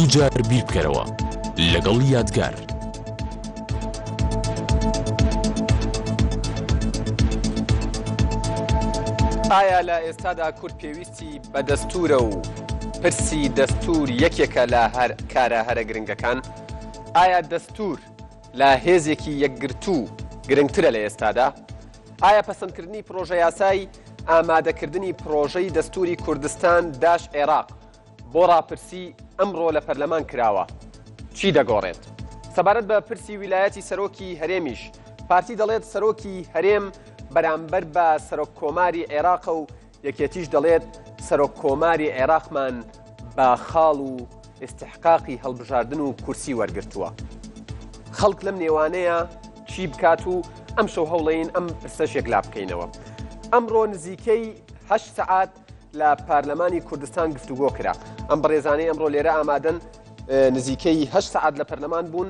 دووجار بیر بکەرەوە لەگەڵ یادگار. ئایا لە ئێستادا کورد پێویستی بە دەستورە و پرسی دەستور یەکێکە لە کارە هەرە گرنگەکان؟ ئایا دەستور لە هێزێکی یەکگرتوو گرنگترە لە ئێستادا؟ ئایا پەسەندکردنی پرۆژە یاسایی ئامادەکردنی پرۆژەی دەستوری کوردستان داش عێراق بۆ ڕاپرسی ئەمڕۆ لە پەرلەمان کراوە چی دەگۆڕێت؟ سەبارەت بە پرسی ویلایەتی سەرۆکی هەرێمیش پارتی دەڵێت سەرۆکی هەرێم بەرامبەر بە سەرۆک کۆماری عێراق و یەکێتیش دەڵێت سەرۆک کۆماری عێراقمان بە خاڵ و ئستحقاقی هەڵبژاردن و کورسی وەرگرتووە. خەڵک لەم نێوانەیە چی بکات و ئەم شەو هەوڵەین ئەم پرسەشێک لا بکەینەوە. ئەمڕۆ نزیکەی 8 سەعات لە پارلەمانی کوردستان گفتوگۆ کرا. ئەم بەڕێزانەی ئەمڕۆ لێرە ئامادەن نزیکەی 8 سەعات لە پەرلەمان بوون،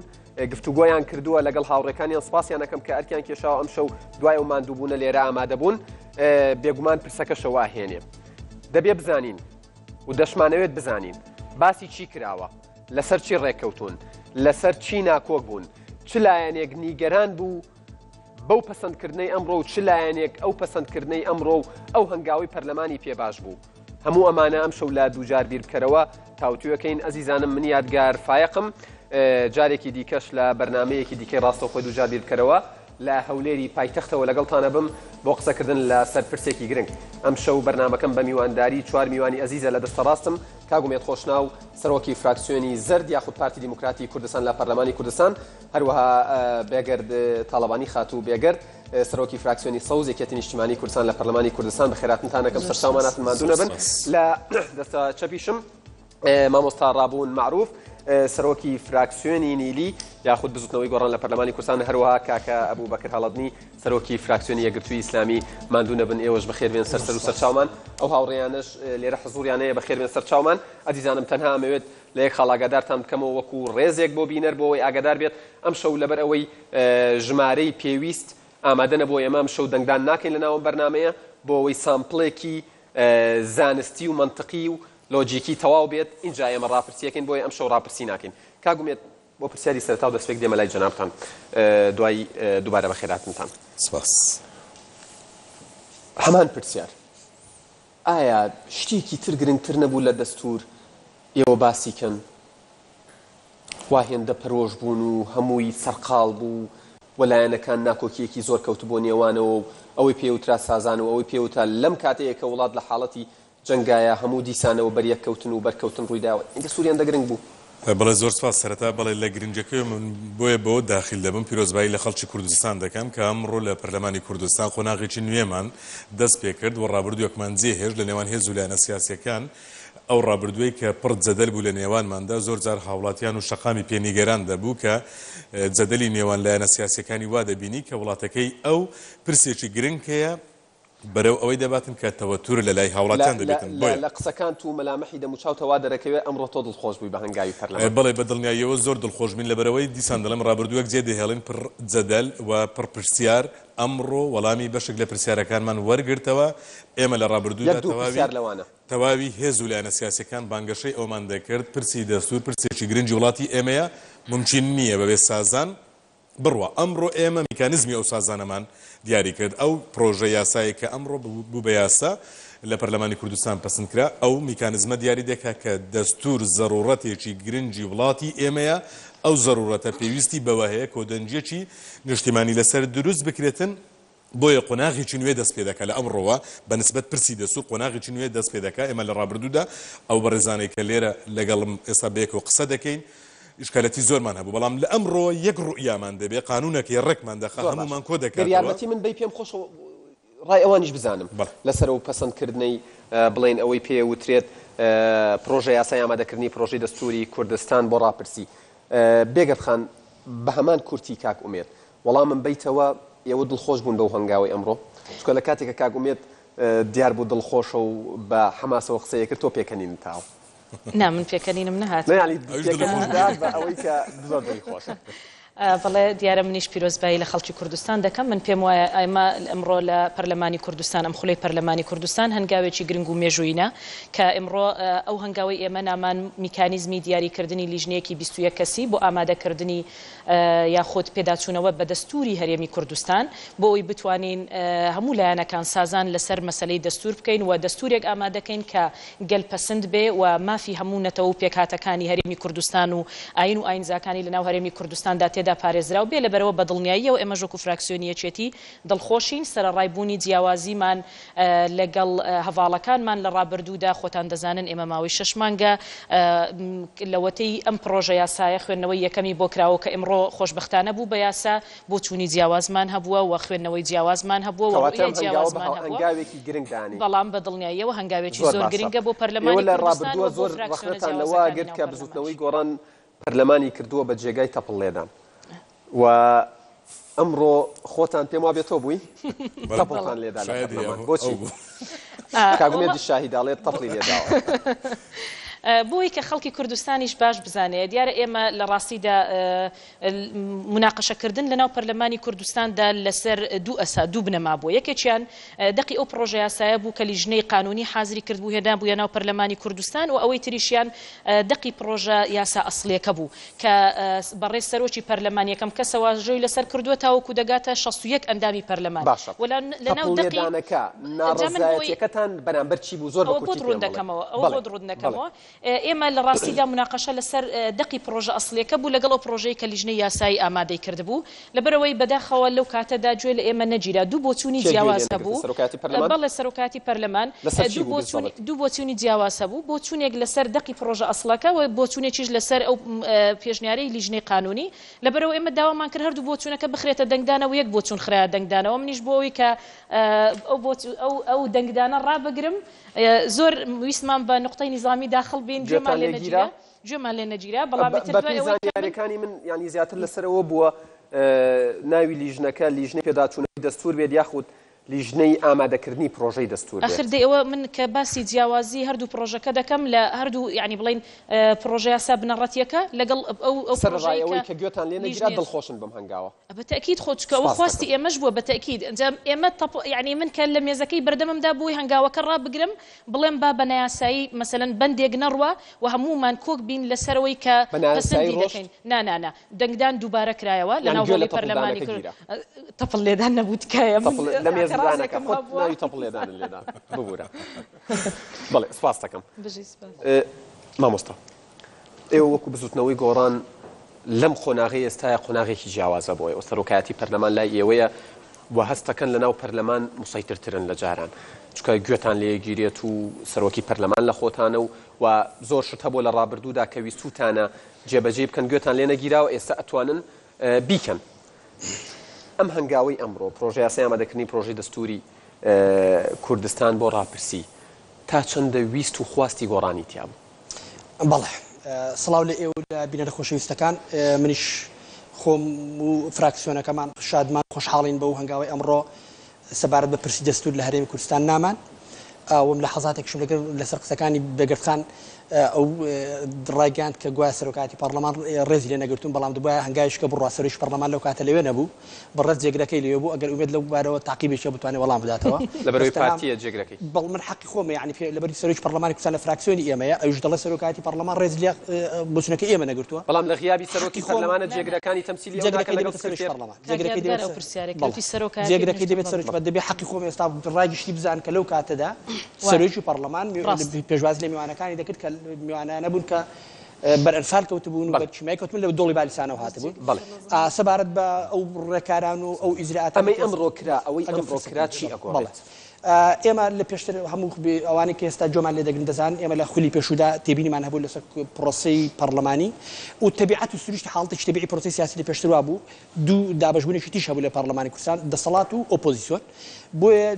گفتوگۆیان کردووە لەگەڵ هاوڕێکانیان. سپاسیان دەکەم کە ئەرکیان کێشاوە ئەم شەو دوای و ماندووبوونە لێرە ئامادە بوون. بێگومان پرسەکەشەوە هێنێ. دەبێ بزانین و دەشمانەوێت بزانین باسی چی کراوە، لەسەر چی ڕێککەوتون، لەسەر چی ناکۆک بوون، چ لایەنێک نیگەران بوو بەو پەسەندکردنەی ئەمڕۆ و چ لایەنێک ئەو پەسەندکردنەی ئەمڕۆ و ئەو هەنگاوی پەرلەمانی پێباش بوو. هەموو ئەمانە ئەم شەو لا دووجار بیر بکەرەوە تاوتویەکەین. ئەزیزانم من یادگار فایقم، جارێکی دیکەش لە بەرنمەیەکی دیکەی ڕاستەوخۆی دووجار بیر بکەرەوە لە هەولێری پایتەختەوە لەگەڵتانە بم بۆ قسەکردن لە سەر پرسێکی گرنگ. ئەم شەو بەرنمەکەم بە میوانداری 4 میوانی ئەزیزە لە دەستە ڕاستم کاگومێت خۆشناو سەرۆکی فراکسیۆنی زەرد یاخود پارتی دیموکراتی کوردستان لە پەرلەمانی کوردستان، هەروەها بێگەرد تاڵەبانی خاتوو بێگەرد سەرۆکی فراکسیۆنی سەوز یەکێتی نیشتیمانی کوردستان لە پەرلەمانی کوردستان بەخێراتتانەکەم سەرچاوماناتن ماندوو نەبن. لە دەستە چەپیشم مامۆستا ڕابوون معروف سەرۆکی فراکسیۆنی نیلی یاخود بزوتنەوەی گۆڕان لە پەرلەمانی کوردستان، هەروەها کاکە ئەبوو بەکر هەڵەدنی سەرۆکی فراکسیۆنی یەکگرتووی ئیسلامی ماندوو نەبن. ئێوەش بەخێربێن سەر و سەرچاومان، ئەو هاوڕێیانش لێرە حزوریانەیە بەخێربێن سەرچاومان. ئەزیزانم تەنها ئەمەوێت لە یەک خاڵ ئاگادارتان بکەمەوە وەکو ڕێزێک بۆ بینەر بۆ ئەوەی ئاگادار بێت ئەم شەو لەبەر ئەوەی ژمارەی پێویست ئامادە نەبووە ئێمە ئەم شەو دەنگدان ناکەین لە ناوم بەرنمەیە بۆ ئەوەی سامپڵێکی زانستی و منطقی و لۆجیکی تەواو بێت. اینجا ئێمە ڕاپرسیەکەین بۆی ئەم شەو ڕاپرسی ناکەین. کاگومێت بۆ پرسیاری سەرەتا و دەستپێک دێمە لای جەنابتان دوای دووبارە بەخێراتتان. سپاس. هەمان پرسیار، ئایا شتێکی تر گرنگتر نەبوو لە دەستور ئێوە باسیکەن؟ وا هێندە پەرۆژ بوون و هەمووی سەرقاڵ بوو، وەلایەنەکان ناکۆکیەکی زۆر کەوت بۆ نێوانەوە و ئەوەی پێوترا سازان و ئەوەی پێوتە لەم کاتەیە کە وڵات لە حاڵەتی جەنگایە هەموو دیسانەوە بەریەککەوتن و بەرکەوتن ڕوویداوە. ئینجا سووریان دەگرنگ بوو. بەڵێ زۆر سپاس. سەرەتا بەڵێ لە گرنگەکەی من بۆیە بەوە داخل دەبم پیرۆزبایی لە خەڵکی کوردستان دەکەم کە ئەمڕۆ لە پەرلەمانی کوردستان قۆناغێکی نوێمان دەست پێ کرد و ڕابردوویەکمان جێهێشت لە نێوان هێز و لایەنە سیاسیەکان. ئەو ڕابردووی کە پڕ جەدەل بوو لە نێوانماندا زۆر جار هاوڵاتیان و شەقامی پێنیگەران دەبوو کە جەدەلی نێوان لایەنە سیاسیەکانی وا دەبینی کە وڵاتەکەی ئەو پرسێکی گرنگ هەیە بەرەو ئەوەی دەباتن کە تەوەتور لە لای هاوڵاتیان دەبێتن. لە قسەکان و مەلامەحی دەموچاوتەوا دەرەکەوێت ئەمڕۆ تۆ دڵخۆش بووی بە هەنگاوی پەرلەمان. بەڵێ بە دڵنیاییەوە زۆر دڵخۆشبین لەبەرەوەی دیسان دەڵێم ڕابردووەک جێ دەهێڵین پڕ جەدەل و پڕ پرسیار ئەمڕۆ وەڵامی بەشێک لە پرسیارەکانمان وەرگرتەوە. ئێمە لە ڕابردوودا تەواوی هێز و لایەنە سیاسیەکان بانگەشەی ئەومان دەکرد پرسی دەستور پرسێکی گرنگی وڵاتی ئێمەیە ممکن نییە بەبێ سازان بڕوە. ئەمڕۆ ئێمە میکانیزمی ئەو سازانەمان دیاری کرد. ئەو پرۆژە یاسایی کە ئەمڕۆ بوو بە یاسا لە پەرلەمانی کوردستان پەسەند کرا ئەو میکانیزمە دیاری دەکات کە دەستور زەڕورەتێکی گرنگی وڵاتی ئێمەیە. ئەو زەڕورەتە پێویستی بەوە هەیە کۆدەنجێکی نیشتیمانی لەسەر دروست بکرێتن بۆیە قۆناغێکی نوێ دەست پێ دەکات لە ئەمڕۆوە بەنسبەت پرسی دەستور قۆناغێکی نوێ دەست پێ دەکات. ئێمە لە ڕابردوودا ئەو بەڕێزانەی کە لێرە لەگەڵم ئێستا بەیەکەوە قسە دەکەین ئشکالەتی زۆرمان هەبوو، بەڵام لە ئەمڕۆ یەک ڕوئیامان دەبێ قانونەکەی ڕێکمان دەخا هەمومان کۆ دەکات. یارمەتی من بەی پێم خۆش ڕای ئەوانیش بزانم لەسەر و پەسەندکردنەی بڵێن ئەوەی پێوترێت پرۆژە یاسای ئامادەکردنی پرۆژەی دەستوری کوردستان بۆ ڕاپرسی. بێگەت خان بە هەمان کورتی کاک ئومێد وەڵام من بیتەوە ئێوە دڵخۆش بوون بەو هەنگاوی ئەمڕۆ چکە لە کاتێکە کاک ئومێد دیار بوو دڵخۆشە و بە حەماسەوە قسەیە کرد تۆ پێکەنین تاو. نا من پێکەنینم نەهات. ئەوەی کە زۆر دڵی خۆشە. بەڵێ دیارە منیش پیرۆزبایی لە خەڵکی کوردستان دەکەم. من پێم وایە ئێمە ئەمڕۆ لە پەرلەمانی کوردستان ئەم خولەی پەرلەمانی کوردستان هەنگاوێکی گرنگ و مێژووینە کە ئەمڕۆ ئەو هەنگاوی ئێمە نامان میکانیزمی دیاریکردنی لیژنەیەکی 21 کەسی بۆ ئامادەکردنی یاخود پێداچوونەوە بە دەستوری هەرێمی کوردستان بۆ ئەوی بتوانین هەموو لایەنەکان سازان لەسەر مەسەلەی دەستور بکەین و دەستورێک ئامادەکەین کە گەلپەسند بێ و مافی هەموو نەتەوە و پێکهاتەکانی هەرێمی کوردستان و ئاین و ئاینزاکانی لەناو هەرێمی کوردستاندا تێدا پارێزراو بێ لەبەرەوە بەدڵنیاییەوە ئێمە ژۆک و فراکسیۆنی یەکێتی دڵخۆشین سەرڕایبوونی جیاوازیمان لەگەڵ هەواڵەکانمان لە ڕابردوودا خۆتان دەزانن ئێمە ماوەی 6 مانگە لەوەتەی ئەم پرۆژە یاسایە خوێندنەوەی یەکەمی بۆ کراوە کە ئێمڕۆ خۆشبەختانە بوو بە یاسا بۆ چوونی جیاوازمان هەبووە و خوێندنەوەی جیاوازمان هەبووە و جیاوازمان هەنگاوێکی گرنگدانی بەڵام بەدڵنیاییەوە هەنگاوێکی زۆر گرنگە بۆ پەرلەمانی کوردستان و زۆر وەختتانەوە گرت کە بزوتنەوەی گۆڕان پەرلەمانی کردووە بە جێگای تەپڵێدان و ئەمڕۆ خۆتان پێم وا بێتەوە بووی تەپڵتان لێدا بۆچی کاگومێدی شاهیداڵێت تەپڵی لێداوە بۆی کە خەڵکی کوردستانیش باش بزانێت دیارە ئێمە لە ڕاستیدا مناقەشەکردن لەناو پەرلەمانی کوردستاندا لەسەر دوو بنەما بووە یەکێکیان دەقی ئەو پرۆژە یاسایە بوو کە لیژنەی قانونی حازری کرد بوو هێنا بووە ناو پەرلەمانی کوردستان و ئەوەی تریشیان دەقی پرۆژە یاسا ئەسڵیەکە بوو کە بەڕێ سەرۆکی پەرلەمان یەکەم کەسەوە ژۆی لەسەر کردووە تاوەکو دەگاتە 61 ئەندامی پەرلەمان لەناو دەقیدانەکە ناڕزایەتیەکەتان بەرامبەر چی بوو زۆر بۆ ڕوون دەکەمەوە ئەوە ڕوون دەکەمەوە ئێمە لە ڕاستیدا مناقەشە لەسەر دەقی پرۆژە ئەسڵیەکە بوو لەگەڵ ئەو پرۆژەی کە لیژنەی یاسایی ئامادەی کردبوو لەبەرەوەی بەداخەوە لەو کاتەدا گوێ لە ئێمە نەگیرا دوو بۆچوونی جیاواز هەبوو بەڵێ سەرۆکاتی پەرلەمان دوو بۆچوونی جیاواز هەبوو بۆچوونێک لەسەر دەقی پرۆژە ئەسڵەکە و بۆچوونێکیش لەسەر ئەو پێشنیارەی لیژنەی قانونی لەبەرەوە ئێمە داوامان کرد هەردوو بۆچوونەکە بخرێتە دەنگدانە و یەک بۆچوون خرایە دەنگدانەوە منیش بۆ ئەوی کە ئەو دەنگدانە ڕابگرم زۆر ویسمان بە نقطەی نیزامی داخل بین گوێمان لێ نەگیرا بەڵام زانیاریەکانی من ینی زیاتر لەسەرەوە بووە ناوی لیژنەکە لیژنەی پێداچوونەی دەستور بێت یاخود لیژنەی ئامادەکردنی پرۆژەی دەستور ئەخر ئەوە من کە باسی جیاوازی هەردوو پرۆژەکە دەکەم لە هەردوو یعنی بڵین پرۆژە یاسا بنەڕەتیەکە لەگەڵ ئەو سەرڕایەوەی کە گوێتان لێ نەگیرا دڵخۆشن بەم هەنگاوە بەتەکید خۆچکەوە خواستی ئێمەش بووە بەتەکید ئەنجام ئێمە یعنی من کە لە مێزەکەی بەردەممدا بووی هەنگاوەکە ڕابگرم بڵێم با بە نایاسایی مەسەلەن بەندێک نەڕوە و هەمومان کۆک بین لەسەرەوەی کە پەسەندی دەکەین نانانا دەنگدان دووبارە کرایەوە لەناو هەڵی پەرلەمانی کرد تەپڵ لێدان نەبوو تکایە لە مێزدانەکە ناوی تەپڵ لێدان لێدان ببوورە بەڵێ سپاس دەکەم مامۆستا ئێوە وەکو بزوتنەوەی گۆڕان لەم قۆناغی ئێستاە قۆناغێکی جیاوازە بۆی سەرۆکایەتی پەرلەمان لای ئێوەیە و هەستەکەن لەناو پەرلەمان مسەیترترن لە جاران چکە گوێتان لێگیرێت و سەرۆکی پەرلەمان لە خۆتانە و زۆر شت هەبوو لە ڕابردوودا کە ویستوتانە جێبەجێ بکەن گوێتان لێ نەگیراوە ئێستا ئەتوانن بیکەن ئەم هەنگاوی ئەمڕۆ پرۆژە یاسای ئامادەکردنی پرۆژەی دەستوری کوردستان بۆ ڕاپرسی تا چەندە ویست و خواستی گۆڕانی تیا بوو بەڵێ سڵاو لە ئێوە لە بینەرە خۆشەویستەکان منیش خۆم و فراکسیۆنەکەمان شادمان خۆشحاڵین بەو هەنگاوی ئەمڕۆ سەبارەت بە پرسی دەستور لە هەرێمی کوردستان نامان وم لە حەزاتێکشم لەسەر قسەکانی بەگرتخان ئەو ڕایگەاند کە گوای سەرۆکاتی پەرلەمان ڕێزی لێ نەگرتوون بەڵام دوای هەنگاویشکە بڕوا سەرۆکی پەرلەمان لەو کاتە لەوێ نەبوو بەڕێز جێگرەکەی لێ بوو ئەگەر ئومێد لەو بارەوە تاقیبێکی بتوانێت وەڵام بداتەوە لەبەرەوەی پارتیە جێگرەکەی بەڵ من حەقی خۆمە یعنی لەبەری سەرۆکی پەرلەمانی کوردستان لە فراکسیۆنی ئێمەیە ئەوش دەڵێ سەرۆکاتی پەرلەمان ڕێز لێ بۆچوونەکەی ئێمە نەگرتووە بەڵام لە غیابی سەرۆکی پەرلەمانە جێگرەکانی تەمسیلی جێگرەکەی دەبێت سەرۆکی دەبێت حەقی خۆم ئێستا ڕایگشتی بزان کە لەو کاتەدا سەرۆکی پەرلەمان پێشواز لە میوانەکانی دەکرد کە میوانە نەبوون کە بەرئەنفال کەوتبوون و بەرچمای کەوتبوون لە دۆڵی بالیسانەوە هاتبوون سەبارەت بە ئەو ڕێکاران و ئەو ئیجرئات ئەمەی ئەمڕۆ کرا ئەوەی ئەمڕۆ کرا چی ئەگۆڕێت ئێمە لە پێشتر هەموو ئەوانەی کە ئێستا جۆمان لێ دەگرن دەزان ئێمە لە خولی پێشودا تێبینیمان هەبوو لەسەر پرۆسەی پەرلەمانی و تەبیعەت و سروشتی حاڵەتێکی تەبیعی پرۆسەی سیاسی لە پێشتر بوو دوو دابەشبوونێکی تیش هەبوو لە پەرلەمانی کوردستان دەسەڵات و ئۆپۆزیسیۆن بۆیە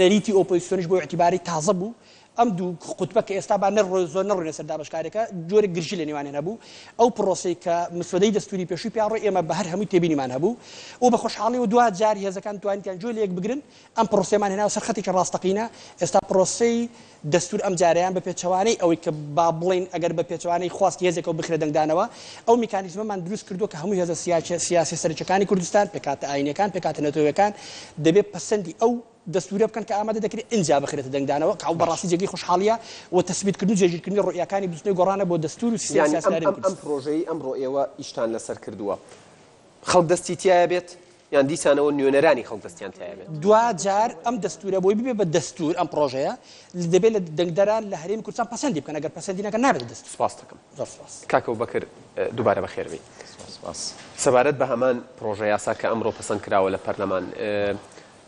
نەریتی ئۆپۆزیسیۆنیش بۆ اعتیباری تازە بوو ئەم دوو قوتبە کە ئێستا با زۆر نەڕوونە سەر دابەشکارێکە جۆرێک گرژی لە نێوانیان هەبوو ئەو پرۆسەی کە مسودەی دەستوری پێشووی پیاڕۆ ئێمە بە هەر هەمووی تێبینیمان هەبوو و بە خۆشحاڵی و دوا جار هێزەکان توانیان جۆ لەیەک بگرن ئەم پرۆسەمان هێناوە سەر خەتێکی ڕاستەقینە ئێستا پرۆسەی دەستور ئەم جاریان بە پێچەوانەی ئەوەی کە با بڵین ئەگەر بە پێچەوانەی خواستی هێزێکەوە بخرێ دەنگدانەوە ئەو میکانیزمەمان دروست کردو کە هەموو هێزە سیاسی سەرچەکانی کوردستان پێکاتە ئاینەکان پێکاتە نەتەوەیەکان دەبێت پەسەندی ئەو دەستوری بکەن کە ئامادە دەکرێت ئینجا بخرێتە دەنگدانەوە کە بەڕاستی جێگەی خۆشحاڵیە و تەسبیتکردن جێگیرکردنی ڕوئیەکانی بستنەوەی گۆڕانە بۆ دەستور و سیاسی ئەم پرۆژەی ئەمڕۆ ئێوە ئیشتان لەسەر کردووە خەڵک دەستی تایە بێت یان دیسانەوە نوێنەرانی خەڵک دەستیان تایە بێت دوا جار ئەم دەستورە بۆی ببێ بە دەستور ئەم پرۆژەیە دەبێت لە دەنگدەران لە هەرێمی کوردستان پەسەندی بکەن ئەگەر پەسەندی نەکەن نابێت دەست سپاس دەکەم زۆر سپاس کاکە بەکر دووبارە بەخێر بێ سەبارەت بە هەمان پرۆژە یاسا کە ئەمڕۆ پەسەند کراوە لە پەرلەمان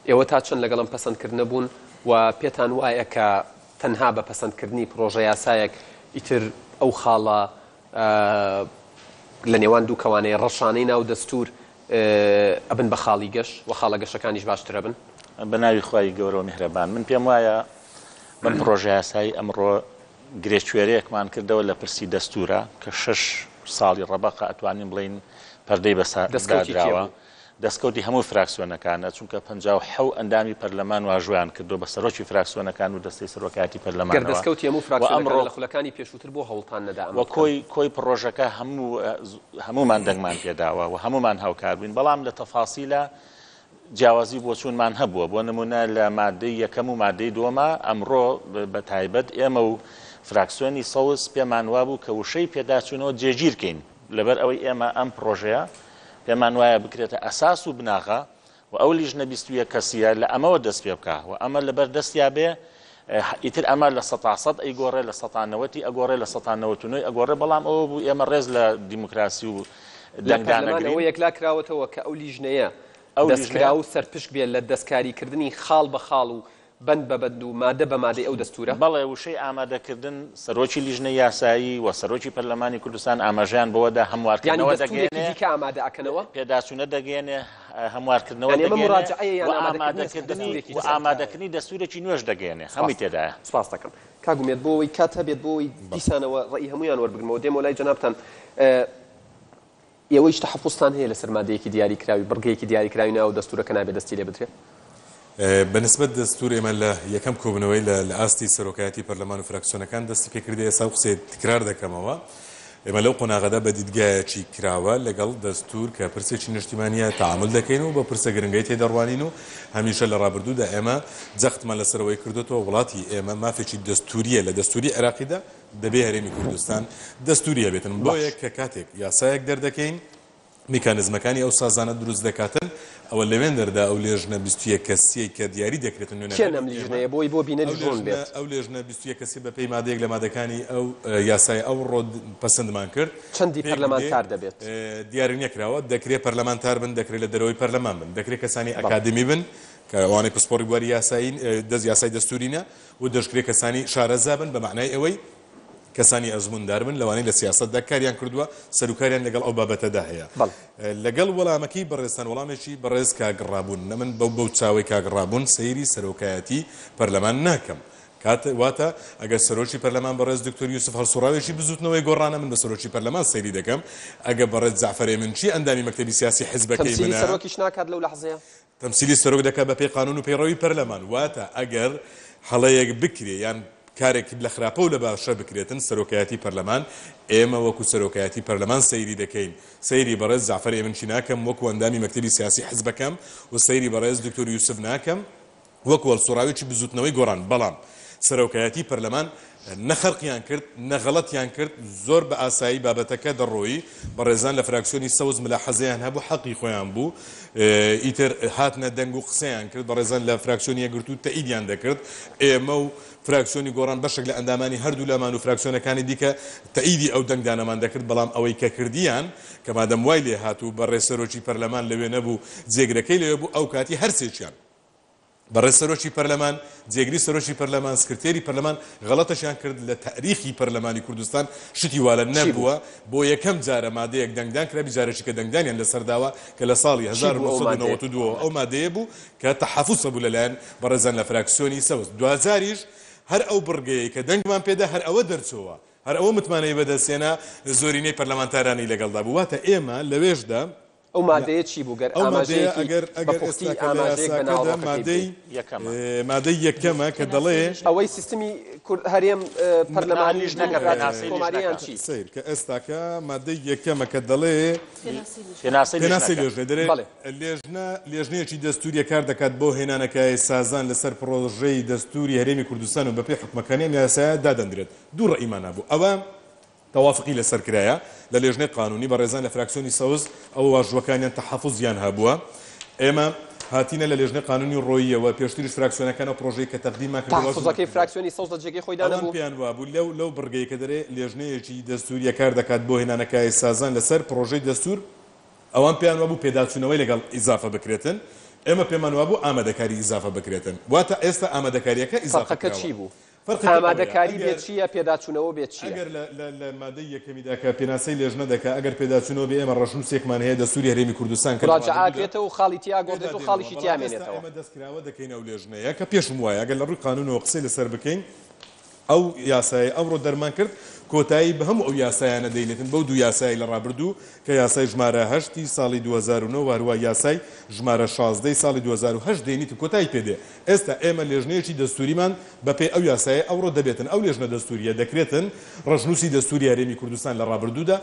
ئێوە تا چەند لەگەڵم پەسەندکردنە بوون و پێتان وایە کە تەنها بە پەسەندکردنی پرۆژە یاسایەک ئیتر ئەو خاڵە لە نێوان دوو کەوانەیە ڕەشانەی ناو دەستور ئەبن بە خاڵی گەشت و خاڵە گەشتەکانیش باشترە بن بە ناوی خوای گەورە و میهرەبان من پێم وایە من پرۆژە یاسایی ئەمڕۆ گرێچوێرەیەکمان کردەوە لە پرسی دەستورە کە 6 ساڵی ڕەبەقە ئەتوانین بڵین پەردەی بەسەردادراوە دەستکەوتی هەموو فراکسیۆنەکانە چونکە 57 ئەندامی پەرلەمان واژویان کردو بە سەرۆکی فراکسیۆنەکان و دەستەی سەرۆکاتی پەرلەمانەوە گەردەستکەوتی هەموو فراکسیۆنەکان لە خولەکانی پێشووتر بۆ هەوڵتان نەدا و کۆی پرۆژەکە هەمومان دەنگمان پێداوە و هەمومان هاوکار بووین بەڵام لە تەفاسیلە جیاوازی بۆ چوونمان هەبووە بۆ نمونە لە مادەی یەکەم و مادەی دووەمە ئەمڕۆ بە تایبەت ئێمە و فراکسیۆنی سەوز پێمان وابوو کە وشەی پێداچوونەوە جێگیرکەین لەبەر ئەوەی ئێمە ئەم پرۆژەیە پێمان وایە بکرێتە ئەساس و بناغە و ئەو لیژنە 21 کەسیە لە ئەمەوە دەست پێ بکە و ئەمە لەبەر دەستیا بێ ئیتر ئەمە لە 100% ئەیگۆڕێ لە 190 ئەگۆڕێ لە 199 ئەگۆڕێ بەڵام ئەوە بوو ئێمە ڕێز لە دیموکراسی و دەنگدانەگرین یەکلا کراوەتەوە کە ئەو لیژنەیە دەستکرا و سەرپشک بێت لە دەستکاریکردنی خاڵ بە خاڵ و بند بە بند و مادە بە مادەی ئەو دەستورە بەڵێ وشەی ئامادەکردن سەرۆکی لیژنەی یاسایی و سەرۆکی پەرلەمانی کوردستان ئاماژیان بەوەدا هەموارکردنەوە دەگەێنێ ئامادە ئەکەنەوە پێداچوونە دەگەێنێ هەموارکردنەوە و ئامادەکردنی دەستورێکی نوێژ دەگەێنێ هەمووی تێدایە سپاس دەکەم کاگومێت بۆەوەی کات هەبێت بۆەوەی دیسانەوە ڕێی هەمویان وەربگرمەوە دێمە لای جەنابتان ئێوەیش تەحەفوزتان هەیە لە سەرمادەیەکی دیاریکراوی بڕگەیەکی دیاریکراوی ناو دەستورەکە نابێت دەستی لێ بترێت بەنسبەت دەستور ئێمە لە یەکەم کۆبنەوەی لە ئاستی سەرۆکایەتی پەرلەمان و فراکسیۆنەکان دەستی پێکردی ئێستا قسێ تکرار دەکەمەوە ئێمە لەو قۆناغەدا بە دیدگایەکی کراوە لەگەڵ دەستور کە پرسێکی نیشتیمانیە تعامل دەکەین و بە پرسە گرنگەی تێدەڕوانین و هەمیشە لە ڕابردوودا ئێمە جەختمان لەسەرەوەی کردوتەوە وڵاتی ئێمە مافێکی دەستوریە لە دەستوری عێراقیدا دەبێ هەرێمی کوردستان دەستوریە بێتن بۆ یەک کە کاتێک یاسایەک دەردەکەین میکانیزمەکانی ئەو سازانە دروست دەکاتن ئەوە لەوێن دەردا ئەو لێژنە 21 کەسیەک کە دیاری دەکرێتن نوێنەیە بۆی بۆ بینە جوڵ بێت ئەو لێژنە 21 کەسی بە پێی مادەیەک لە مادەکانی ئەو یاسای ئەو ڕۆ پەسەندمان کرد چەندی پەرلەمانتار دەبێت دیاری نەکراوە دەکرێت پەرلەمانتار بن دەکرێت لە دەرەوەی پەرلەمان بن دەکرێت کەسانی ئەکادمی بن کە ئەوانەی پسپۆری بواری یاسایی یاسای دەستورینە و دەشکرێت کەسانی شارەزا بن بە معنای ئەوەی کەسانی ئەزموندار بن لەوانەی لە سیاسەتدا کاریان کردووە سەرکاریان لەگەڵ ئەو بابەتەدا هەیە لەگەڵ وەڵامەکەی بەڕێستان وەڵامێکی بەڕێز کاگڕابوون نەمن بەو چاوەی کاگڕابوون سەیری سەرۆکایەتی پەرلەمان ناکەم واتە ئەگەر سەرۆکی پەرلەمان بەڕێز دکتۆر یوسف هەڵسوڕاوێکی بزوتنەوەی گۆڕانە من بە سەرۆکی پەرلەمان سەیری دەکەم ئەگە بەڕێز جعفەرێ من چی ئەندامی مەکتەبی سیاسی حیزبەکەی منە سەرۆکیش ناکات لەو لەحزەیە تەمسیلی سەرۆک دەکات بە پێی قانون و پەیڕەوی پەرلەمان واتە ئەگەر هەڵەیەک بکرێ یان کارێکی لە خراپە و لە باشە بکرێتن سەرۆکایەتی پەرلەمان ئێمە وەکو سەرۆکایەتی پەرلەمان سەیری دەکەین سەیری بەڕێز جعفەر ئێمنچی ناکەم وەکو ئەندامی مەکتەبی سیاسی حیزبەکەم و سەیری بەڕێز دکتۆر یوسف ناکەم وەکو هەڵسوڕاوێکی بزوتنەوەی گۆڕان بەڵام سەرۆکایەتی پەرلەمان نەخەرقیان کرد نەغەڵەتیان کرد زۆر بە ئاسایی بابەتەکە دەڕۆیی بەڕێزان لە فراکسیۆنی سەوز ملاحەزەیان هەبوو حەقی خۆیان بوو ئیتر هاتنە دەنگ و قسەیان کرد بەڕێزان لە فراکسیۆنی یەکگرتو تەئیدیان دەکرد ئێمە و فراکسیۆنی گۆڕان بەشێک لە ئەندامانی هەردوو لامان و فراکسیۆنەکانی دیکە تەئیدی ئەو دەنگدانەمان دەکرد بەڵام ئەوەی کە کردیان کە مادەم وای لێ هاتوو بەڕێ سەرۆکی پەرلەمان لەوێ نەبوو جێگرەکەی لەوێ بوو ئەو کاتی هەرسێکیان بەڕێ سەرۆکی پەرلەمان جێگری سەرۆکی پەرلەمان سکرتێری پەرلەمان غەڵەتەشیان کرد لە تاریخی پەرلەمانی کوردستان شتی والە نەبووە بۆ یەکەم جارە مادەیەک دەنگدان کرا بیجارێکی کە دەنگدانیان لەسەرداوە کە لە ساڵی 1992 ئەو مادەیە بوو کە تەحەفوز بوو لەلایەن بەڕێزان لە فراکسیۆنی سەوز دوازاریش هەر ئەو بڕگەیە کە دەنگمان پێدا هەر ئەوە دەرچەوە هەر ئەوە متمانەی بەدەستێنە زۆرینەی پەرلەمانتارانی لەگەڵدا بوو واتە ئێمە لەوێشدا ئەو مادەیە چی بوو گەر مادەی یەکەمە کە دەڵێ ئەوەی سیستمی هەرێم پەرلەمانی کۆماریان چی سیر کە ئێستاکە مادەی یەکەمە کە دەڵێ پێناسی لێژنێ دەرێ لێژنەیەکی دەستوریە کار دەکات بۆ هێنانەکەی سازان لەسەر پرۆژەی دەستوری هەرێمی کوردستان و بەپێی حکومەکانی یاسایە دادەنرێت دوو ڕئیمان نبوو ئەوە توافقی لەسەر کرایە لە لێژنەی قانونی بە ڕێزان لە فراکسیۆنی سەوز ئەو واژوەکانیان تەحەفوزیان هەبووە ئێمە هاتینە لە لێژنەی قانونی ڕۆییەوە پێشتریش فراکسیۆنەکان ئەو پرۆژەی کە تەقدیممان کردوەکەی فراکسیۆنی سەوز لە جێگەی خۆی دانەبوو پیان وابوو لەو بڕگەی کە دەرێ لێژنەیەکی دەستوریە کار دەکات بۆ هێنانەکەی سازان لەسەر پرۆژەی دەستور ئەوان پیان وابوو پێداچوونەوەی لەگەڵ ئیزافە بکرێتن ئێمە پێمان وابوو ئامادەکاری ئیزافە بکرێتن واتە ئێستا ئامادەکاریەکە ئیزافەکە چی بوو ئامادەکاری بێت چییە پێداچوونەوە بێت چی ئەگەر لە مادەی یەکەمیدا کە پێناسەی لێژنە دەکات ئەگەر پێداچوونەوە بێ ئێمە ڕەشنووسێکمان هەیە دەستوری هەرێمی کوردستان کە ڕاجعاتێتەوە و خاڵی تیا گۆڕدێت و خاڵیشی تیا مێنێتەوە ئێمە دەستکراوە دەکەین ئەو لێژنەیە کە پێشم وایە ئەگەر لە ڕووی قانونەوە قسەی لەسەر بکەین ئەو یاسای ئەمڕۆ دەرمان کرد کۆتایی بە هەموو ئەو یاسایانە دەینێتن بەو دوو یاسای لە ڕابردوو کە یاسای ژمارە 8 ساڵی 2009 هەروە یاسای ژمارە 16 ساڵی 2008 دێنیتن کۆتایی پێدێ ئێستا ئێمە لێژنەیەکی دەستوریمان بەپێی ئەو یاسایە ئەوڕۆ دەبێتن ئەو لێژنە دەستوریە دەکرێتن ڕەشنووسی دەستوری هەرێمی کوردستان لە ڕابردوودا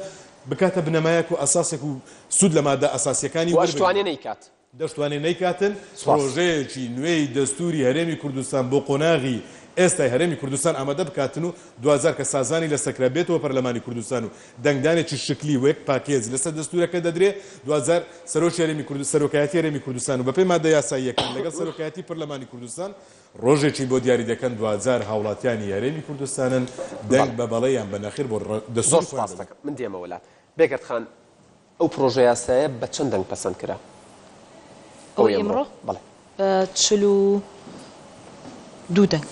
بکاتە بنەمایەک و ئەساسێک و سود لە مادە ئەساسیەکانی وەشتوانێ نەیکات دەشتوانێت نەیکاتن پرۆژەیەکی نوێی دەستوری هەرێمی کوردستان بۆ قۆناغی ئێستا هەرێمی کوردستان ئامادە بکاتن و 2000 کە سازانی لە سەکرا بێتەوە پەرلەمانی کوردستان و دەنگدانێکی شکلی وەک پاکێز لەسەر دەستورەکە دەدرێ 2000 سەرۆکایەتی هەرێمی کوردستان و بەپێی مادە یاساییەکان لەگەڵ سەرۆکایەتی پەرلەمانی کوردستان ڕۆژێکی بۆ دیاری دەکەن 2000 هاوڵاتیانی هەرێمی کوردستانن دەنگ بە بەڵەیان بەناخیر بۆ دەستور من دێمە وڵات بێگەرد خان ئەو پرۆژە یاسایە بە چەند دەنگ پەسەند کرا ئەو ئێمڕۆ 42 دەنگ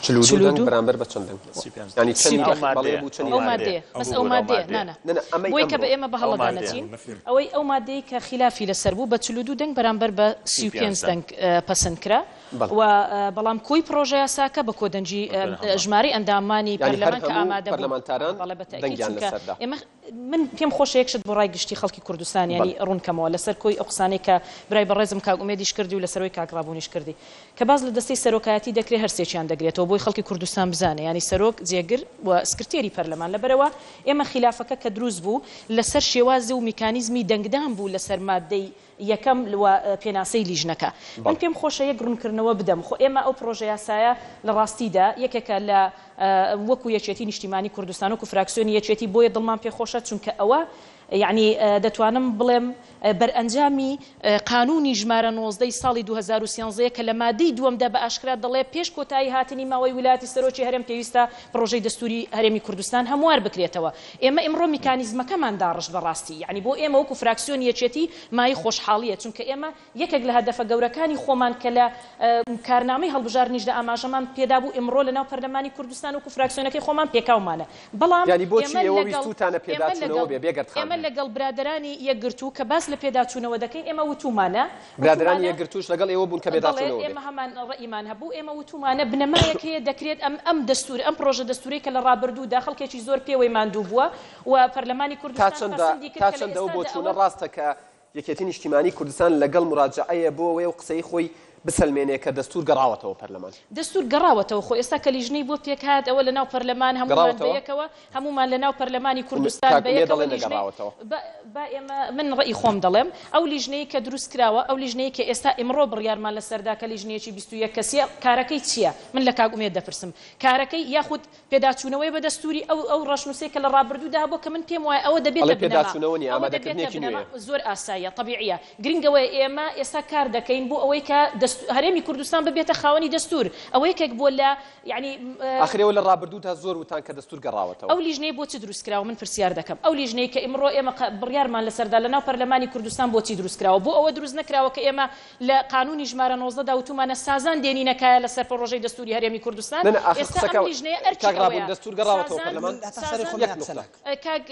42 دەنگ بەرامبەر بە چەند دەنگ ینی ئەو مادەیە بەس ئەو مادەیە نانە بۆی کە بە ئێمە بە هەڵەدا نەچین ئەوەی ئەو مادەی کە خلافی لەسەر بوو بە 42 دەنگ بەرامبەر بە 35 دەنگ پەسەند کرا و بەڵام کۆی پرۆژە یاساکە بە کۆدەنجی ژماری ئەندامانی پەرلەمان کە ئامادە ئێمە من پێم خۆشە یەکشت بۆ ڕای گشتی خەڵکی کوردستان ینی ڕوونکەمەوە لەسەر کۆی ئەو قسانەی کە برای بەڕێزم کاک ئومێدیش کردی و لەسەرەوەی کاکڕابوونیش کردی کە باز لە دەستەی سەرۆکایەتی دەکرێت هەرسێکیان دەگرێتەوە بۆی خەڵکی کوردستان بزانێ ینی سەرۆک جێگر و سکرتێری پەرلەمان لەبەرەوە ئێمە خلافەکە کە دروست بوو لەسەر شێوازی و میکانیزمی دەنگدان بوو لەسەر مادەی یەکەم پێناسەی لیژنەکە من پێم خۆشە یەک ڕوونکردنەوە بدەم خۆ ئێمە ئەو پرۆژە یاسایە لە ڕاستیدا یەکێکە لە وەکو یەکێتی نیشتیمانی کوردستان و فراکسیۆنی یەکێتی بۆیە دڵمان پێخۆشە چونکە ئەوە یعنی دەتوانم بڵێم بەرئەنجامی قانونی ژمارە 19 ساڵی 2013 کە لە مادەی دووەمدا بە ئاشکرا دەڵێ پێش کۆتایی هاتنی ماوەی ویلایەتی سەرۆکی هەرێم پێویستە پرۆژەی دەستوری هەرێمی کوردستان هەموار بکرێتەوە ئێمە ئێمڕۆ میکانیزمەکەمان داڕشت بەڕاستی یعنی بۆ ئێمە وەکو فراکسیۆن یەکێتی مای خۆشحاڵیە چونکە ئێمە یەکێک لە هەدەفە گەورەکانی خۆمان کە لە کارنامەی هەڵبژارنیشدا ئاماژەمان پێدا بوو ئێمڕۆ لەناو پەرلەمانی کوردستان وەکو فراکسیۆنەکەی خۆمان پێکاومانە بەڵام ئێمە لەگەڵ برادرانی یەکگرتوو کە باس لە پێداچوونەوە دەکەین ئێمە وتومانە برادرانی یەکگرتووش لەگەڵ ئێوە بوون کە پێداچوونەوە ئێمە هەمان ڕئیمان هەبوو ئێمە وتومانە بنەمایەک هەیە دەکرێت ئەم دەستور ئەم پرۆژە دەستوری کە لە ڕابردوودا خەڵکێکی زۆر پێوەی ماندوو بووە و پەرلەمانی کوردستان تا چەندە بۆ چوونە ڕاستە کە یەکێتی نیشتیمانی کوردستان لەگەڵ مراجعەیە بۆ ئەوەی و قسەی خۆی بسەلمێنێ کە دەستور گەڕاوەتەوە پەرلەمان دەستور گەڕاوەتەوە خۆ ئێستا کە لیژنەی بۆ پێکات ئەوە لەناو پەرلەمان هەمومان بەیەکەوە هەمومان لەناو پەرلەمانی کوردستان بەیەکەوە با ئێمە من ڕئی خۆم دەڵێم ئەو لیژنەی کە دروست کراوە ئەو لیژنەی کە ئێستا ئیمڕۆ بڕیارمان لەسەردا کە لیژنەیەکی 21 کەسیە کارەکەی چییە من لە کاک ئومێد دەپرسم کارەکەی یاخود پێداچوونەوەی بە دەستوری ئەو ڕەشنووسێک کە لە ڕابردوودا بۆ کە من پێم وایە ئەوە دەبێتە بنەما زۆر ئاساییە طبیعیە گرنگەوەی ئێمە ئێستا کار دەکەین بۆ ئەوەی کە هەرێمی کوردستان ببێتە خاوەنی دەستور ئەوەی کێک بۆ لە یعنی ئاخرەوە لە ڕابردوو تا زۆر وتان کە دەستور گەڕاوەتەوە ئەو لیژنەی بۆچی دروست کراوە من پرسیار دەکەم ئەو لیژنەی کە ئیمڕۆ ئێمە بڕیارمان لەسەردا لەناو پەرلەمانی کوردستان بۆچی دروست کراوە بۆ ئەوە دروست نەکراوە کە ئێمە لە قانونی ژمارە 19 دا وتومانە سازان دێنینەکە لەسەر پرۆژەی دەستوری هەرێمی کوردستان ئێستا ئەم لیژنەیە ئەرچی دەستور گەڕاوەتەوە پەرلەمان کاک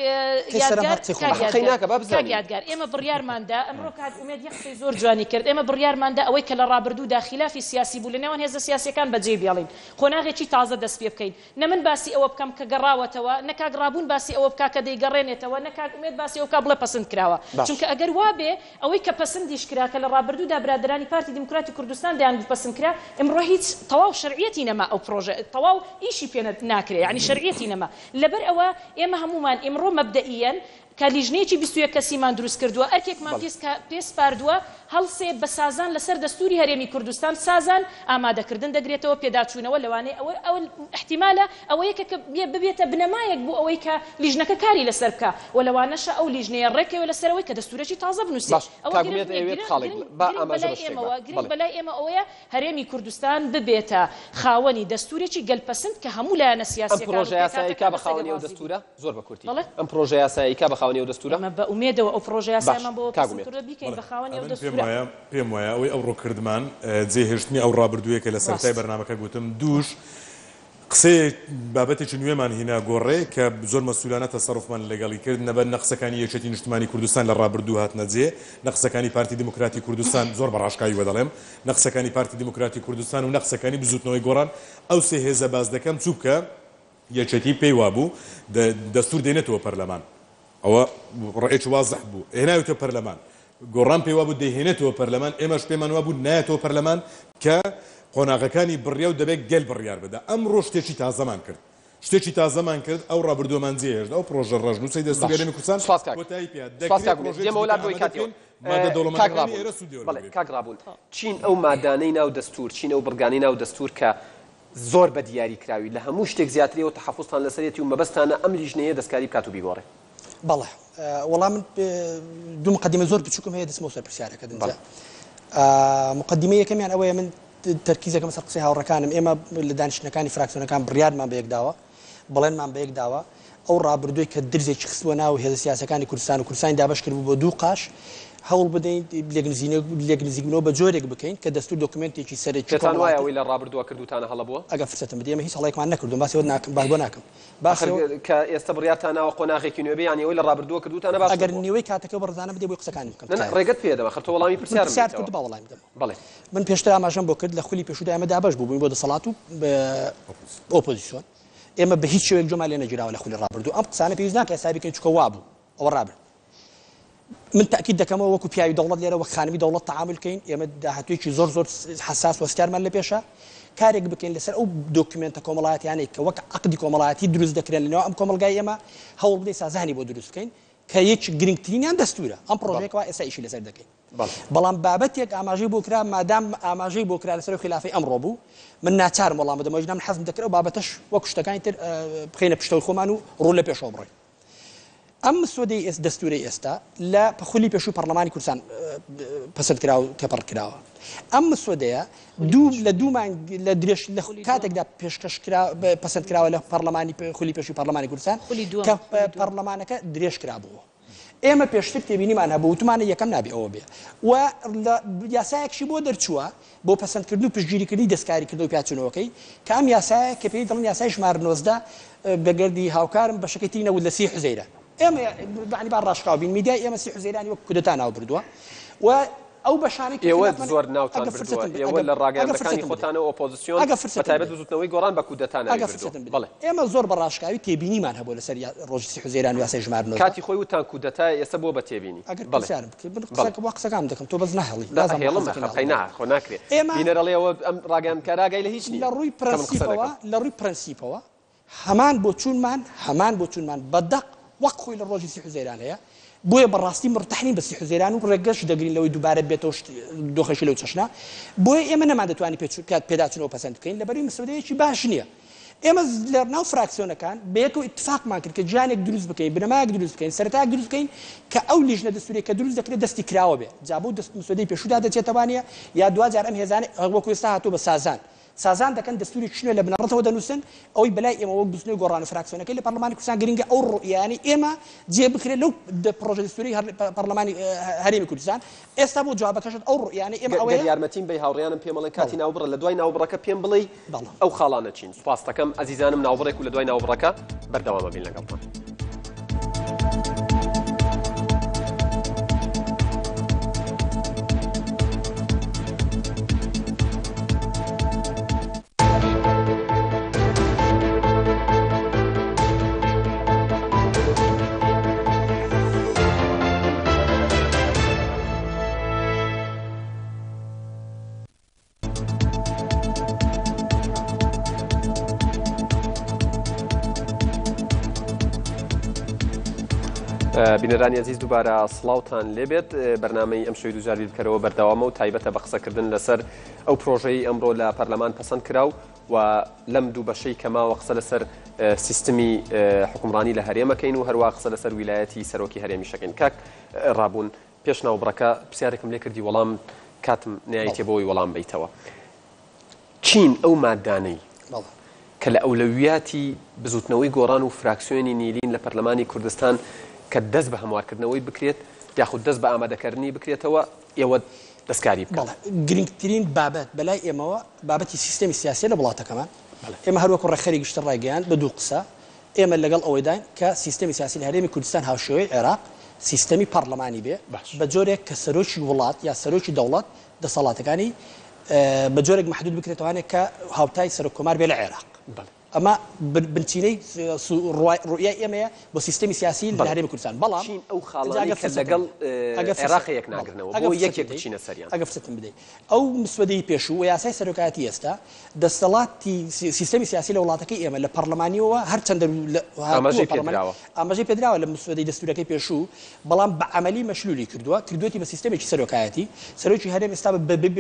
یادگار ئێمە بڕیارماندا ئەمڕۆ کات ئومێد یەخ زۆر جوانی کرد ئێمە بڕیارماندا ئەوەی کە لە ڕابردوو داخلافی سیاسی بوو لە نێوان هێزە سیاسیەکان بەجێ بێڵین خۆناغێکی تازە دەست پێ بکەین نە من باسی ئەوە بکەم کە گەڕاوەتەوە نەکاک ڕابوون باسی ئەوە بکا کە دەیگەڕێنێتەوە نەکاک ئومێد باسی ئەو کا بڵێ پەسەند کراوە چونکە ئەگەر وا بێ ئەوەی کە پەسەندیش کرا کە لە ڕابردوودا برادرانی پارتی دیموکراتی کوردستان دەیان پەسەند کرا ئەمڕۆ هیچ تەواو شەرعیەتی نەما ئەو پرۆژە تەواو ئیشی پێ ناکرێ یعنی شەرعیەتی نەما لەبەر ئەوە ئێمە هەمومان ئمڕۆ مەبدەئیەن کە لیژنەیەکی 21 کەسیمان دروست کردووە ئەرکێکمان پێسپاردووە هەڵسێ بە سازان لەسەر دەستوری هەرێمی کوردستان سازان ئامادەکردن دەگرێتەوە پێداچوونەوە لەوانەیە ئەو احتیمالە ئەوەیە کە ببێتە بنەمایەک بوو ئەوەی کە لیژنەکە کاری لەسەر بکە و لەوانەشە ئەو لیژنەیە ڕێکەوە لەسەرەوەی کە دەستورێکی تازە بنووسێت گرنگ بەلای ئێمە ئەوەیە هەرێمی کوردستان ببێتە خاوەنی دەستورێکی گەلپەسند کە هەموو لایەنە سیاسیەکان پرۆژە یاساییکا بە خاوەنی ئەو دەستورە زۆر بە کورتی ئەم پرۆژە یاساییکا بە خاوەنی ئەو دەستورە بە ئومێدەوە ئەو پرۆژە یاساییمان بۆ بیکەین بە خاوەنی ئەو دەستورە پێم وایە ئەوەی ئەو ڕووکردمان جێهێشتنی ئەو ڕابردوویەکە لە سەرەتای بەرنامەکە گوتم دووش قسەی بابەتێکی نوێمان هینا گۆڕێ کە زۆر مەسئولانە تەسەڕوفمان لەگەڵی کرد نەبەر نەقسەکانی یەکێتی نیشتمانی کوردستان لە ڕابردوو هاتنە جێ نەقسەکانی پارتی دیموکراتی کوردستان زۆر بەڕاشکاوی وەدەڵێم نەقسەکانی پارتی دیموکراتی کوردستان و نەقسەکانی بزوتنەوەی گۆڕان ئەو سێ هێزە باز دەکەم چووکە یەکێتی پێی وابوو دەستور دێنێتەوە پەرلەمان ئەوە ڕێکی وازح بوو هێناوێتەوە پەرلەمان گۆڕان پێی وابوو دەیهێنێتەوە پەرلەمان ئێمەش پێمان وابوو نایەتەوە پەرلەمان کە قۆناغەکانی بڕیا و دەبێت گەل بڕیار بدە ئەمڕۆ شتێکی تازەمان کرد شتێکی تازەمان کرد ئەو ڕابردووەمان جێهێشت ئەو پرۆژە ڕژنووسی دەستوری هەرێمی کوردستان کۆتایی پێ کاگڕابوون چین ئەو مادانەی ناو دەستور چین ئەو بڕگانی ناو دەستور کە زۆر بە دیاری کراوی لە هەموو شتێک زیاتری و تەحەفوزتان لەسەرێتی و مەبەستانە ئەم لیژنەیە دەستکاری بکات و بیگۆڕێ بەڵێ وەڵام من دوو مقدمە زۆر بچووکم هەیە دەستمەوە سەر پرسیارەکە دەنجا مقدمە یەکەمیان ئەوەیە من تەرکیزەکەم سەر قسەی هاوڕەکانم ئێمە لە دانیشتنەکانی فراکسیۆنەکان بڕیارمان بە یەک داوە بەڵێنمان بە یەک داوە ئەو ڕابردووی کە درزێکی خستووە ناو هێزە سیاسەکانی کوردستان و کوردستانی دابش کرد بۆ دوو قاش هەوڵ بدەین لێگنزینەوە بە جۆرێک بکەین کە دەستور دۆکومنتێکی سەرێکی پێتان وایە ئەوەی لە ڕابردووە کردوتانە هەڵە بووە ئەگەر فرسەتم بدە ئێمە هیچ هەڵەیەکمان نەکردوم باسی ناکەم بۆ ناکەم کە ئێستا بڕیارتانەوە قۆناغێکی نوێبێ یانی ئەوەی لە ڕابردووە کردوتانە باش ئەگەر نیوەی کاتەکە بەڕزانە بدەی بۆی قسەکانی بکەم ڕێگەت پێدەوە خەرتە وەڵامی پرسیار کرد با وەڵامی دەم بەڵێ من پێشتر ئاماژەم بۆ کرد لە خولی پێشودا ئێمە دابش بووین بۆ دەسەڵات و ئۆپۆزیسیۆن ئێمە بە هیچ شێوەیەک جۆمان لێ نەگیراوە لە خولی ڕابردوو ئەم قسانە پێویست ناکە حسابی بکەین چونکە وا بوو ئەوە ڕابرد من تأكيد دەکەمەوە وەکو پیاوی دەوڵەت لێرە وەک خانمی دەوڵەت تعامل بکەین ئێمە داهاتوویەکی زۆر حساس وەستیارمان لە پێشە کارێک بکەین لەسەر ئەو دۆکومنتە کۆمەڵایەتیانەی کە وەک عقدی کۆمەڵایەتی دروست دەکرێن لەنێو ئەم کۆمەلگای ئێمە هەوڵ بدەین سازانی بۆ دروست بکەین کە یەک گرنگترینیان دەستورە ئەم پرۆژەیەکەوە ئێستا ئیشی لەسەر دەکەین بەڵام بابەتێک ئاماژەی بۆ کرا مادام ئاماژەی بۆ کرا لەسەر خلافی ئەمڕۆ بوو من ناچارم وەڵام بدەم ئەوەی من حەزم دەکرێت و بابەتەش وەک شتەکانی تر بخەینە پشتەوەی خۆمان و ڕوو لە پێشەوە بڕۆین ئەم مسودەی دەستوری ئێستا لە پەخولی پێشووی پەرلەمانی کوردستان پەسەند کراوە و تێپەڕ کراوە ئەم مسودەیە لە دوومان لە درێژ لە کاتێکدا پێشکەش پەسەند کراوە لە پەرلەمانی خولی پێشووی پەرلەمانی کوردستان کە پەرلەمانەکە درێژ کرابووە ئێمە پێشتر تێبینیمان هەبوو وتمانە یەکەم نابێ ئەوە بێ و یاسایەکشی بۆ دەرچووە بۆ پەسەندکردن و پشتگیریکردنی دەستکاری کردو و پیاچوونەوەکەی کە ئەم یاسایە کە پێی دڵن یاسای ژمارە 19 بەگەردی هاوکارم بە شەکەی تینەوت لە 30 حوزەیرە ئێمە بەعنی با ڕاشقاو بین میدیای ئێمە 30 حوزەیرانی وەک کودەتا ناو بردووە و ئەو بەشانێک ئێوە زۆر ناوتان بردووە ئێوە لە ڕاگەیەندەکانی خۆتانەوە ئۆپۆزیسیۆن بەتایبەت بزوتنەوەی گۆڕان بە کودەتا ناوی ئێمە زۆر بەڕاشکاوی تێبینیمان هەبوو لەسەر ڕۆژی 30 حوزەیران و یاسای ژمارە 19 کاتی خۆی وتان کودەتا ئێستا بۆ بە تێبینی قسەکەم دەکەم تۆ بەس نەهێڵی خۆ ناکرێت بینەرەڵێ ئەوە ئەم ڕاگەیاندکاراگای لە هیچ لە ڕووی پرەنسیپەوە هەمان بۆ چوونمان بەدەق وەک خۆی لە ڕۆژی 30 حوزەیران هەیە بۆیە بەڕاستی مرتەحنین بە 30 حوزەیران و ڕێگەش دەگرین لەوەی دووبارە بێتەوە دۆخەشی لەو چەشنا بۆیە ئێمە نەمان دەتوانین پێداچنەوە پەسەند بکەین لەبەری مسودەیەکی باش نییە ئێمە لە ناو فراکسیۆنەکان بەیەکەوە اتفاقمان کرد کە جانێک دروست بکەین بنەمایەک دروست بکەین سەرەتایەک دروست بکەین کە ئەو لیژنە دەستوریە کە دروست دەکرێت دەستی کراوە بێ جا بۆ مسودەی پێشوودا دەچێتەوانە یا دوجار ئەم هێزانە وەکو ئێستا هاتووە بە سازان دەکەن دەستوری شنوێ لە بنەڕەتەوە دەنووسن ئەوەی بەلای ئێمە وەک بزنەوەی گۆڕان و فراکسیۆنەکەی لە پەرلەمانی کوردستان گرنگە ئەو ڕوئیانی ئێمە جێ بکرێت لەو پرۆژە دەستوری پەرلەمانی هەرێمی کوردستان ئێستا بۆ جوابەکەشت ئەو ڕوئیانی ئێمە ئەوەیە یارمەتیم بە هاوڕێیانم پێمەڵێن کاتی ناوبڕە لە دوای ناوبڕەکە پێم بڵێ ئەو خاڵانە چین سوپاس دەکەم ئەزیزانم ناوبڕێک و لە دوای ناوبڕەکە بەردەوامە بین لەگەڵتان بینەرانی عزیز دووبارە سڵاوتان لێبێت بەرنامەی ئەم شەوی دووجاری بکەرەوە بەردەوامە و تایبەتە بە قسەکردن لەسەر ئەو پرۆژەی ئەمڕۆ لە پەرلەمان پەسەند کراو و لەم دوو بەشەی کەماوە قسە لەسەر سیستمی حکومڕانی لە هەرێمەکەین و هەروە قسە لەسەر ویلایەتی سەرۆکی هەرێمی شەکەین. کاک ڕابوون پێش ناوبڕەکە پرسیارێکم لێ کردی وەڵام کاتم نایەتێ بۆی وەڵام بیتەوە. چین ئەو مادانەی کە لە ئەولەویاتی بزوتنەوەی گۆڕان و فراکسیۆنی نیلین لە پەرلەمانی کوردستان کە دەست بە هەموارکردنەوەی بکرێت یاخود دەست بە ئامادەکردنی بکرێتەوە ئێوە دەستکاری بکەن. گرنگترین بابەت بەلای ئێمەوە بابەتی سیستەمی سیاسی لە وڵاتەکەمان ئێمە هەروەکو ڕێخەری گشتە ڕایگەیان بە دوو قسە ئێمە لەگەڵ ئەوەی داین کە سیستەمی سیاسی لە هەرێمی کوردستان هاوشێوەی عێراق سیستەمی پەرلەمانی بێ بە جۆرێک کە سەرۆکی وڵات یا سەرۆکی دەوڵەت دەسەڵاتەکانی بە جۆرێک محدود بکرێتوانێت کە هاوتای سەرۆک کۆمار بێ لە عێراق. ئەمە بنچینەی ڕوئیای ئێمەیە بۆ سیستەمی سیاسی لە هەرێمی کوردستان. بەڵام چین ئەو خاڵانەی کە لەگەڵ عێراق یەک ناگرنەوە بۆ یەکێک بچینە سەریان. ئەگە فرصتم بدەیت ئەو مسودەی پێشوو و یاسای سەرۆکایەتی ئێستا دەسەڵاتی سیستەمی سیاسی لە وڵاتەکەی ئێمە لە پەرلەمانیەوە هەرچەندە ئاماژەی پێدراوە لە مسودەی دەستورەکەی پێشوو بەڵام بە عەمەلی مەشلولی کردووەتی بە سیستەمێکی سەرۆکایەتی. سەرۆکی هەرێم ئێستا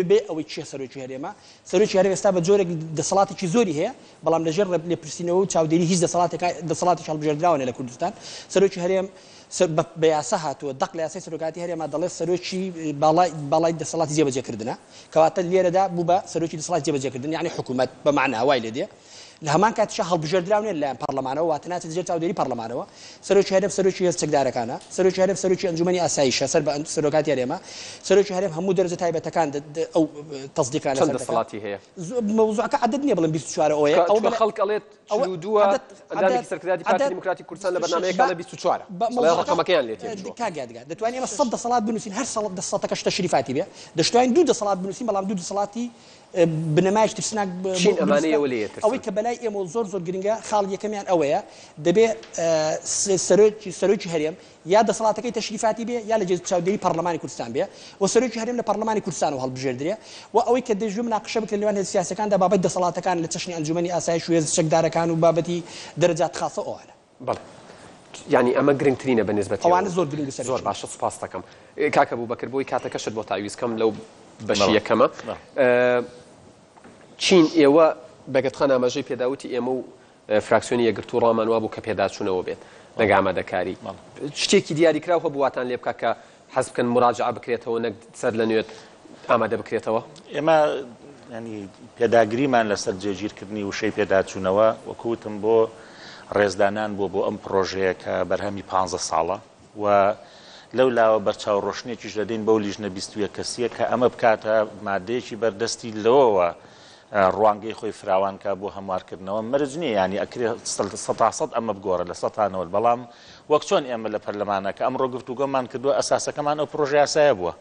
بێ ئەوەی چیە سەرۆکی هەرێمە سەرۆکی هەرێم ئێستا بە جۆرێک دەسەڵاتێکی زۆری هەیە بەڵام لەژێر لێپرسینەوە و چاودێری هیچ دەسەڵاتی هەڵبژێردراوە لە کوردستان. سەرۆکی هەرێم بە یاسا هاتووە دەق لە یاسای سەرۆکاتی هەرێما دەڵێت سەرۆکی باڵای دەسەڵاتی جێبەجێکردنە کەواتە لێرەدا بوو بە سەرۆکی دەسەڵاتی جێبەجێکردن یعنی حکوومەت بە معنای وای لێ دێ لە هەمان کاتیشە هەڵبژێردراونێ لەلایەن پەرلەمانەوە واتە ناچێت جێر چاودێری پەرلەمانەوە. سەرۆکی هەرێم سەرۆکی هێز چەکدارەکانە سەرۆکی هەرێم سەرۆکی ئەنجومەنی ئاساییشە سەر بە سەرۆکاتی هەرێمە سەرۆکی هەرێم هەموو دەرەجە تایبەتەکان ئەو تەصدیقان چەند دەسەڵاتی هەیە مەوزوعەکە عەدەد نییە بڵێن 24 ئەوەیە ئەو بە خەڵک ئەڵێت 42 ئەندامێکی سەرکرداتی پارتی دیموکراتی کوردستان لە بەرنامەیەکە لە 24 ڕقەمەکەیان لێت کاگادگا دەتوانین ئێمە 100 دەسەڵات بنووسین هەر دەسەڵاتەکەش تەشریفاتی بێ دەشتوانین 2 دەسەڵات بنووسین بەڵام 2 دەسەڵاتی بنەمایش ترسناک ئەوەی کە بەلای ئێمە زۆر گرنگە خاڵ یەکەمیان ئەوەیە دەبێ سەرۆکی هەرێم یا دەسەڵاتەکەی تەشریفاتی بێ یا لە جێ چاودێری پەرلەمانی کوردستان بێ و سەرۆکی هەرێم لە پەرلەمانی کوردستانەوە هەڵبژێردرێ و ئەوەی کە دەژوو مناقشە بکرێت لەوان هێز سیاسەکاندا بابەت دەسەڵاتەکان لە چەشنی ئەنجومەنی ئاسایش و هێز چەکدارەکان و بابەتی دەرەجات خاصە ئەوانە. بەڵێ یعنی ئەمە گرنگترینە بە نسبەت ئەوانە زۆر گرنگ زۆر باشە سوپاس دەکەم. کاکە بووبەکر بۆی کاتەکەشت بۆ تاویزکەم لەو بەشی یەکەمە. چین ئێوە بەگەتخان ئاماژەی پێداوتی ئێمە و فراکسیۆنی یەکگرتوو ڕامان وا بوو کە پێداچوونەوە بێت نەک ئامادەکاری شتێکی دیاریکراوە بواتان لێ بکە کە حەز بکەن مراجعە بکرێتەوە نەک سەر لە نوێت ئامادە بکرێتەوە. ئێمە ینی پێداگریمان لەسەر جێگیرکردنی وشەی پێداچوونەوە وەکوتم بۆ ڕێزدانان بۆ ئەم پرۆژەیە کە بەرهەمی 15 ساڵە و لەو لاوە بەرچاو ڕۆشنێکیش دەدەین بەو لیژنە 21 کەسیە کە ئەمە بکاتە مادەیەکی بەردەستی لەوەوە ڕوانگەی خۆی فراوانکە بۆ هەموارکردنەوە مەرج نییە ینی ئەکرێ 100% ئەمە بگۆڕە لە 100 بەڵام وەک چۆن ئێمە لە پەرلەمانەکە ئەمڕۆ گفتوگۆمان کردووە ئەساسەکەمان ئەو پرۆژە یاسایە بووە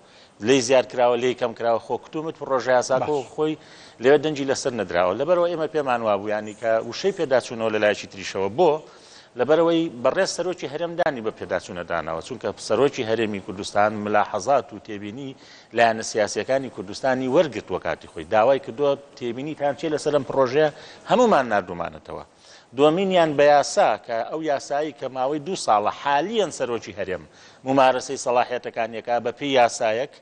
لێی زیاد کراوە لێی کەم کراوە خۆ کتومت پرۆژە یاساکە خۆی لێوە دەنجی لەسەر نەدراوە لەبەرەوە ئێمە پێمان وابوو ینی کە وشەی پێداچوونەوە لەلایەکی تریشەوە بۆ لەبەرەوەی بەڕێز سەرۆکی هەرێمدانی بە پێداچوونەدانەوە چونکە سەرۆکی هەرێمی کوردستان ملاحەزات و تێبینی لایەنە سیاسیەکانی کوردستانی وەرگرت وەکاتی خۆی داوای کردووە تێبینیتان چێ لەسەر ئەم پرۆژەیە هەمومان نردومانەتەوە. دووەمینیان بە یاسا کە ئەو یاسایی کە ماوەی 2 ساڵە حالیان سەرۆکی هەرێم ممارەسەی سەلاحیەتەکانیەکە بە پێی یاسایەک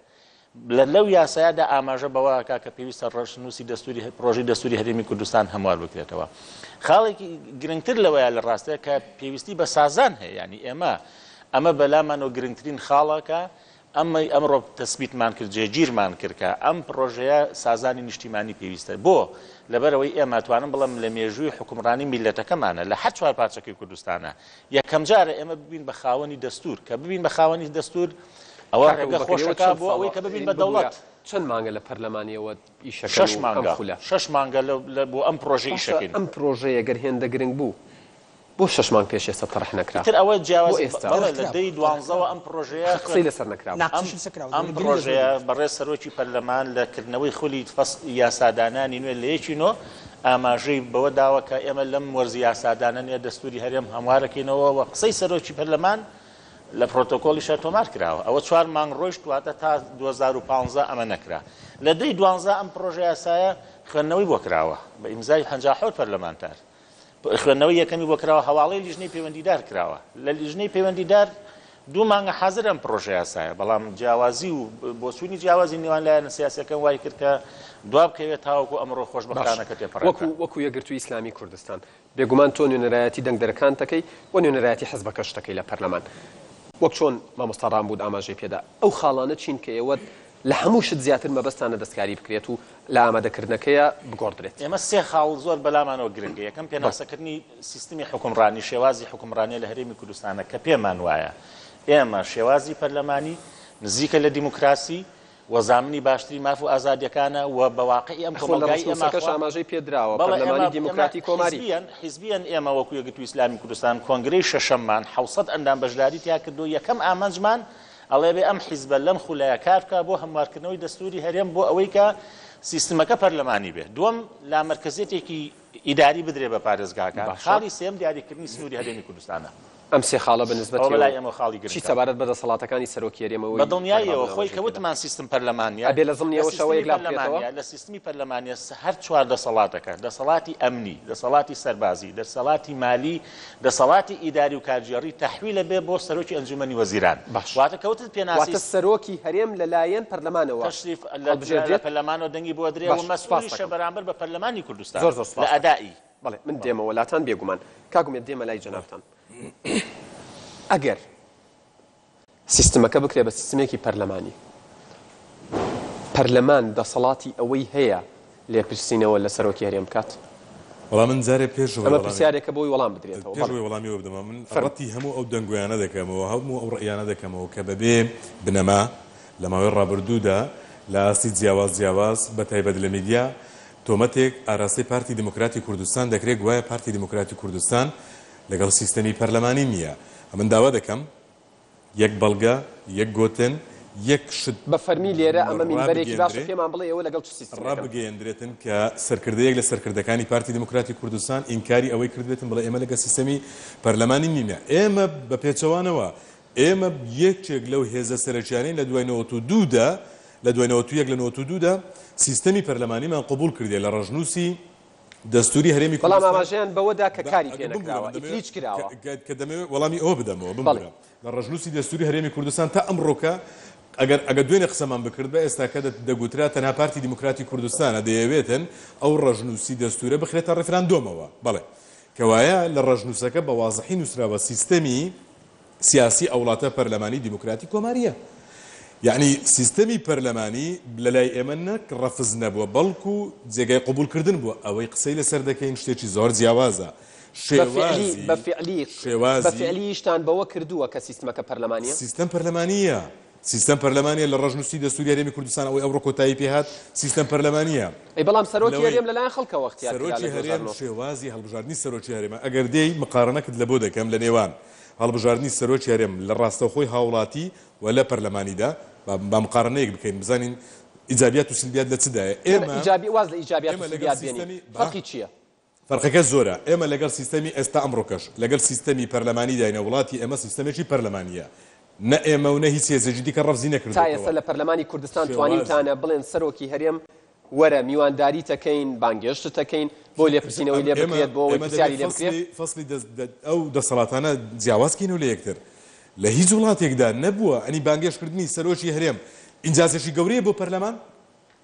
لەو یاسایەدا ئاماژە بەوەکە کە پێویستە ڕۆژنووسی دەستوری پرۆژەی دەستوری هەرێمی کوردستان هەموار بکرێتەوە. خاڵێکی گرنگتر لەوەیە لە ڕاستەیە کە پێویستی بە سازان هەیە ینی ئەمە بەلامانەوە گرنگترین خاڵەکە ئەمڕۆ تەسبیتمان کرد جێگیرمان کرد کە ئەم پرۆژەیە سازانی نیشتیمانی پێویستە بۆ لەبەرەوەی ئێمە توانم بڵم لە مێژووی حکومڕانی میلەتەکەمانە لە هەر چوار پارچەکەی کوردستانە یەکەم جارە ئێمە ببین بە خاوەنی دەستور کە ببین بە خاوەنی دەستور ئەوە ڕێگە خۆشەکە بۆ ئەوەی کە ببین بە دەوڵەت چەند مانگە لە پەرلەمانیەوە ئیشەکە 6 مانگە بۆ ئەم پرۆژە ئیشەکەین ئەم پرۆژەیە گەر هێندە گرنگ بوو بۆ 6 مانگ پێش ئێستا تەڕح نەکرا تر ئەوە جیاواز لە دەی 12ەوە ئەم پرۆژەیە قسەی لەسەر نەکراوە ئەم پرۆژەیە بەڕێز سەرۆکی پەرلەمان لە کردنەوەی خولی یاسادانانی نوێ لە یەکینۆ ئاماژەی بەوە داوە کە ئێمە لەم وەرزی یاسادانە دەستوری هەرێم هەموارەکەینەوە و قسەی سەرۆکی پەرلەمان لە پرۆتۆکۆلیشە تۆمار کراوە ئەوە 4 مانگ ڕۆیشت واتە تا 2015 ئەمە نەکرا لە دەی 12 ئەم پرۆژە یاسایە خوێندنەوەی بۆ کراوە بە ئیمزای 57 پەرلەمانتار خوێندنەوەی یەکەمی بۆ کراوە هەواڵەی لیژنەی پەیوەندیدار کراوە لە لیژنەی پەیوەندیدار دوو مانگە حەزر ئەم پرۆژە یاسایە بەڵام جیاوازی و بۆچوونی جیاوازی نێوان لایەنە سیاسیەکان وای کرد کە دوا بکەوێت تاوەکو ئەمڕۆ خۆشبەختانەکە تێپەڕێت وەکو یەکگرتووی ئیسلامی کوردستان بێگومان تۆ نوێنەرایەتی دەنگدەرەکان دەکەی و نوێنەرایەتی حەزبەکەش دەکەی لە پەرلەمان وەک چۆن مامۆستا ڕامبوود ئاماژەی پێدا ئەو خاڵانە چین کە ئێوە لە هەموو شت زیاتر مەبەستانە دەستکاری بکرێت و لە ئامادەکردنەکەیە بگۆڕدرێت ئێمە سێ خاڵ زۆر بەلامانەوە گرنگە یەکەم پێناسەکردنی سیستمی حکومڕانی شێوازی حکومڕانیە لە هەرێمی کوردستانە کە پێمان وایە ئێمە شێوازی پەرلەمانی نزیکە لە دیموکراسی وەزامنی باشتری ماف و ئازادیەکانە و بەواقعی ئەم کۆمەلگای ئێمەکەش ئاماژەی پێدراوە پەرلەمانی دیموکراتی کۆماری حیزبیان ئێمە وەکو یەکگرتووی ئیسلامی کوردستان کۆنگرەی شەشەممان 600 ئەندام بەشداری تیا کردو یەکەم ئامانجمان ئەڵێ بێ ئەم حیزبە لەم خولایە کار بکە بۆ هەموارکردنەوەی دەستوری هەرێم بۆ ئەوەی کە سیستمەکە پەرلەمانی بێ دووەم لا مەرکەزێتێکی ئیداری بدرێ بە پارێزگاکان خاڵی سێم دیاریکردنی سنووری هەرێمی کوردستانە ئەم سێ خاڵە بەنسبەتی بەلای ئەمە خاڵی گرنگە چی سەبارەت بە دەسەڵاتەکانی سەرۆکی هەرێمەوەی بە دڵنیاییەوە خۆی کەوتمان سیستم پەرلەمانیە ئەبێ لە زمنیەوە شەوەیەک لا بکرێتەوە لە سیستمی پەرلەمانیە هەر چوار دەسەڵاتەکە دەسەڵاتی ئەمنی دەسەڵاتی سەربازی دەسەڵاتی مالی دەسەڵاتی ئیداری و کارژێڕی تەحویلە بێ بۆ سەرۆکی ئەنجومەنی وەزیران واتە کەوتت پێناسی واتە سەرۆکی هەرێم لەلایەن پەرلەمانەوە تەشریف لە پەرلەمانەوە دەنگی بۆ درێ و مەسئولیشە بەرامبەر بە پەرلەمانی کوردستان زۆر لە ئەدایی بەڵێ من دێمەوە لاتان بێگومان کاگومێت دێمە لای جەنابتان ئەگەر سیستمەکە بکرێ بە سیستمێکی پەرلەمانی پەرلەمان دەسەڵاتی ئەوەی هەیە لێپرسینەوە لە سەرۆکی هەرێم بکات وەڵام من جارێ ئەمە پرسیارێکە بۆی وەڵام بدرێتەوە پێشەوەی وەڵامیەوە بدەمە من ڕەتی هەموو ئەو دەنگویانە دەکەمەوە هەموو ئەو ڕێیانە دەکەمەوە کە بەبێ بنەما لە ماوەی ڕابردوودا لە ئاستی جیاواز بە تایبەت لە میدیا تۆمەتێک ئاراستەی پارتی دیموکراتی کوردستان دەکرێت گوایە پارتی دیموکراتی کوردستان لەگەڵ سیستەمی پەرلەمانی نییە ئەمن داوا دەکەم یەک بەڵگە یەک گۆتن یەک شت بە فەرمی لێرە ئەمە مینبەرێکی باش پێمان بڵێ ئەوە لەگەڵ سیستم ڕابگەیەندرێتن کە سەرکردەیەک لە سەرکردەکانی پارتی دیموکراتی کوردستان ئینکاری ئەوەی کردبێتن بڵێ ئێمە لەگە سیستەمی پەرلەمانی نیمە ئێمە بە پێچەوانەوە ئێمە یەکێک لەو هێزە سەرچیانەی لە دوای 92دا لە دوای 91 لە 92دا سیستەمی پەرلەمانیمان قبول کردێ لە ڕژنووسی دەستوری هەرێمی کوردستان بەڵام ئاماژەیان بەوەدا کە کاری پێ نەکراوە ئیتریچ کراوە کە دەمەوێت وەڵامی ئەوە بدەمەوە بمبڕە لە ڕژنووسی دەستوری هەرێمی کوردستان تا ئەمڕۆکە ئەگەر دوێنێ قسەمان بکرد بە ئێستاکە دەگوترا تەنها پارتی دیموکراتی کوردستانە دەیەوێتن ئەو ڕژنووسی دەستورە بخرێتە ڕێفراندۆمەوە بەڵێ کەوایە لە ڕژنووسەکە بە وازەحی نووسراوە سیستەمی سیاسی ئەو وڵاتە پەرلەمانی دیموکراتی کۆماریە یعنی سیستەمی پەرلەمانی لەلای ئێمە نەک ڕەفز نەبووە بەڵکو جێگای قبولکردن بووە ئەوەی قسەی لەسەر دەکەین شتێکی زۆر جیاوازە بەفعلیشتان بەوە کردووە کە سیستمەکە پەرلەمانیە سیستەم پەرلەمانیە سیستەم پەرلەمانیە لە ڕژنووسی دەستوری هەرێمی کوردستان ئەوەی ئەوڕۆ کۆتایی پێهات سیستەم پەرلەمانیە بەڵام سەرۆکی هەرێم لەلایەن خەڵکەوە اختیار سەرۆکی هەرێم شێوازی هەڵبژاردننی سەرۆکی هەرێمە ئەگەر دێی مقارنەکرد لە بۆ دەکەم لە نێوان هەڵبژاردننی سەرۆکی هەرێم لە ڕاستەوخۆی هاوڵاتی و لە پەرلەمانیدا با مقارنەیەک بکەین بزانین ئیجابیات و سلبیات لە چدایە ئێمە ئیجابی واز لە ئیجابیات و سلبیات بێنین فەرقی چییە فەرقەکە زۆرە ئێمە لەگەڵ سیستەمی ئێستا ئەمڕۆکەش لەگەڵ سیستەمی پەرلەمانی داینە وڵاتی ئێمە سیستەمێکی پەرلەمانیە نە ئێمە و نە هیچ هێزێکی دیکە ڕەفزی نەکردووە تا ئێستا لە پەرلەمانی کوردستان توانیتانە بڵێن سەرۆکی هەرێم وەرە میوانداری تەکەین بانگێشت تەکەین بۆ لێپرسینەوەی لێ بکرێت بۆ ئەوەی پرسیاری لێ بکرێت فەصلی ئەو دەسەڵاتانە جیاوازکەین و لە یەکتر لە هیچ وڵاتێکدا نەبووە ئەنی بانگێشکردنی سەرۆکی هەرێم ئینجازێکی گەورەیە بۆ پەرلەمان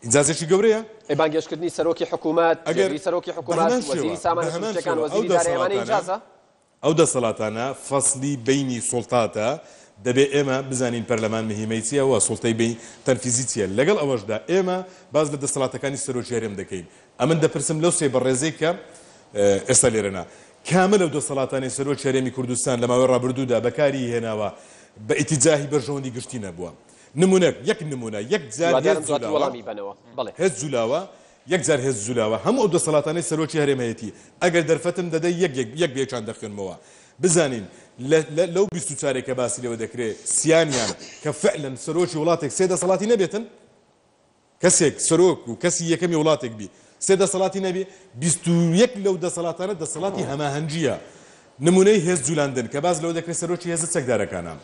ئینجازێکی گەورەیە بانگێشکردنی سەرۆکی حکوومەت ئەگەری سەرۆکی حکوومەت وەزیری سامانە سروشتەکان وەزیری دارایەوانە ئینجازە ئەو دەسەڵاتانە فەصلی بینی سوڵتاتە دەبێ ئێمە بزانین پەرلەمان مهمەی چییە و سوڵتەی بین تەنفیزی چییە لەگەڵ ئەوەشدا ئێمە باز لە دەسەڵاتەکانی سەرۆکی هەرێم دەکەین ئەمن دەپرسم لەو سێ بەڕێزەی کە ئێستا لێرەنا کامل ئەو دەسەڵاتانی سەرۆکی هەرێمی کوردستان لە ماوەی ڕابردوودا بەکاری هێناوە بە ئیتیجاهی بەرژەوەندی گشتی نەبووە نمونەک یەک نمونە یەک جار هێز جولاوە یەک جار هێز جولاوە هەموو ئەو دەسەڵاتانەی سەرۆکی هەرێمەیەتی ئەگەر دەرفەتم دەدەی یەک بێچان دەخوێنمەوە بزانین لەو 24 کە باسی لەوە دەکرێت سیانیان کە فعلەن سەرۆکی وڵاتێک سێ دەسەڵاتی نەبێتن کەسێک سەرۆک و کەسی یەکەمی وڵاتێک بی سێ دەسەڵاتی نەبێ 21 لەو دەسەڵاتانە دەسەڵاتی هەماهەنگیە نمونەی هێز جولاندن کە باز لەوە دەکرێت سەرۆکی هێزە چەکدارەکانە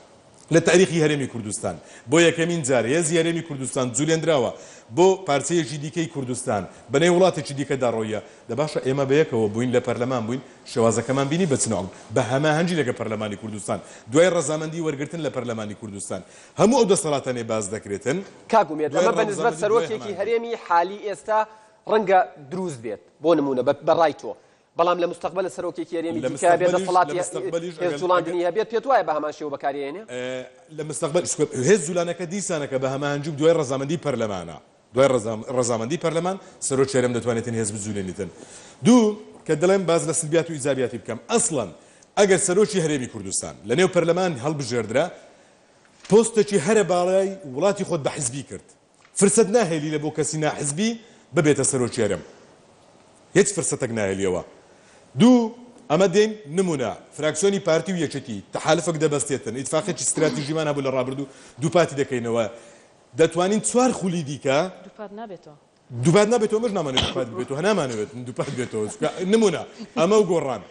لە تاریخی هەرێمی کوردستان بۆ یەکەمین جار هێزی هەرێمی کوردستان جوولێنراوە بۆ پارچەیەکی دیکەی کوردستان بەنێو وڵاتێکی دیکەدا ڕۆیە دەباشە ئێمە بەیەکەوە بووین لە پەرلەمان بووین شێوازەکەمان بینی بچنەوە بە هەماهەنگی لەگە پەرلەمانی کوردستان دوای ڕەزامەندی وەرگرتن لە پەرلەمانی کوردستان هەموو ئەو دەسەڵاتانێ باز دەکرێتن کاگومێت ئەمە بەنسبەت سەرۆکێکی هەرێمی حالی ئێستا ڕەنگە دروست بێت بۆ نمونە بەڕای تۆ بەڵام لە مستقبل سەرۆکێکی هەرێمی دیکە بێت دەسەڵاتی هێزجوڵاندنی هەبێت پێت وایە بە هەمان شێوە بەکارهێنێ لە مستقبل هێز جوولانەکە دیسانەکە بە هەماهەنگی دوای ڕەزامەندی پەرلەمانە دوای ڕەزامەندی پەرلەمان سەرۆک هەرێم دەتوانێتن هێز بجوولێنیتن دوو کە دەڵێن باز لە سلبیات و ئیجابیاتی بکەم ئەسڵەن ئەگەر سەرۆکی هەرێمی کوردستان لە نێو پەرلەمان هەڵبژێردرا پۆستێکی هەرە باڵای وڵاتی خۆت بە حیزبی کرد فرسەت ناهێلی لە بۆ کەسی ناحیزبی ببێتە سەرۆکی هەرێم هیچ فرسەتێک ناهێلیەوە دوو ئەمە دێن نمونە فراکسیۆنی پارتی و یەکێتی تەحالفێک دەبەستێتن ئیتفاقێکی استراتیژیمان هەبوو لە ڕابردوو دوو پاتی دەکەینەوە دەتوانین چوار خولی دیکە دووپات نابێتەوە مەش نامانێت دووپات بێتەوە هەنامانەوێت دووپات بێتەوە نمونە ئەمە و گۆڕان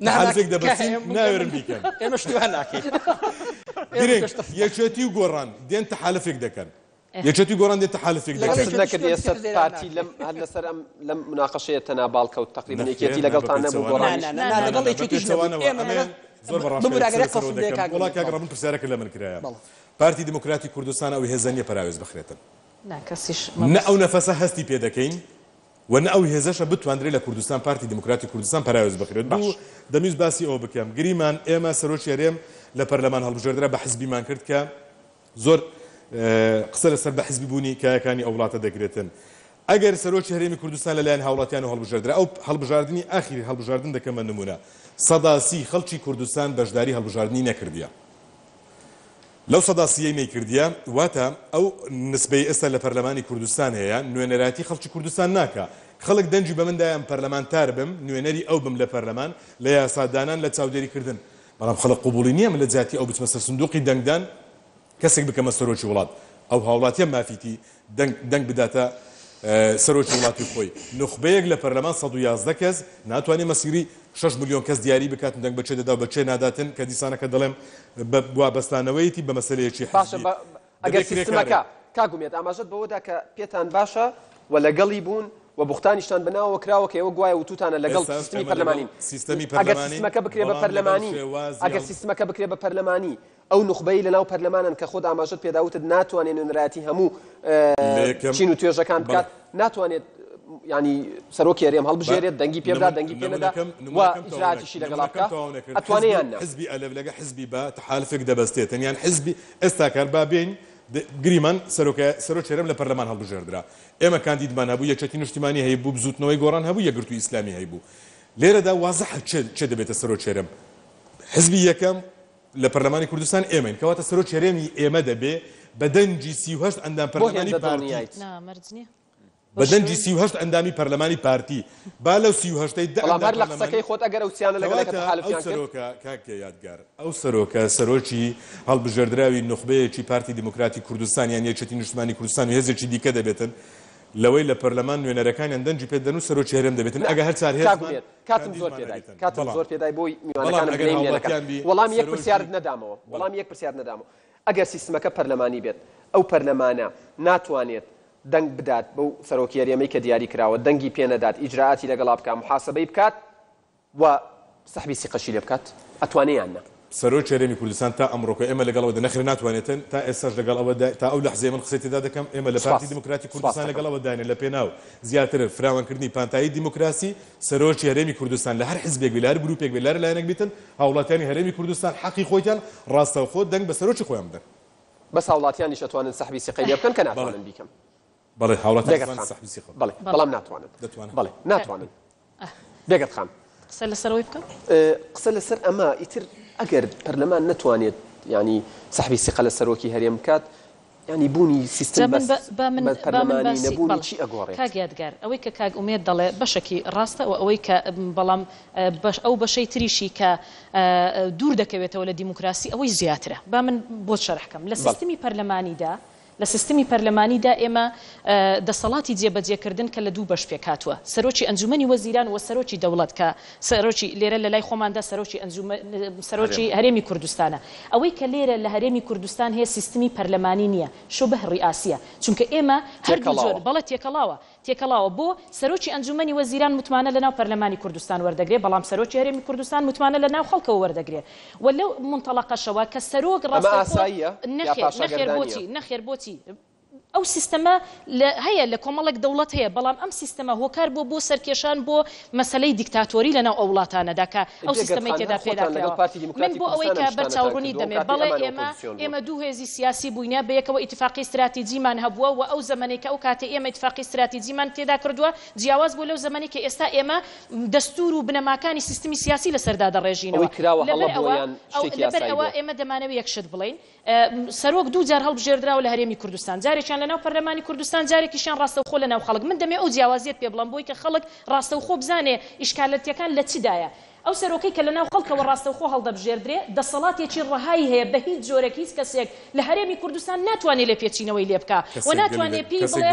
تەحالفێک دەبەستین ناوێرن بیکەن ئێمە شتیوان ناکەین گرنگ یەکێتی و گۆڕان دێن تەحالفێک دەکەن یەکێتی گۆڕان دێن تەحالفێک دەکەن نەکرد ئێستا پارتی هەر لەسەر لەم مناقەشەیە تەنا باڵکەوت تقریبا یەکێتی لەگەڵتان نەبوو گۆڕان لەگەڵ یەکێتیش زۆر بەڕاستی کاگڕابن پرسیارەکە لە من کرایە پارتی دموکراتی کوردستان ئەو هێزانیە پراوێز بخرێتن نە ئەو نەفەسە هەستی پێ دەکەین و نە ئەو هێزەشە بتواندرێت لە کوردستان پارتی دموکراتی کوردستان پراوێز بخرێت دوو دەمویست باسی ئەوە بکەم گریمان ئێمە سەرۆکی هەرێم لە پەرلەمان هەڵبژێردرا بە حیزبیمان کرد کە زۆر قسە لەسەر بە حیزبی بوونی کایەکانی ئەو وڵاتە دەگرێتن ئەگەر سەرۆکی هەرێمی کوردستان لەلایەن هاوڵاتیان و هەڵبژێردرا ئەو هەڵبژاردننی ئاخری هەڵبژاردن دەکەمە نمونە سەداسی خەڵکی کوردستان بەشداری هەڵبژاردننی نەکردیە لەو سەداسیەی نەیکردیە واتە ئەو نسبەی ئێستا لە پەرلەمانی کوردستان هەیە نوێنەراتی خەڵکی کوردستان ناکە خەڵک دەنجی بە مندایان پەرلەمانتار بم نوێنەری ئەو بم لە پەرلەمان لە یاسادانان لە چاودێریکردن بەڵام خەڵک قوبوڵی نییە من لە جاتی ئەو بچمە سەر سندوقی دەنگدان کەسێک بکەمە سەرۆکی وڵات ئەو هاوڵاتیە مافیتی دەنگ بداتە سەرۆکی وڵاتی خۆی نخبەیەک لە پەرلەمان 111 کەس ناتوانێت مەسیری 6 ملیۆن کەس دیاری بکاتن دەنگ بەچێ دەدا و بەچێ ناداتن کە دیسانەکە دەڵێم وابەستانەوەیەتی بە مەسەلەیەکی حیزبی ئەگەر سیستمەکە کاگومێت ئاماژەت بەوەدا کە پێتان باشە و لەگەڵی بوون و بوختانیشتان بناوە کراوە کە ئێوە گوایە وتوتانە لەگەڵ سیستمی پەرلەمانی ئەگەر سیستمەکە بکرێ بە پەرلەمانی ئەگەر سیستمەکە بکرێ بە پەرلەمانی ئەو نخبەی لەناو پەرلەمانن کە خۆت ئاماژەت پێداوتت ناتوانێت نوێنەراتی هەموو چین و توێژەکان بکات ناتوانێت ینی سەرۆکی هەرێم هەڵبژێرێت دەنگی پێبدا دەنگی پێنەدا و ئیجراتیشی لەگەڵا بکات ئەتوانێت یان نا حزبی ئەلەڤ حزبی بە تەحالفێک دەبەستێتن یان حزبی ئێستا کار بابێن گریمان سەرۆکی هەرێم لە پەرلەمان هەڵبژێردرا ئێمە کاندیدمان هەبوو یەکێتی نیشتیمانی هەیبوو بزوتنەوەی گۆڕان هەبوو یەکگرتووی ئیسلامی هەیبوو لێرەدا وازەحە چێ دەبێتە سەرۆکی هەرێم حزبی یەکەم لە پەرلەمانی کوردستان ئێمەین کەواتە سەرۆکی هەرێمی ئێمە دەبێ بە دەنجی 38 ئەندام پەرلەمانی پارتی بەدەنجی 38 ئەندامی پەرلەمانی پارتی با لەو 38 هەر لە قسەکەی خۆت ئەگەر ئەو سییانە لەگەڵ کاکە یادگار ئەو سەرۆکە سەرۆکی هەڵبژێردراوی نخبەیەکی پارتی دموکراتی کوردستان یان یەکێتی نیشتیمانی کوردستان و هێزێکی دیکە دەبێتن لەوەی لە پەرلەمان نوێنەرەکانیان دەنجی پێدەن و سەرۆکی هەرێم دەبێتن ئەگە هەر چار هێز کاتم زۆر پێدای بۆی میوانەکانم گرنگ وەڵام یەک پرسیارت نەدامەوە ئەگەر سیستمەکە پەرلەمانی بێت ئەو پەرلەمانە ناتوانێت دەنگ بدات بەو سەرۆکی هەرێمەی کە دیاری کراوە دەنگی پێنەدات ئیجراعاتی لەگەڵا بکات محاسبەی بکات و سەحبی سیقەشی لێ بکات ئەتوانێت یان نا سەرۆکی هەرێمی کوردستان تا ئەمڕۆکە ئێمە لەگەڵەوە نەخرێ ناتوانێتن تا ئێستاش لەگەڵەوە تا ئەو لەحزەیە من قسەی تێدا دەکەم ئێمە لە پارتی دموکراتی کوردستان لەگەڵەوە داینێ لە پێناو زیاتر فراوانکردنی پانتایی دیموکراسی سەرۆکی هەرێمی کوردستان لە هەر حیزبێک بێ لە هەر گروپێک بێ لە لایەنێک بیتن هاوڵاتیانی هەرێمی کوردستان حەقی خۆیان ڕاستەوخۆ دەنگ بە سەرۆکی خۆیان بدەن بەس هاوڵاتیانیش ئەتوانن سەحبی سیقەی لێ بکەن کە ناتوانن بیکەن بەڵێ هاوڵاتیان سەحبی سیقە بەڵام ناتوانن بەڵێ ناتوانن بێگەت خان قسە لەسەرەوەی بکەم قسە لەسەر ئەمە ئیتر ئەگەر پەرلەمان نەتوانێت ینی سەحبی سیقە لە سەرۆکی هەرێم بکات ینی بوونی سیستم پەرلەمانی نەبوونی چی ئەگۆڕێت کاک یادگار ئەوەی کە کاک ئومێد دەڵێ بەشێکی ڕاستە و ئەوەی کە بەڵام ئەو بەشەی تریشی کە دوور دەکەوێتەوە لە دیموکراسی ئەوەی زیاترە با من بۆ شەرحکەم لە سیستمی پەرلەمانیدا لە سیستمی پەرلەمانیدا ئێمە دەسەڵاتی جێبەجێکردن کە لە دوو بەش پێک هاتووە سەرۆکی ئەنجومەنی وەزیران و سەرۆکی دەوڵەت کە سەرۆکی لێرە لە لای خۆماندا سەرۆکی هەرێمی کوردستانە ئەوەی کە لێرە لە هەرێمی کوردستان هەیە سیستمی پەرلەمانی نییە شۆبە ڕئاسیە چونکە ئێمە هەردوو جۆر بەڵێ تێکەڵاوە بۆ سەرۆکی ئەنجومەنی وەزیران متمانە لە ناو پەرلەمانی کوردستان وەردەگرێت بەڵام سەرۆکی هەرێمی کوردستان متمانە لە ناو خەڵکەوە وەردەگرێت و لەو منتەڵەقەشەوە کە سەرۆک نەخێر بۆچی ئەو سیستەمە هەیە لە کۆمەڵێک دەوڵەت هەیە بەڵام ئەم سیستەمە هۆکار بۆ سەرکێشان بۆ مەسەلەی دیکتاتۆری لەناو ئەو وڵاتانەدا کە ئەو سیستەمەی تێدا پێداکراوە من بۆ ئەوەی کە بەرچاوڕوونی دەمێ بەڵێ ئێمە دوو هێزی سیاسی بووینە بە یەکەوە ئیتفاقی استراتیجیمان هەبووە و ئەو زەمانەی کە ئەو کاتێ ئێمە ئیتفاقی استراتیجیمان تێدا کردووە جیاواز بۆ لەو زەمانی کە ئێستا ئێمە دەستور و بنەماکانی سیستمی سیاسی لەسەردا دەڕێژینەوە لەبەر ئەوە ئێمە دەمانەوێت یەکشت بڵین سەرۆک دوو جار هەڵبژێردراوە لە هەرێمی کوردستان جارێکیان لە ناو پەرلەمانی کوردستان جارێکیشیان ڕاستەوخۆ لە ناو خەڵک من دەمێ ئەو جیاوازیت پێ بڵم بۆی کە خەڵک ڕاستەوخۆ بزانێ ئیشکالەتیەکان لە چیدایە ئەو سەرۆکەی کە لە ناو خەڵکەوە ڕاستەوخۆ هەڵدەبژێردرێ دەسەڵاتێکی ڕەهایی هەیە بە هیچ جۆرێک هیچ کەسێک لە هەرێمی کوردستان ناتوانێت لێ پێچینەوەی لێ بکە و ناتوانێت پێی بڵێ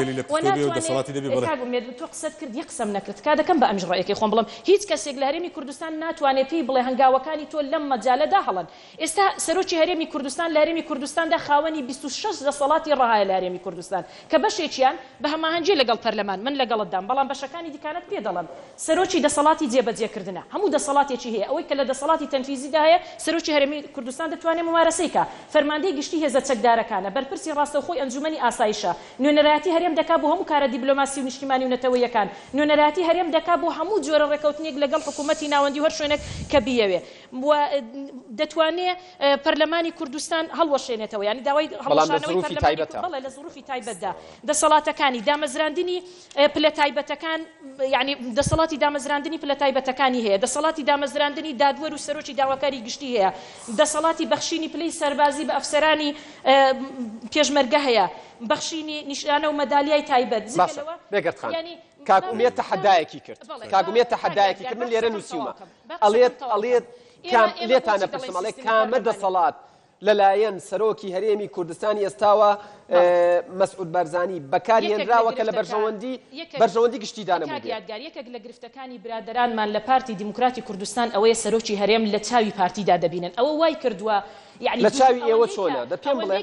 تۆ قسەت کرد یەک قسەم نەکرد کا دەکەم بە ئەمژ ڕێیەکەی خۆم بڵم هیچ کەسێک لە هەرێمی کوردستان ناتوانێت پێی بڵێ هەنگاوەکانی تۆ لەم مەجالەدا هەڵن ئێستا سەرۆکی هەرێمی کوردستان لە هەرێمی کوردستاندا خاوەنی 26 دەسەڵاتی ڕەهایە لە هەرێمی کوردستان کە بەشێکیان بە هەماهەنگی لەگەڵ پەرلەمان من لەگەڵتدام بەڵام بەشەکانی دیکانت پێ دەڵم سەرۆکی دەسەڵاتی جێبەجێکردنە هەموو دەسەڵاتێکی هەیە ئەوەی کە لە دەسەڵاتی تەنفیزیدا هەیە سەرۆکی هەرێمی کوردستان دەتوانێت ممارەسەی کە فەرماندەی گشتی هێزە چەکدارەکانە بەرپرسی ڕاستەوخۆی ئەنجومەنی ئاسایشە نوێنەرایەتی هەرێم دەکا بۆ هەموو کارە دیبلۆماسی و نیشتیمانی و نەتەوەیەکان نوێنەرایەتی هەرێم دەکا بۆ هەموو جۆرە ڕێکەوتنێک لەگەڵ حکوومەتی ناوەندی و هەر شوێنێک کە بیەوێ و دەتوانێت پەرلەمانی کوردستان هەڵوەشێنێتەوە ینی داوای هەڵوەشانەوەی پەرلەمانی لە ظروفی تایبەتدا دەسەڵاتەکانی دامەزراندنی پلە تایبەتەکان ینی دەسەڵاتی دامەزراندنی پلە تایبەتەکانی هەیە دەسەڵاتی دامەزراندنی دادوەر و سەرۆکی داواکاری گشتی هەیە دەسەڵاتی بەخشینی پلەی سەربازی بە ئەفسەرانی پێشمەرگە هەیە بەخشینی نیشانە و مەدالیای تایبەت کاکومێت تەحەدایەکی کرد کاکومێت تەحەدایەکی کرد من لێرە نووسیومە ئەڵێت لێتانە پرسم ئەڵێ کامە دەسەڵات لەلایەن سەرۆکی هەرێمی کوردستانی ئێستاوە مەسعود بارزانی بەکارهێنراوە کە لە بەرژەوەندی گشتیدا نەبوو یەکێک لە گرفتەکانی برادرانمان لە پارتی دیموکراتی کوردستان ئەوەیە سەرۆکی هەرێم لە چاوی پارتیدا دەبینن ئەوە وای کردووە لە چاوی ئێوە چۆنە دەپێم بڵێ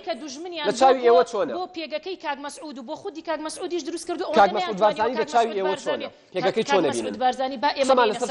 لە چاوی ئێوە چۆنە بۆ پێگەکەی کاک مەسعود و بۆ خودی کاک مەسعودیش دروست کرد و کاک مەسعود بارزانی لە چاوی ئێوە چۆنە پێگەکەی چۆنە بینن بارزانی با ئێمە لەسەر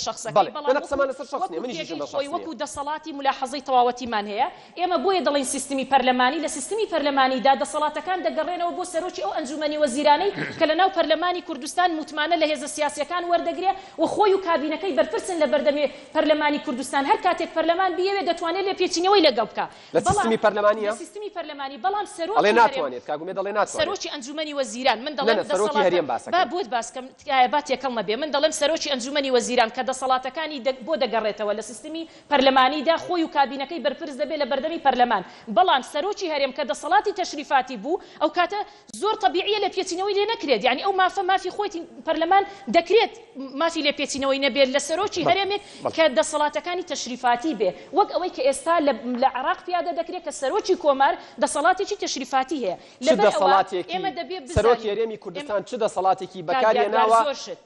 شخصی بەڵێ قسەمان لەسەر شخصی منیش وەکو دەسەڵاتی ملاحەزەی تەواوەتیمان هەیە ئێمە بۆیە دەڵێن سیستمی پەرلەمانی لە سیستمی پەرلەمانیدا دەسەڵاتەکان دەگەڕێنەوە بۆ سەرۆکی ئەو ئەنجومەنی وەزیرانەی کە لە ناو پەرلەمانی کوردستان متمانە لە هێزە سیاسیەکان وەردەگرێ و خۆی و کابینەکەی بەرپرسن لە بەردەمی پەرلەمانی کوردستان هەر کاتێک پەرلەمان بیەوێت دەتوانێت لێ پێچینەوەی لەگەڵ بکە لە سیستمی پەرلەمانیە لە سیستمی پەرلەمانی بەڵام ئەڵێ ناتوانێت کاگومێ دەڵێ ناتوانێت سەرۆکی ئەنجومەنی وەزیران من دەڵێم سەرۆکی هەرێم باسەکە بۆت باسکەم با تێکەڵ نەبێ من دەڵێم سەرۆکی ئەنجومەنی وەزیران کە دەسەڵاتەکانی بۆ دەگەڕێتەوە لە سیستمی پەرلەمانیدا خۆی و کابینەکەی بەرپرس دەبێت لە بەردەمی پەرلەمان بەڵام سەرۆکی هەرێم کە دەسەڵاتی تەشریفاتی بوو ئەو کاتە زۆر طبیعیە لە پێچینەوەی لێ نەکرێت یعنی ئەو مافی خۆی پەرلەمان دەکرێت مافی لێ پێچینەوەی نەبێت لە سەرۆکی هەرێمێک کە دەسەڵاتەکانی تەشریفاتی بێ وەک ئەوەی کە ئێستا لە عراق پیادە دەکرێت کە سەرۆکی کۆمار دەسەڵاتێکی تەشریفاتی هەیە سەرۆکی هەرێمی کوردستان چ دەسەڵاتێکی بەکارهێناوە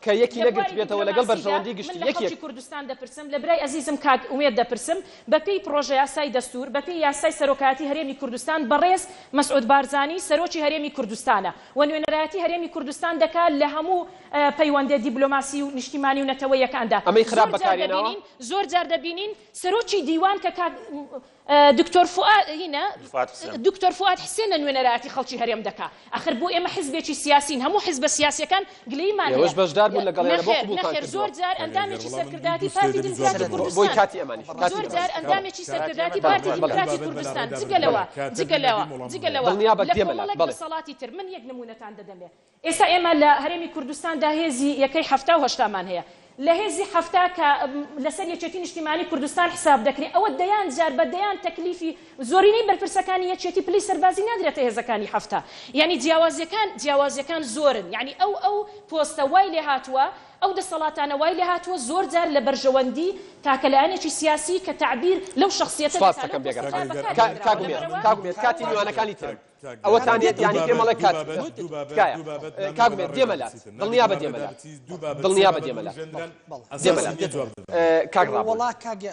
کە یەکی نەگرت بێتەوە لەگەڵ بەرژەوەندی گشتی یەکی کوردستان دەپرسم لە برای عەزیزم کاک ئومێد دەپرسم بەپێی پرۆژە یاسای دەستور بەپێی یاسای سەرۆکایەتی هەرێمی کوردستان بەڕێز مەسعود بارزانی سەرۆکی هەرێمی کوردستانە و نوێنەرایەتی هەرێمی کوردستان دەکات لە هەموو پەیوەندە دیبلۆماسی و نیشتیمانی و نەتەوەیەکاندا ئەمەی خراپ بەکارهێناوە زۆر جار دەبینین سەرۆکی دیوان کە دکتۆر فواد حسێنە نوێنەرایەتی خەڵکی هەرێم دەکا ئەخر بۆ ئێمە حیزبێکی سیاسین هەموو حیزبە سیاسیەکان گلەیمان هەیە بەشدار بوون لەگەڵ نەخێر زۆر جار ئەندامێکی سەرکردایەتی پارتی دیموکراتی کوردستان زۆر جار ئەندامێکی سەرکردایەتی پارتی دیموکراتی کوردستان جگەلەوە لە دەسەڵاتی تر من یەک نمونەتان دەدەمێ ئێستا ئێمە لە هەرێمی کوردستاندا هێزی یەکەی هەفتا و هەشتامان هەیە لە هێزی هەفتا کە لەسەر یەکێتی نیشتیمانی کوردستان حساب دەکرێت ئەوە دەیان جار بە دەیان تەکلیفی زۆرینەی بەرپرسەکانی یەکێتی پلی سەربازی نادرێتە هێزەکانی هەفتا یعنی جیاوازیەکان زۆرن یعنی ئەو پۆستە وای لێ هاتووە ئەو دەسەڵاتانە وای لێ هاتووە زۆر جار لە بەرژەوەندی تاکە لایەنێکی سیاسی کە تعبیر لەو شخصیەتە کاتی میوانەکانی تر ئەوە تانێت یانی پێمەڵە کاگومێت دێمەلا دڵنیا بە دێمەلا دڵنیا بە دێمەلا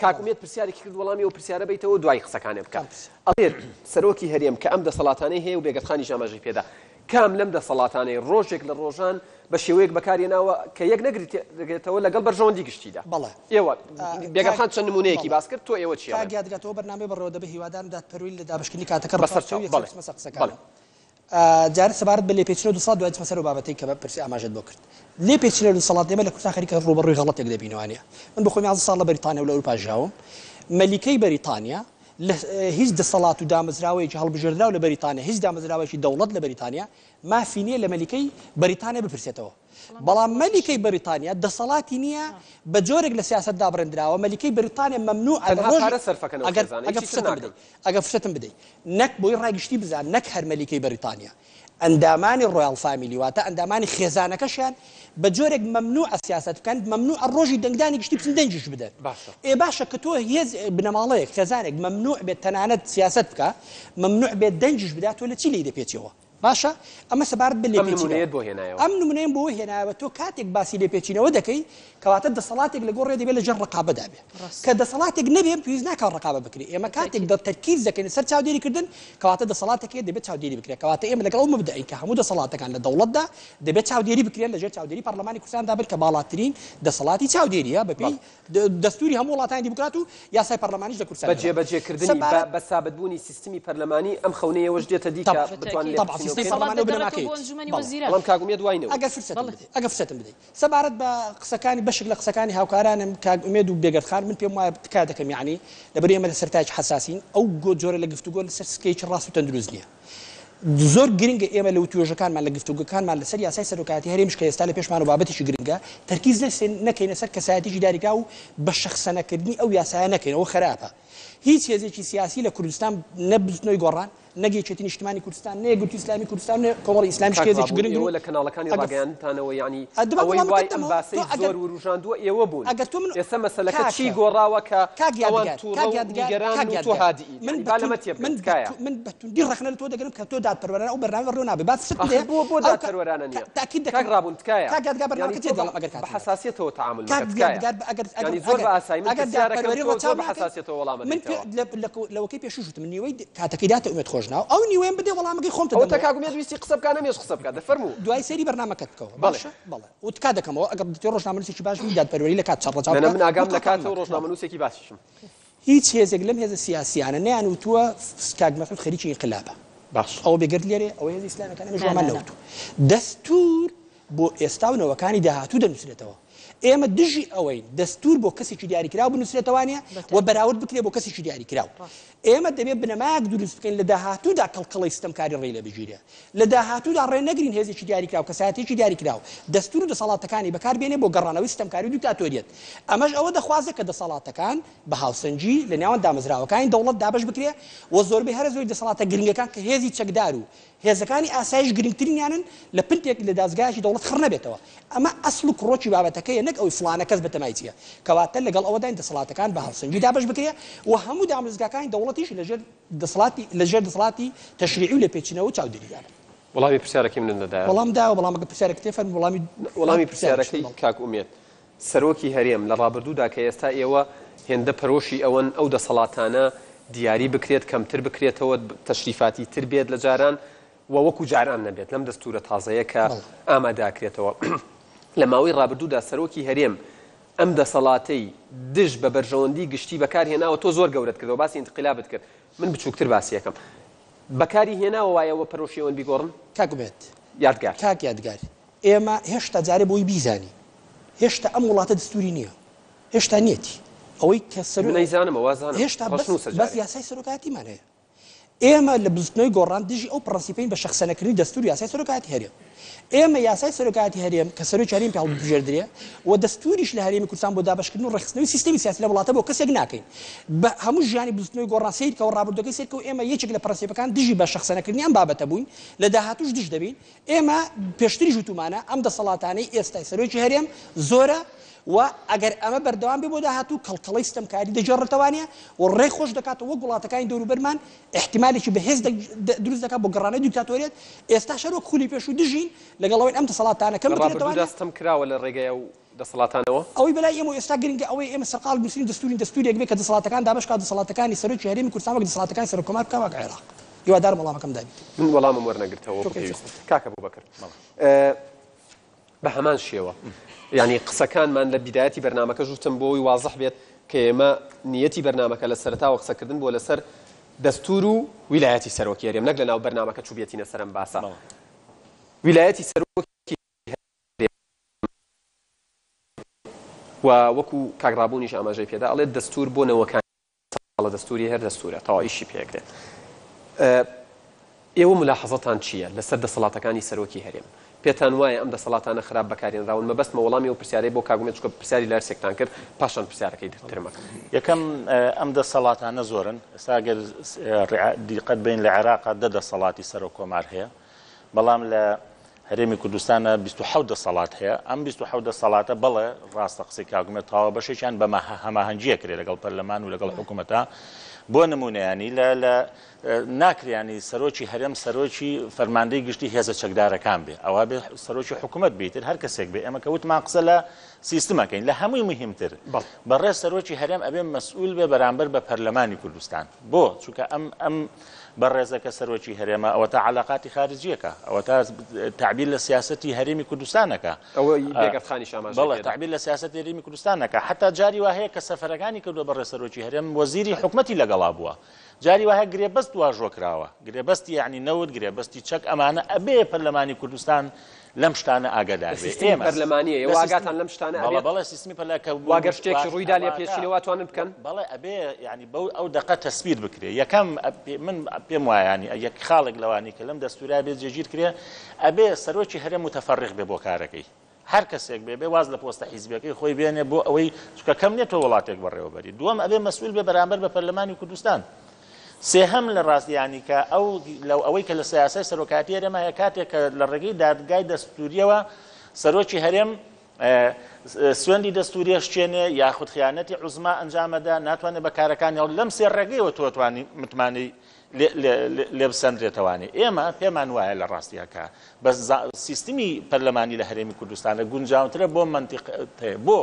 کاگومێت پرسیارێکی کرد وەڵامی ئەو پرسیارە بیتەوە دوای قسەکانێ بکات ئەڵێ سەرۆکی هەرێم کە ئەم دەسەڵاتانەی هەیە و بێگەتخانی ژاماژەی پێدا کام لەم دەسەڵاتانەی ڕۆژێک لە ڕۆژان بە شێوەیەک بەکارهێناوە کە یەک نەگرێتەوە لەگەڵ بەرژەوەندی گشتیدا بەڵێ ئێوە بێگەتخان چەند نمونەیەکی باس کرد تۆ ئێوە چیە کاگیادگاتەوە بەرنامەی بەڕێوە دەبێ هیوادارم دادپەروی لە دابشکردنی کاتەکە بەسەر جارە سەبارەت بە لێپێچینەوە 200 دوای مەسەر و بابەتەی کە پرسی ئاماژەت بۆ کرد لێپێچینە دەسەڵات دێمە لە کوردستان خەریکە ڕوبەڕووی غەڵەتێک دەبینەوەیە من بە خۆم 11 ساڵ لە بەریتانیا و لە ئەوروپا ژاوم مەلیکەی بەریتانیا هیچ دەسەڵات و دامەزراوەیەکی هەڵبژێردراو لە بەریتانیا هیچ دامەزراوەیەکی دەوڵەت لە بەریتانیا مافی نییە لە مەلیکەی بەریتانیا بپرسێتەوە بەڵام مەلیکەی بەریتانیا دەسەڵاتی نییە بە جۆرێک لە سیاست دابڕێنراوە مەلیکەی بەریتانیا مەمنوع ئەگەر فرسەتم بدەیت نەک بۆی ڕایگشتی بزان نەک هەر مەلیکەی بەریتانیا ئەندامانی ڕۆیاڵ فامیلی واتە ئەندامانی خێزانەکەشیان بە جۆرێک مەمنوع سیاست بکەن مەمنوع ڕۆژی دەنگدانی گشتی بچن دەنجش بدەن باشە کە تۆ هێز بنەماڵەیەک خێزانێک مەمنوع بێت تەنانەت سیاست بکە مەمنوع بێت دەنجش بدات تۆ لە چی لی دەپێچەوە باشە ئەمە سەبارەت بە لێپێچینەوە ئەم نمونەیە بۆ هێنایەوە تۆ کاتێک باسی لێپێچینەوە دەکەی کەواتە دەسەڵاتێک لە گۆڕێ دەبێت لەژێر ڕقابەدا بێت کە دەسەڵاتێک نەبێت پێویست ناکات ڕقابە بکرێت ئێمە کاتێک تەرکیز دەکەین سەر چاودێریکردن کەواتە دەسەڵاتێکی دەبێت چاودێری بکرێت کەواتە ئێمە لەگەڵ مبدەین کە هەموو دەسەڵاتەکان لە دەوڵەتدا دەبێت چاودێری بکرێن لەژێر چاودێری پەرلەمانی کوردستاندا بێت کە باڵاترین دەسەڵاتی چاودێریە بەپێی دەستوری هەموو وڵاتانی دیموکرات و یاسای پەرلەمانیش لە کوردستان بەجێبەجێکردنی بە سابەتبوونی سیستمی پەرلەمانی ئەم خەونەیەوەش دێتە دی کە بتوانێت ئەگەر فرسەتم بدەیت سەبارەت بە قسەکانی بەشێک لە قسەکانی هاوکارانم کاگومێد و بێگەرخان من پێم وایە تکا دەکەم یعنی لەبەر ئێمە لە سەرتاج حساسین ئەو جۆرە لە گفتوگۆ لەسەر سکەیکی ڕاست و تەندروست نییە زۆر گرنگە ئێمە لە وتوێژەکانمان لە گفتوگەکانمان لەسەر یاسای سەرۆکاتی هەرێمیش کە ئێستا لە پێشمان و بابەتێکی گرنگە تەرکیز نەکەینە سەر کەسایەتیی داریکا و بە شەخسەنەکردنی ئەو یاسایە نەکەینەوە خراپە هیچ هێزێکی سیاسی لە کوردستان نەبستنەوەی گۆڕان نەگەیچێتی نیشتمانی کوردستان نەیەگوتی ئیسلامی کوردستان کۆمەڵی ئیسلامی شکێزێکی گرنگ لە کەناڵەکانی ڕاگەیاندانەوە یعنی ئەوەی وای ئەم باسی زۆر وروژاندووە ئێوە بوون ئێستا مەسەلەکە چی گۆڕاوە کە ئەوان تووڕەنیگەران و تۆ هادی من بەتوندی ڕخنە لە تۆ دەگەرم کە تۆ دادپەروەرانە ئەو بەرنامە ڕێ نابێ باس بۆ دادپەروەرانە نییە تاکید دەکەم ڕابوون تکایە کاگادگا بەرنامەکە تێدەڵم ئەگەر بە حساسیەتەوە تعامل ینی زۆر بە ئاسایی من پرسیارەکەم زۆر بە حساسیەتەوە وەڵامە لەوەکەی پێشوشتم نیوەی کاتەکەی داتە ئومێد خۆشناوە ئەو نیوەیەم بدێ وەڵامەکەی خۆمتە ئەو تەکاگومێت ویستی قسە بکە نەمێش قسە بکات دەفەرموو دوای سەیری بەرنامەکەت بکەوە باشە بەڵێ و تکا دەکەمەوە ئەگەر دەتێ ڕۆژنامەنووسێکی باش دادپەروەری لە کات چاڕەچاو من ئاگام لە کاتەوە ڕۆژنامەنووسێکی باشیشم هیچ هێزێک لەم هێزە سیاسیانە نەیان وتووە کاگمەخت خەریکی ئینقلابە باش ئەوە بێگرد لێرێ ئەوە هێزی ئیسلامیەکان ئەمە ژۆمان نەوتووە دەستور بۆ ئێستاونەوەکانی داهاتوو دەنووسێتەوە ئێمە دژی ئەوەی دەستور بۆ کەسێکی دیاریکراو بنووسێتەوانە و بەراورد بکرێ بۆ کەسێکی دیاریکراو ئێمە دەبێت بنەمایەک دروست بکەین لە داهاتوودا کەڵکەڵی ستەمکاری ڕێ لە بژیرە لە داهاتوودا ڕێ نەگرین هێزێکی دیاریکراو کەسایەتێکی دیاریکراو دەستور و دەسەڵاتەکانی بەکاربێنێ بۆ گەڕانەوەی ستەمکاری و دیکتاتۆریەت ئەمەش ئەوە دەخوازێت کە دەسەڵاتەکان بە هاوسەنجی لە نێوان دامەزراوەکانی دەوڵەت دابەش بکرێ و زۆربەی هەرە زۆری دەسەڵاتە گرنگەکان کە هێزی چەکدار و هێزەکانی ئاسایش گرنگترینیانن لە پنتێک لە دازگایشی دەوڵەت خڕ نەبێتەوە ئەمە ئەسڵ و کڕۆکی بابەتەکەیە نەک ئەوی فلانە کەس بەتەمای چییە کەواتە لەگەڵ ئەوەدا دەسەڵاتەکان بە هاوسەنجی دابەش بکرێ و هەموو دامەزگاکانی دەوڵەتیش لەژێر دەسەڵاتی تەشریعی و لە پێچینەوە چاودێریدانە وەڵامی پرسیارەکەی من دەدایە وەڵام داوە بەڵامەکە پرسیارێک تێفەرم وەڵامی پرسیارەکەی کاک ئومێد سەرۆکی هەرێم لە ڕابردوودا کە ئێستا ئێوە هێندە پەرۆشی ئەوەن ئەو دەسەڵاتانە دیاری بکرێت کەمتر بکرێتەوە تەشریفاتی تر بێت لە جاران و وەکو جاران نەبێت لەم دەستورە تازەیە کە ئاماداکرێتەوە لە ماوەی ڕابردوودا سەرۆکی هەرێم ئەم دەسەڵاتەی دژ بە بەرژەوەندی گشتی بەکارهێناوە تۆ زۆر گەورەت کردەوە باسی ئینتقلابت کرد من بچووکتر باسی یەکەم بەکاری هێناوە وایەوە پەرۆشیەوەن بیگۆڕن کاکوبێت یادگار کاک یادگار ئێمە هێشتا جارێ بۆی بیزانی هێشتا ئەم وڵاتە دەستوری نییە هێشتا نیەتی ئەوەی کە نەیزانم وازانم هێشتا بەس یاسای سەرۆکاتیمان هەیە ئێمە لە بزنەوەی گۆڕان دژی ئەو پرەنسیپین بە شەخسەنەکردنی دەستوری یاسای سەرۆکایەتی هەرێم ئێمە یاسای سەرۆکایەتی هەرێم کە سەرۆکی هەرێم پێ هەڵبژێردرێ و دەستوریش لە هەرێمی کوردستان بۆ دابەشکردن و ڕێخستنەوەی سیستەمی سیاسی لە وڵاتە بۆ کەسێک ناکەین بە هەموو ژیانی بزنەوەی گۆڕان سیرکەوە ڕابردوەکەی سیرکەوە ئێمە یەکێک لە پرەنسیپەکان دژی بە شەخسەنەکردنی ئەم بابەتە بووین لە داهاتوش دژ دەبین ئێمە پێشتری ژوتومانە ئەم دەسەڵاتانەی ئێستای سەرۆکی هەرێم زۆرە و ئەگەر ئەمە بەردەوام بێ بۆ داهاتوو کەڵکەڵەی ستەمکاری دەجێڕێتەوانە و ڕێ خۆش دەکاتەوە وەک وڵاتەکانی دەوروبەرمان احتیمالێکی بەهێز دروست دەکات بۆ گەڕانەی دیکتاتۆریەت ئێستا شەرۆک خولی پێش و دژین لەگەڵەوەی ئەم دەسەڵاتانە کەم بکرێتەوە دەستم کراوە لە ڕێگەیە و دەسەڵاتانەوە ئەوەی بەلای ئێمە ئێستا گرنگە ئەوەی ئێمە سەرقاڵ بنووسین دەستوریێک بێت کە دەسەڵاتەکان دابەشکات دەسەڵاتەکانی سەرۆکی هەرێمی کوردستان وەک دەسەڵاتەکانی سەرۆکۆمار بکات وەک عێراق هیوادارم وەڵامەکەم دابێت من وەڵامم وەرنەگرتەوە کاکە بووبەکر بە هەمان شێوە یعنی قسەکانمان لە بیدایەتی بەرنامەکە ژوتم بۆی وازح بێت کە ئێمە نیەتی بەرنامەکە لە سەرتاوە قسەکردن بۆ لەسەر دەستور و ویلایەتی سەرۆکی هەرێم نەک لە ناو بەرنامەکە چوبێتینە سەرم باسە ویلایەتی سەرۆکی و وەکو کاگڕابوونیش ئاماژەی پێدا ئەڵێت دەستور بۆ نەوەکانی ساڵە دەستوری هەر دەستورە تەواو ئیشی پێکرێت ئێوە ملاحەزەتان چییە لەسەر دەسەڵاتەکانی سەرۆکی هەرێم پێتان وایە ئەم دەسەڵاتانە خراپ بەکارێنراون مەبەستمە وەڵامی و پرسیارەی بۆ کاگومێت چکە پرسیاری لە هەرسێکتان کرد پاشان پرسیارەکەی ترمەکە یەکەم ئەم دەسەڵاتانە زۆرن ئێستا ئەگەر دیقەت بین لە عێراقا دەسەڵاتی سەرۆکۆمار هەیە بەڵام لە هەرێمی کوردستانە 27 دەسەڵات هەیە ئەم 27 دەسەڵاتە بەڵێ ڕاستە قسەی کاگومێت تاوە بەشێکیان بە هەماهەنگیە کرێ لەگەڵ پەرلەمان و لەگەڵ حکوومەتە بۆ نمونەیانی لە ناکریانی سەرۆکی هەرێم سەرۆکی فەرماندەی گشتی هێزە چەکدارەکان بێ ئەوە بێ سەرۆکی حکوومەت بیتر هەر کەسێک بێ ئێمە کەوتمان قسە لە سیستمەکەین لە هەمووی مهمتر بەڕێز سەرۆکی هەرێم ئەبێ مەسئول بێ بەرامبەر بە پەرلەمانی کوردستان بۆ چونکە ئەم بەڕێزەکە سەرۆکی هەرێمە ئەوە تا علاقاتی خارجیەکە ئەوە تا تعبیر لە سیاسەتی هەرێمی کوردستانەکە بەڵێ تعبیر لە سیاسەتی هەرێمی کوردستانەکە حتا جاری وا هەیە کە سەفەرەکانی کردووە بەڕێز سەرۆکی هەرێم وەزیری حکومەتی لەگەڵا بووە جاری وایە گرێبەست واژۆکراوە گرێبەستی یعنی نەوت گرێبەستی چەک ئەمانە ئەبێ پەرلەمانی کوردستان لەم شتانە ئاگادار بێ ئێمە پەرلەمانیە واگاتان لەم شتانە بەڵێ سیستمی پەرلەکە واگەر شتێکی ڕوویدا لێ پێشینەوە توانن بکەن بەڵێ ئەبێ یعنی بەو ئەو دقە تەسبیت بکرێ یەکەم من پێم وایە ینی یەک خاڵێک لەوانی کە لەم دەستورا بێ جێگیر کرێ ئەبێ سەرۆکی هەرێم متەفەرق بێ بۆ کارەکەی هەر کەسێک بێ واز لە پۆستە حیزبەکەی خۆی بێنێ بۆ ئەوەی چکە کەم نێتەوە وڵاتێک بەڕێوەبەری دووەم ئەبێ مەسئول بێ بەرامبەر بە پەرلەمانی کوردستان سێهەم لە ڕاستیانی کە لەو ئەوەی کە لە سیاسەی سەرۆکاتی هەرێمە هەیە کاتێک کە لە ڕێگەی دادگای دەستوریەوە سەرۆکی هەرێم سوێندی دەستوریە شتێنێ یاخود خیانەتی عوزما ئەنجامەدا ناتوانێت بە کارەکانی هەڵ لەم سێ ڕێگەیەوە تۆتوانی متمانەی لێ بسەندرێتەوانی ئێمە پێمان وایە لە ڕاستیەکە بە سیستمی پەرلەمانی لە هەرێمی کوردستانە گونجاوترە بۆ منتیق بۆ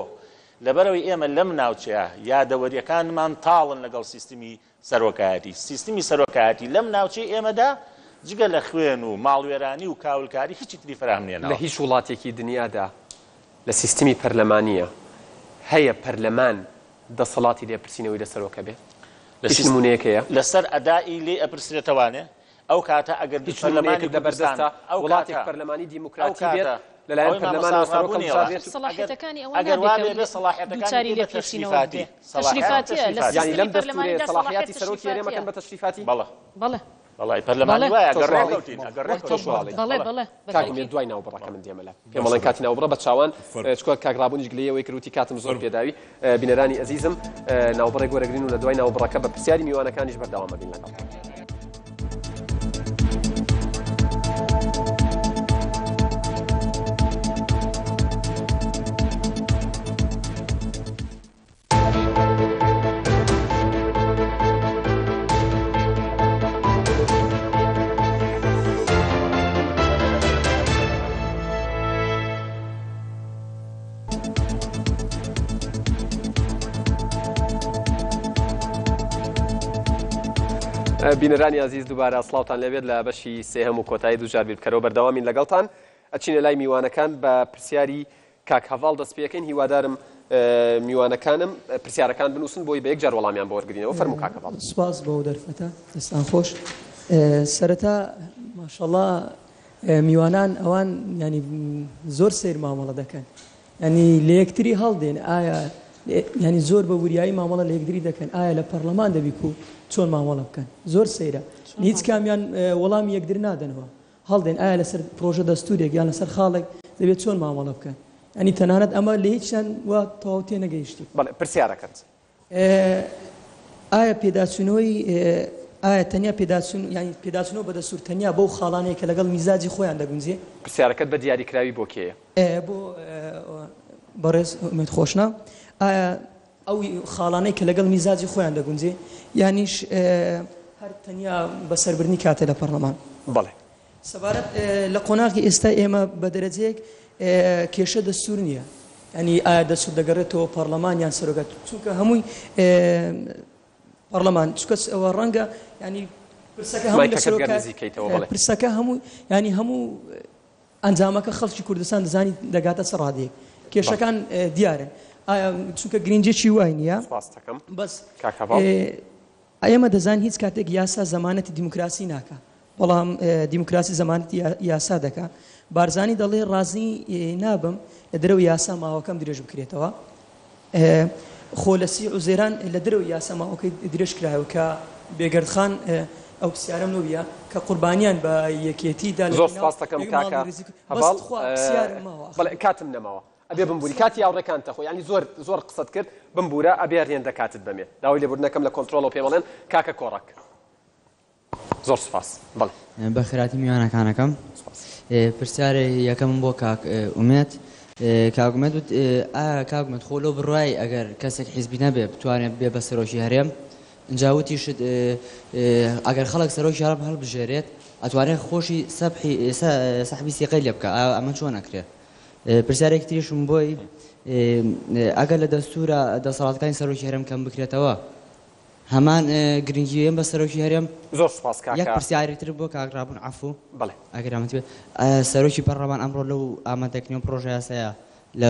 لەبەرەوەی ئێمە لەم ناوچەیە یادەوەریەکانمان تاڵن لەگەڵ سیستمی سەرۆکایەتی سیستمی سەرۆکایەتی لەم ناوچەی ئێمەدا جگە لە خوێن و ماڵوێرانی و کاولکاری هیچی تری فراهم نێنەوە لە هیچ وڵاتێکی دنیادا لە سیستمی پەرلەمانیە هەیە پەرلەمان دەسەڵاتی لێپرسینەوەی لە سەرۆکە بێت هیچ نمونەیەکەیە لەسەر ئەدای لێ ئەپرسرێتەوانێ ئەو کاتە ئەگەر پەرلەمانی دەبەردەستە وڵاتێک پەرلەمانی دیموکراتی بێت لەلایەن پەرلەمانەوە سەرۆکە سەلاحیەتەکانی ئەگەر وا بێ سەلاحیەتەکانی لە تەشریفاتی یعنی لەم دەستورێ سەلاحیەتی سەرۆکی هەرێمەکەن بە تەشریفاتی بەڵێ والله پەرلەمانی وایە گەڕێکەوتین بەڵێ کاکم دوای ناوبڕەکە من دێمەلا پێم بەڵێن کاتی ناوبڕە بە چاوان چکۆ کاگڕابوونیش گلەیەوەی کروتی کاتم زۆر پێداوی بینەرانی ئەزیزم ناوبڕێک وەرەگرین و لە دوای ناوبڕەکە بە پرسیاری میوانەکانیش بەردەوامە بین لەگەڵ بینەرانی عزیز دووبارە سڵاوتان لەبێت لە بەشی سێهەم و کۆتایی دووجار بیرکەرەوە بەردەوامین لەگەڵتان ئەچینە لای میوانەکان بە پرسیاری کاک هەڤاڵ دەست پێەکەین هیوادارم میوانەکانم پرسیارەکان بنووسن بۆی بە یەکجار وەڵامیان بۆ وەرگرینەوە فەرموو کاک هەڤاڵ. سوپاس بۆ دەرفەتە دەستان خۆش سەرەتا ماشەڵڵا میوانان ئەوان ینی زۆر سیر مامەڵە دەکەن ینی لە یەکتری هەڵدێن ئایا ینی زۆر بە وریایی مامەڵە لە یەکدری دەکەن ئایا لە پەرلەمان دەبی و چۆن مامەڵە بکەن زۆر سەیرە هیچ کامیان وەڵامی یەکدر نادەنەوە هەڵدێن ئایا لەسەر پرۆژە دەستورێک یان لەسەر خاڵێک دەبێت چۆن مامەڵە بکەن ئەنی تەنانەت ئەمە لە هیچیان وا تەواو تێ نەگەیشتی پرسیارەکەت ئایا پێداچوونەوەی ئایا تەنیا پێداچوون ینی پێداچوونەوە بە دەستور تەنیا بەو خاڵانەیە کە لەگەڵ میزاجی خۆیان دەگونجێ پرسیارەکەت بە دیاریکراوی بۆ کێیە بۆ بەڕێز ئومێد خۆشنا ئایا ئەو خاڵانەی کە لەگەڵ میزاجی خۆیان دەگونجێ یانیش هەر تەنیا بەسەربردنی کاتە لە پەرلەمان بەڵێ سەبارەت لە قۆناغی ئێستا ئێمە بە دەرەجەیەک کێشە دەستور نییە ینی ئایا دەستور دەگەڕێتەوە پەرلەمان یان سەرۆکات چونکە هەمووی پەرلەمان چکە ئەوە ڕەنگە ینی پرسەکە هەموو ینی هەموو ئەنجامەکە خەڵکی کوردستان دەزانی دەگاتە سەرڕادەیەک کێشەکان دیارن ئایا چونکە گرنگجێکی وای نییە بەس ئێمە دەزان هیچ کاتێک یاسا زەمانەتی دیموکراسی ناکە بەڵام دیموکراسی زەمانەتی یاسا دەکا بارزانی دەڵێ ڕازی نابم لە دەرەوە یاسا ماوەکەم درێژ بکرێتەوە خۆ لە سی عوزێران لە دەرەوە یاسا ماوەکەی درێژ کرایەوە کە بێگەردخان ئەو پرسیارەم نەویە کە قوربانیان بە یەکێتیدا زۆر سپاس دەکەم کاکە بەڵێ کاتم نەماوە ئەبێ بمبوری کاتی یاوڕێکانتە خۆ ینی زۆر قسەت کرد بمبورە ئەبێ ڕێندە کاتت بەمێ داوای لێبوردنەکەم لە کۆنتترۆڵ و پێوەڵێن کاکە کۆڕک زۆر سپاس بەڵێ بە خراتی میوانەکانەکەم پرسیارە یەکەم بۆ کاک ئومێد کاگومێت کاگومێت خۆ لۆ بڕای ئەگەر کەسێک حیزبی نەبێ بتوانێت بێ بە سەرۆکی هەرێم جاوتیشت ئەگەر خەڵک سەرۆکی هەرێم هەڵبژێرێت ئەتوانێت خۆشی سەحبی سیقەی لێ بکە ئەمە چۆن نەکرێت پرسیارێکی تریشم بۆی ئەگەر لە دەستورە دەسەڵاتەکانی سەرۆکی هەرێم کەم بکرێتەوە هەمان گرنگیەیەم بە سەرۆکی هەرێم زۆر سپاس کاکە یەک پرسیاری تر بۆ کاکرابوون عەفوو بەڵێ ئەگەر ئامادە بێت سەرۆکی پەرلەمان ئەمڕۆ لەو ئامادەکردنەوە پرۆژە یاسایە لە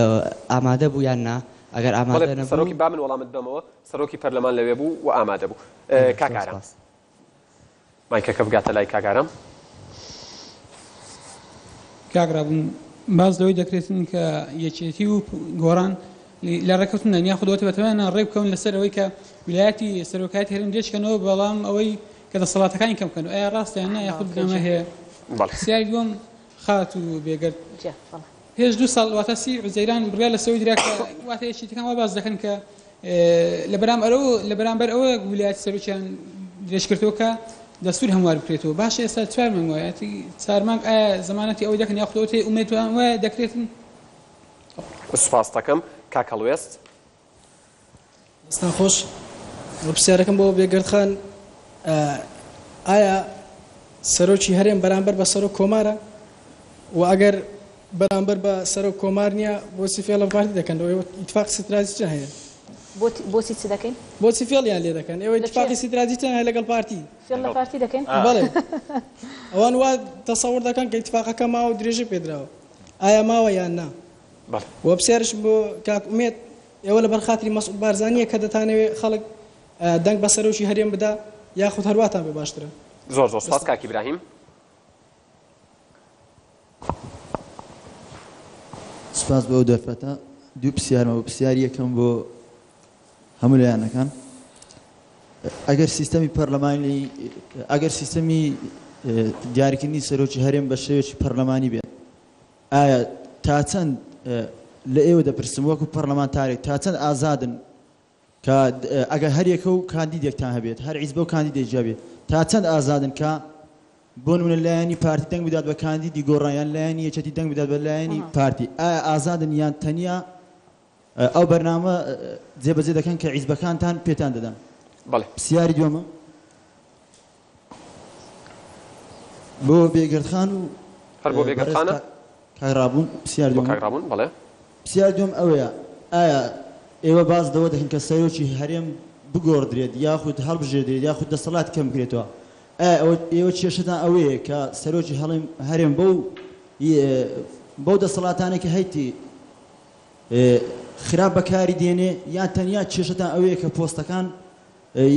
ئامادە بوو یان نا ئەگەر ئامادە نەبوو سەرۆکی با من وەڵامت بەمەوە سەرۆکی پەرلەمان لەوێ بوو و ئامادە بوو کاکارم مایکەکە بگاتە لای کاکارم کاکرابوون باز لەوەی دەکرێتن کە یەکێتی و گۆڕان لە ڕێکەوتنە نیا خودەوەتی بەتەمەنە ڕێ بکەون لەسەر ئەوەی کە ویلایەتی سەرۆکایەتی هەرێم دێچکەنەوە بەڵام ئەوەی کە دەسەڵاتەکانی کەم بکەن ئایا ڕاستیان نا یاخود بنەمە هەیە پرسیاری دووەم خات و بێگەرد پێش 2 ساڵ واتە سی عوزەیران بڕیا لە سەوی درا کە واتە یەکێتیەکان وا باز دەکەن کە لە بەرامبەر ئەوە ویلایەتی سەرۆکیان درێژکردەوە کە دەستور هەموار بکرێتەوە باش ئێستا 4 مانگ وایەتی 4 مانگ ئایا زەمانەتی ئەوەی دەکەن یاخود ئەوەی ئومێدوان وایە دەکرێتن سپاس دەکەم کاکە لوێست ئەستان خۆش پرسیارەکەم بۆ بێگەردخان ئایا سەرۆکی هەرێم بەرامبەر بە سەرۆک کۆمارە و ئەگەر بەرامبەر بە سەرۆک کۆمار نییە بۆچی فێڵە پارتی دەکەن ئەوەی ئیتفاق ستراتیجی هەیە بۆچی چ دەکەین بۆچی فێڵیان لێ دەکەن ئێوە ئیتفاقی ستراتیجی هەیە لەگەڵ پارتی فێڵ لە پارتی دەکەین بەڵێ ئەوان وا تەسەوور دەکەن کە ئیتفاقەکە ماوە و درێژی پێدراوە ئایا ماوە یان نا وە پرسیارش بۆ کاک ئومێد ئێوە لەبەر خاتری مەسعود بارزانیە کە دەتانەوێت خەڵک دەنگ بە سەرۆکی هەرێم بدا یاخود هەرواتان بێ باشترە زۆر سپاس کاکی ئیبراهیم سپاس بۆ ئەو دەرفەتە دوو پرسیارمە بۆ پرسیاری یەکەم بۆ هەموو لایەنەکان ئەگەر سیستەمی پەرلەمانی ئەگەر سیستەمی دیاریکردنی سەرۆکی هەرێم بە شێوەیەکی پەرلەمانی بێت ئایا تا چەند لە ئێوە دەپرسم وەکو پەرلەمانتارێک تا چەند ئازادن کە ئەگەر هەر یەکە و کاندیدێکتان هەبێت هەر حیزب و کاندیدێک بێت تا چەند ئازادن کە بۆ نمونە لایەنی پارتی دەنگ بدات بە کاندیدی گۆڕایان لایەنی یەکێتی دەنگ بدات بە لایەنی پارتی ئایا ئازادن یان تەنیا ئەو بەرنامە جێبەجێ دەکەن کە حیزبەکانتان پێتان دەدەن پرسیاری دووەمە بۆ بێگەردخان و هەر بۆ بێگەردخانە کاکرابوون پرسیاری دووەم کاکرابوون بەڵێ پرسیاری دووەم ئەوەیە ئایا ئێوە باز دەوە دەکەن کە سەرۆکی هەرێم بگۆڕدرێت یاخود هەڵبژێردرێت یاخود دەسەڵات کەم بکرێتەوە ئێوە کێشتان ئەوەیە کە سەرۆکی هەرێم بەو دەسەڵاتانێکی هەیتی خراپ بەکاری دێنێ یان تەنیا کێشتان ئەوەیە کە پۆستەکان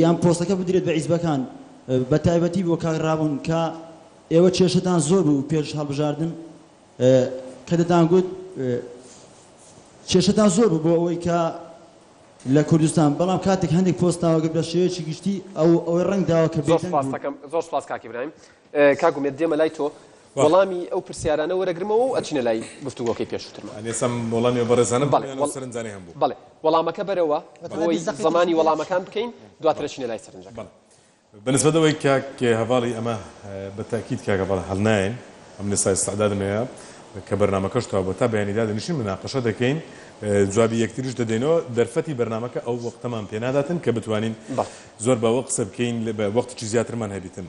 یان پۆستەکە بدرێت بە حیزبەکان بە تایبەتی بۆ کاکرابوون کە ئێوە کێشتان زۆر بوو پێش هەڵبژاردن کە دەتان گوت کێشتان زۆر بوو بۆ ئەوەی کە لە کوردستان بەڵام کاتێک هەندێک پۆستاوەگە بە شێوەیەکی گشتی ئەوەی ڕنگ داوە کە زۆر سپاس کاک ئیبراهیم. کاگومێت دێمە لای تۆ وەڵامی ئەو پرسیارانە وەرەگرمەوە و ئەچینە لای گفتوگۆکەی پێشووترمان. ئێستا وەڵامی بەڕێزانە سەرنجانی هەم بوو. بەڵێ وەڵامەکە بەرەوە بۆی زەمانی وەڵامەکان بکەین دواتر چینە لای سەرنجەکان. بالنسبة لەوەی کاک هەواڵی ئەمە بەتاکید کاک هەواڵ هەڵنایەن ئەم لەسای استعدادم هەیە کە بەرنامەکەش تەوا بۆ تا بەیانیدا دەنیشین مناقەشە دەکەین جوابی یەکتریش دەدەینەوە دەرفەتی بەرنامەکە ئەو وەختەمان پێ ناداتن کە بتوانین زۆر باوە قسە بکەین بە وەختێکی زیاترمان هەبیتن.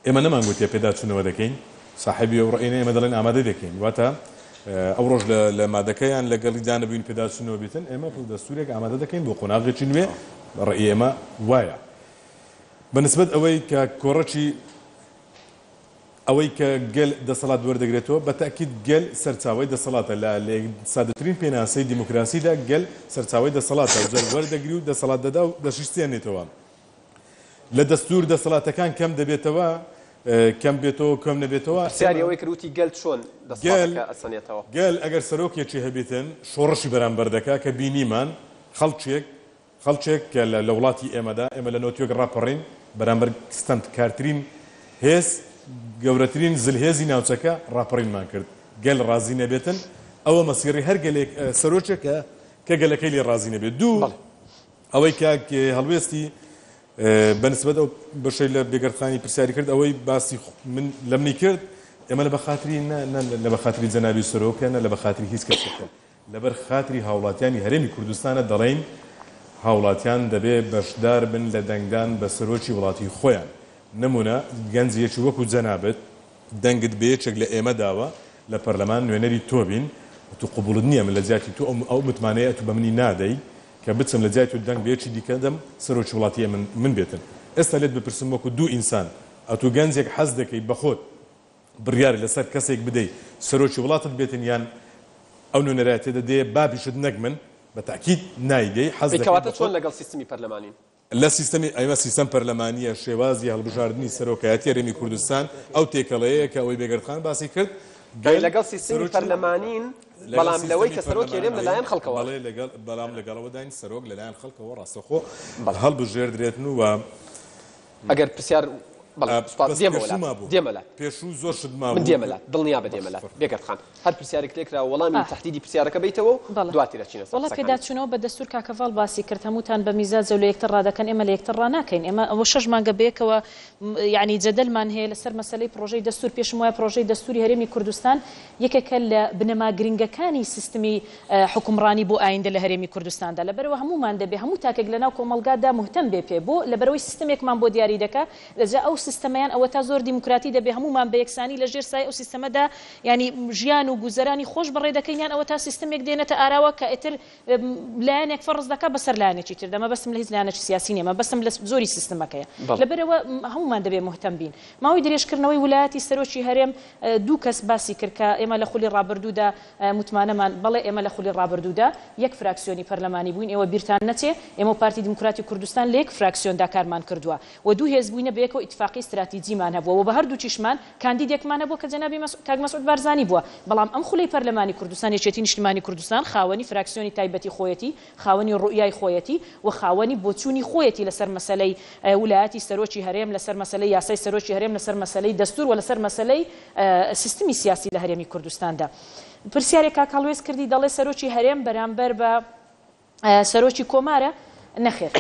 ئێمە نەمانگوتیە پێداچوونەوە دەکەین صاحبی ئەو ڕێینە ئێمە دەڵێن ئامادە دەکەین واتە ئەو ڕۆژ لە مادەکەیان لەگەڵی دانەبووین پێداچوونەوە بیتن ئێمە دەستورێک ئامادە دەکەین بۆ قۆناغێکی نوێ ڕێی ئێمە وایە. بەنسبەت ئەوەی کە کۆڕەکی ئەوەی کە گەل دەسەڵات وەردەگرێتەوە بەتاکید گەل سەرچاوی دەسەڵاتە لە سادەترین پێناسەی دیموکراسیدا گەل سەرچاوی دەسەڵاتە زۆر وەردەگری و دەسەڵات دەدا و دەشیستێنێتەوە. لە دەستور دەسەڵاتەکان کەم دەبێتەوە کەم بێتەوە کەم نەبێتەوە پرسیارەوەی کردوتی گەل چۆن دەسەڵاتەکە ئەسەنێتەوە. گەل ئەگەر سەرۆکێکی هەبێتن شۆڕشی بەرامبەر دەکا کە بینیمان خەڵکێک کە لە وڵاتی ئێمەدا ئێمە لە نۆتیۆک ڕاپەڕین بەرامبەر ستەند کارترین هێز گەورەترین زلهێزی ناوچەکە ڕاپەڕینمان کرد گەل ڕازی نەبێتن ئەوە مەسیری هەر گەلێک سەرۆکێکە کە گەلەکەی لێ ڕازی نەبێت. دوو ئەوەی کاک هەڵوێستی بەنسبەت ئەو بەشەی لە بێگەرخانی پرسیاری کرد ئەوەی باسی من لە منی کرد ئێمە لە بەخاتری لە بەخاتری جەنابی سەرۆکە نە لە بەخاتری هیچ کەسێکە لەبەر خاتری هاوڵاتیانی هەرێمی کوردستانە دەڵێن هاوڵاتیان دەبێ بەشدار بن لە دەنگدان بە سەرۆکی وڵاتی خۆیان. نمونە گەنجێکی وەکو جەنابەت دەنگت بەیەکێک لە ئێمە داوە لە پەرلەمان نوێنەری تۆ بین تو قبولت نییە من لە جیاتی تۆ ئەو متمانەیە تو بە منی نادەی کە بچم لە جیاتی و دەنگ بەیەکی دیکە دەم سەرۆکی وڵاتیە من بێتن. ئێستا لێت بپرسم وەکو دوو ئینسان ئەتو گەنجێک حەز دەکەی بەخۆت بڕیاری لەسەر کەسێک بدەی سەرۆکی وڵاتت بێتن یان ئەو نوێنەرایەتێ دەدێ بابیشت نەک من بەتاکید نایدەی حەز دەکەی چۆن لەگەڵ سیستمی پەرلەمانی لە سیستەمی ئەمە سیستەم پەرلەمانیە شێوازی هەڵبژاردننی سەرۆکایەتی هەرێمی کوردستان ئەو تێکەڵەیە کە ئەوەی بێگەرخان باسی کرد لەگەڵ سیستمی پەرلەمانین بەڵام لەوەی کە سەرۆک هێرێم لەلایەن خەڵکەوە بەڵام لەگەڵەوە داین سەرۆک لەلایەن خەڵکەوە ڕاستەخۆ هەڵبژێردرێتن و ئەگەر پرسیار دێمەلا پێشوو زۆر شتما من دێمەلا دڵنیا بە دێمەلا بێگەرخان هەر پرسیارێک لێکرا وەڵامی تەحدیدی پرسیارەکە بیتەوە دواتر دەچینە وڵا پێداچوونەوە بە دەستور کاکەڤاڵ باسی کرد هەمووتان بە میزان زەو لە یەکتر ڕادەکەن ئێمە لە یەکتر ڕاناکەین ئێمە ئەوە 6 مانگە بەیەکەوە یعنی جەدەلمان هەیە لەسەر مەسەلەی پرۆژەی دەستور پێشم وایە پرۆژەی دەستوری هەرێمی کوردستان یەکێکە لە بنەما گرنگەکانی سیستمی حکومڕانی بۆ ئایندە لە هەرێمی کوردستاندا لەبەرەوە هەمومان دەبێ هەموو تاکێک لەناو کۆمەڵگادا مهتەم بێ پێ بۆ لەبەرەوەی سیستمێکمان بۆ دیاری دەکا لەجا ئەو سیستەمەیان ئەوە تا زۆر دیموکراتی دەبێ هەمومان بە یەکسانی لە ژێر سای ئەو سیستەمەدا ینی ژیان و گوزەرانی خۆش بەڕێ دەکەینیان ئەوە تا سیستمێک دێنێتە ئاراوە کە ئیتر لایەنێک فەرز دەکات بەسەر لایەنێکی تر دەمە بەسم لە هیچ لایەنێکی سیاسی نیە مە بەسم لە زۆری سیستەمەکەیە لەبەرەوە هەمومان دەبێ مهتەم بین. ماوەی درێژکردنەوەی ویلایەتی سەرۆکی هەرێم دوو کەس باسی کرد کە ئێمە لە خولی ڕابردوودا متمانەمان بەڵێ ئێمە لە خولی ڕابردوودا یەک فراکسیۆنی پەرلەمانی بووین ئێوە بیرتان نەچێ ئێمە پارتی دیموکراتی کوردستان لە یەک فراکسیۆندا کارمان کردووە و دوو هێز بووینە بەیەکەوە ئیتفاقی استراتیجیمان هەبووە و بە هەردوو چیشمان کاندیدێکمان هەبووە کە جەنابی کاک مەسعود بارزانی بووە بەڵام ئەم خولەی پەرلەمانی کوردستان یەکێتی نیشتیمانی کوردستان خاوەنی فراکسیۆنی تایبەتی خۆیەتی خاوەنی ڕوئیای خۆیەتی و خاوەنی بۆچوونی خۆیەتی لەسەر مەسەلەی ویلایەتی سەرۆکی هەرێم لەسەر مەسەلەی یاسای سەرۆکی هەرێم لەسەر مەسەلەی دەستور و لەسەر مەسەلەی سیستمی سیاسی لە هەرێمی کوردستاندا. پرسیارێک کاک هەڵوێز کردی دەڵێ سەرۆکی هەرێم بەرامبەر بە سەرۆکی کۆمارە نەخێر.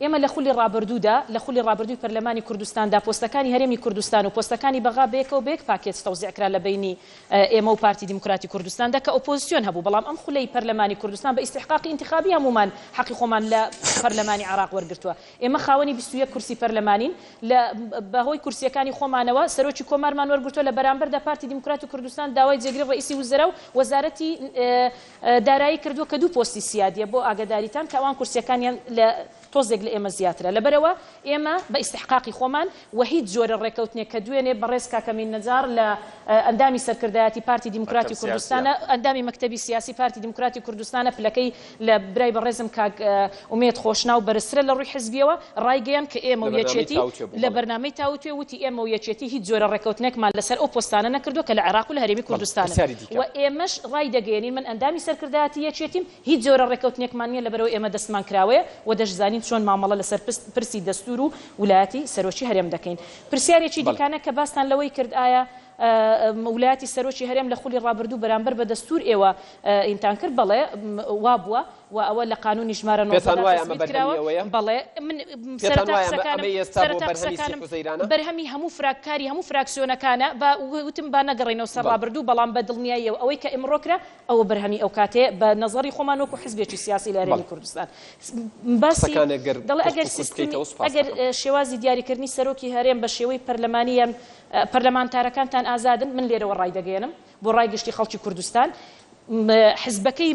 ئێمە لە خولی ڕابردوودا لە خولی ڕابردووی پەرلەمانی کوردستاندا پۆستەکانی هەرێمی کوردستان و پۆستەکانی بەغا بەیەکەوە بەیەک پاکێت تەوزیعکرا لە بینی ئێمە و پارتی دیموکراتی کوردستاندا کە ئۆپۆزیسیۆن هەبوو بەڵام ئەم خولەی پەرلەمانی کوردستان بە ئیستحقاقی انتخابی هەمومان حەقی خۆمان لە پەرلەمانی عراق وەرگرتووە. ئێمە خاوەنی 21 کورسی پەرلەمانین لە بەهۆی کورسیەکانی خۆمانەوە سەرۆکی کۆمارمان وەرگرتووە لە بەرامبەردا پارتی دیموکراتی کوردستان داوای جێگری ڕئیسی وزەرە و وەزارەتی دارایی کردووە کە دوو پۆستی سیادیە بۆ ئاگاداریتان کە ئەوان کورسیەکانیان لە تۆزێک لە ئێمە زیاترە لەبەرەوە ئێمە بە ئیستحقاقی خۆمان و هیچ جۆرە ڕێکەوتنێک کە دوێنێ بەڕێز کاکەمین نەجار لە ئەندامی سەرکردایەتی پارتی دیموکراتی کوردستانە ئەندامی مەکتەبی سیاسی پارتی دیموکراتی کوردستانە پلەکەی لە برای بەڕێزم کاک ئومێد خۆشنا و بەرزترە لە ڕووی حزبیەوە ڕایگەیان کە ئێمە و یەکێتی لە بەرنامەی تاوتوێ وتی ئێمە و یەکێتی هیچ جۆرە ڕێکەوتنێکمان لەسەر ئەو پۆستانە نەکردو کە لە عێراق و لە هەرێمی کوردستانە و ئێمەش ڕای دەگەێنین من ئەندامی سەرکردایەتی یەکێتیم هیچ جۆرە ڕێکەوتنێکمان نییە لەبەرەوە ئێمە دەستمان کراوەیە و دەشزانین چۆن مامەڵە لەسەر پرسی دەستور و ویلایەتی سەرۆکی هەرێم دەکەین پرسیارێکی دیکانە کە باستان لەوەی کرد ئایا ویلایەتی سەرۆکی هەرێم لە خولی ڕابردوو بەرامبەر بە دەستور ئێوە ئینتان کرد بەڵێ وا بووە و ئەوە لە قانونی ژمارە 90 کراوە بەڵێ من بەرهەمی هەموو فراکاری هەموو فراکسیۆنەکانە وتم با نەگەڕێنەوە سەر ڕابردوو بەڵام بە دڵنیاییەوە ئەوەی کە ئێمڕۆکرا ئەوە بەرهەمی ئەو کاتێ بە نەزەری خۆمان وەکو حزبێکی سیاسی لە هەرێمی کوردستان باسی دەڵێ ئەگەر شێوازی دیاریکردنی سەرۆکی هەرێم بە شێوەی پەرلەمانیان پەرلەمانتارەکانتان ئازادن من لێرەوە ڕای دەگەێنم بۆ ڕایگەشتی خەڵکی کوردستان حزبەکەی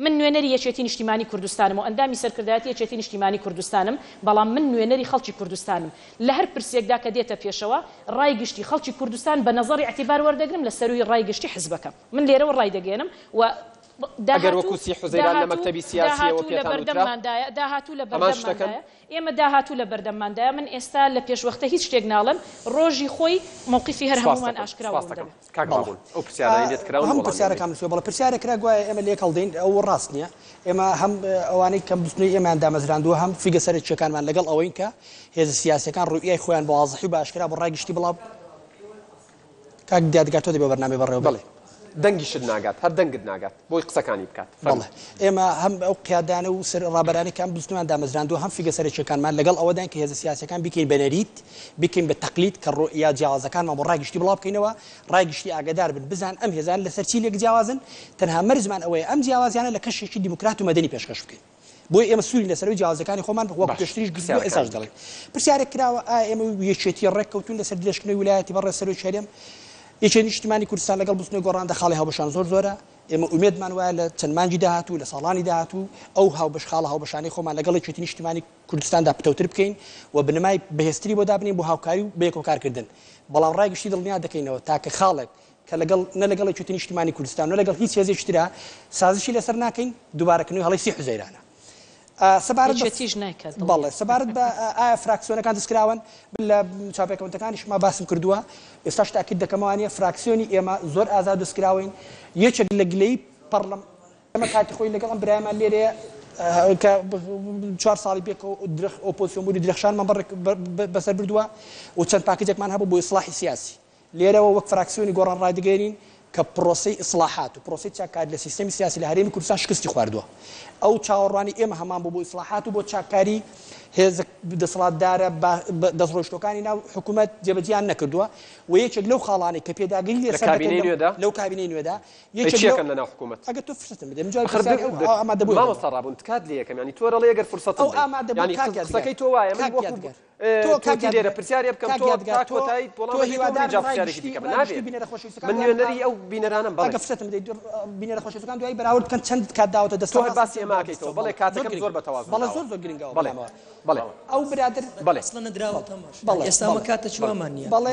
من نوێنەری یەکێتی نیشتیمانی کوردستانم و ئەندامی سەرکردایەتی یەکێتی نیشتیمانی کوردستانم بەڵام من نوێنەری خەڵکی کوردستانم لە هەر پرسێکدا کە دێتە پێشەوە ڕایگەشتی خەڵکی کوردستان بە نەزەری اعتیبار وەردەگرم لە سەروی ڕایگەشتی حزبەکەم من لێرەوە ڕای دەگەێنم و ئەگەر وەکو سی حوزەیران لە مەکتەبی سیاسیەوە پێتان وترا داهاتوو لە بەردەمماندایە ئێمە داهاتوو لە بەردەمماندایە من ئێستا لە پێشوەختە هیچ شتێک ناڵم ڕۆژی خۆی مووقیفی هەر هەمومان ئاشکراوە هەموو پرسیارەکان بڵە پرسیارێکرا گوایە ئێمە لێک هەڵدەین ئەو ڕاست نییە ئێمە هەم ئەوانەی کەم بستنی ئێمان دامەزراندووە هەم فیگە سەرچیەکانمان لەگەڵ ئەوەین کە هێزە سیاسەکان ڕوئیای خۆیان بە وازەحی و باشکرا بۆ ڕایگشتی بڵاو کاک دیادگاتۆ دەبێ بەرنامەی بەڕێوە بڵێ دەنگیشت ناگات هەر دەنگت ناگات بۆی قسەکانی بکات بەڵێ ئێمە هەم ئەو قیادانە و سەر ڕابەرانی کام بستنیان دامەزراندووە هەم فیگە سەرچیەکانمان لەگەڵ ئەوەدان کە هێزە سیاسەکان بکەین بە نەریت بکەین بە تەقلید کە ڕۆیا جیاوازەکانمان بۆ ڕایگشتی بڵاو بکەینەوە ڕایگشتی ئاگادار بن بزان ئەم هێزان لەسەر چی لێک جیاوازن تەنها مەرزمان ئەوەیە ئەم جیاوازیانە لە کەشێکی دیموکرات و مەدەنی پێشکەش بکەین بۆی ئێمە سووری لەسەروی جیاوازەکانی خۆمان وەکو پێشتریش گرتووە ئێستاش دەڵێن پرسیارێک کراوە ئێمە یەکێتی ڕێککەوتون لەسەر درێژکردنەوەی ویلایەتی بەڕێز سەرۆکی هەرێم یەکێتی نیشتیمانی کوردستان لەگەڵ بستنەوەی گۆڕاندا خاڵی هاوبەشان زۆرە ئێمە ئومێدمان وایە لە چەند مانگی داهاتوو لە ساڵانی داهاتوو ئەو هاوبەش خاڵە هاوبەشانەی خۆمان لەگەڵ یەکێتی نیشتیمانی کوردستاندا پتەوتر بکەین و بنەمای بەهێزتری بۆ دابنین بۆ هاوکاری و بەیەکەوە کارکردن بەڵام ڕایگشتی دڵنیا دەکەینەوە تاکە خاڵێک کە لەگەڵ نە لەگەڵ یەکێتی نیشتیمانی کوردستان و لەگەڵ هیچ هێزێکی ترا سازشی لەسەر ناکەین دووبارەکردنەوەی هەڵی سی حوزەیرانە بەڵێ سەبارەت بە ئایا فراکسیۆنەکان دەستکراون لە چاپێکەوتەکانیشما باسم کردووە ئێستاش تاکید دەکەمەوانە فراکسیۆنی ئێمە زۆر ئازاد دەستکراوین یەکێک لە گلەی پەرلەم ئەمە کاتی خۆی لەگەڵ ئەم برایمان لێرەیە کە 4 ساڵی پێکەوە ئۆپۆزیسیۆن بوونی درێخشانمان بەسەر بردووە و چەند پاکێجێکمان هەبوو بۆ ئیسلاحی سیاسی لێرەوە وەک فراکسیۆنی گۆڕان ڕایدەگەێنین کە پرۆسی ئیسلاحات و پرۆسی چاکاری لە سیستەمی سیاسی لە هەرێمی کوردستان شکستی خواردووە ئەو چاوەڕوانی ئێمە هەمان بۆ ئیسلاحات و بۆ چاکاری هێز دەسەڵاتدارە دەستڕۆیشتەکانی ناو حکوومەت جێبەجیان نەکردووە و یەکێک لەو خاڵانی کە پێداگیری لەسەر لەو کابینەی نوێدا یەکێکن لە ناو حکوومەت ئەگەر تۆ فرصتم بدەم ئامادە بووی مامۆستا ڕابوون تکات لە یەکەم ینی تۆرە لە ئەگەر فرصەتم ینی قسەکەی تۆ وایە من وەکو تۆ لێرە پرسیارێ بکەم تۆ تایید من نوێنەری ئەو بینەرانم بەڵێ فرصتم بدەیت بینەرە خۆشەویستەکان دوای بەراورد بکەن چەند کات داوەتە دەست تۆ باسی ئێماکەیتەوە بەڵێ کاتەکەم زۆر بەتەواضع بەڵێ زۆر گرنگەوە بەڵێ ئەو برادر بەڵێ ئێستا کاتە چواممان نییە بەڵێ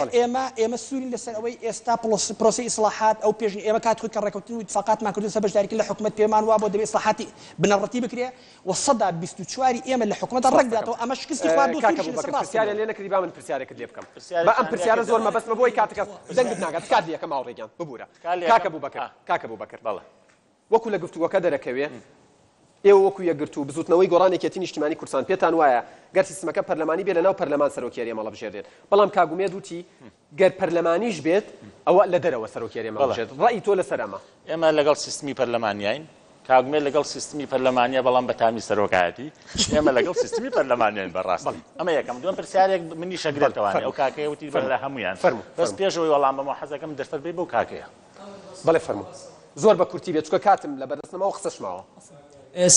ئێمە سوورین لەسەر ئەوەی ئێستا پرۆسی ئیسلاحات ئەو پێشنی ئێمە کات خۆی کە ڕێکەوتن و اتفاقاتمان کردوون سەر بەشداریکردن لە حکوومەت پێمان وا بۆ دەبێت ئیسلاحاتی بنەڕەتی بکرێ و سەدا 24 ئێمە لە حکوومەتە ڕێکداتەوە ئەمە شکستی خواردووە پرسیارە لێ نەکردی با من پرسیارێکت لێ بکەم بە ئەم پرسیارە زۆر مەبەستمە بۆی کاتەکە دەنگت ناگات کات لە یەکەم هاوڕێگیان ببوورە کاکە بووبەکر بەڵێ وەکو لە گفتوگۆکە دەرەکەوێ ئێوە وەکو یەکگرتو بزوتنەوەی گۆڕانێکێتی نیشتیمانی کوردستان پێتان وایە گەر سیستمەکە پەرلەمانی بێت لەناو پەرلەمان سەرۆکیاری ئێمە بژێردێت بەڵام کاگومێد وتی گەر پەرلەمانیش بێت ئەوە لە دەرەوە سەرۆکیاری ئێمە بژێت ڕای تۆ لەسەر ئەمە ئێمە لەگەڵ سیستمی پەرلەمانیاین کاگومێد لەگەڵ سیستمی پەرلەمانیە بەڵام بە تامی سەرۆکایەتی ئێمە لەگەڵ سیستمی پەرلەمانیان بەڕاستی ئەمە یەکەم دوم پرسیارێک منی شەگرێتەوەوانێ ئەو کاکەیە وتی بەر لە هەمویان بەس پێشەوەی وەڵام بەمە حەزەکەم دەرفەت بێ بەو کاکەیە بەڵێ فەرموو زۆر بە کورتی بێت چکە کاتم لە بەردەستنەوە قسەشماوە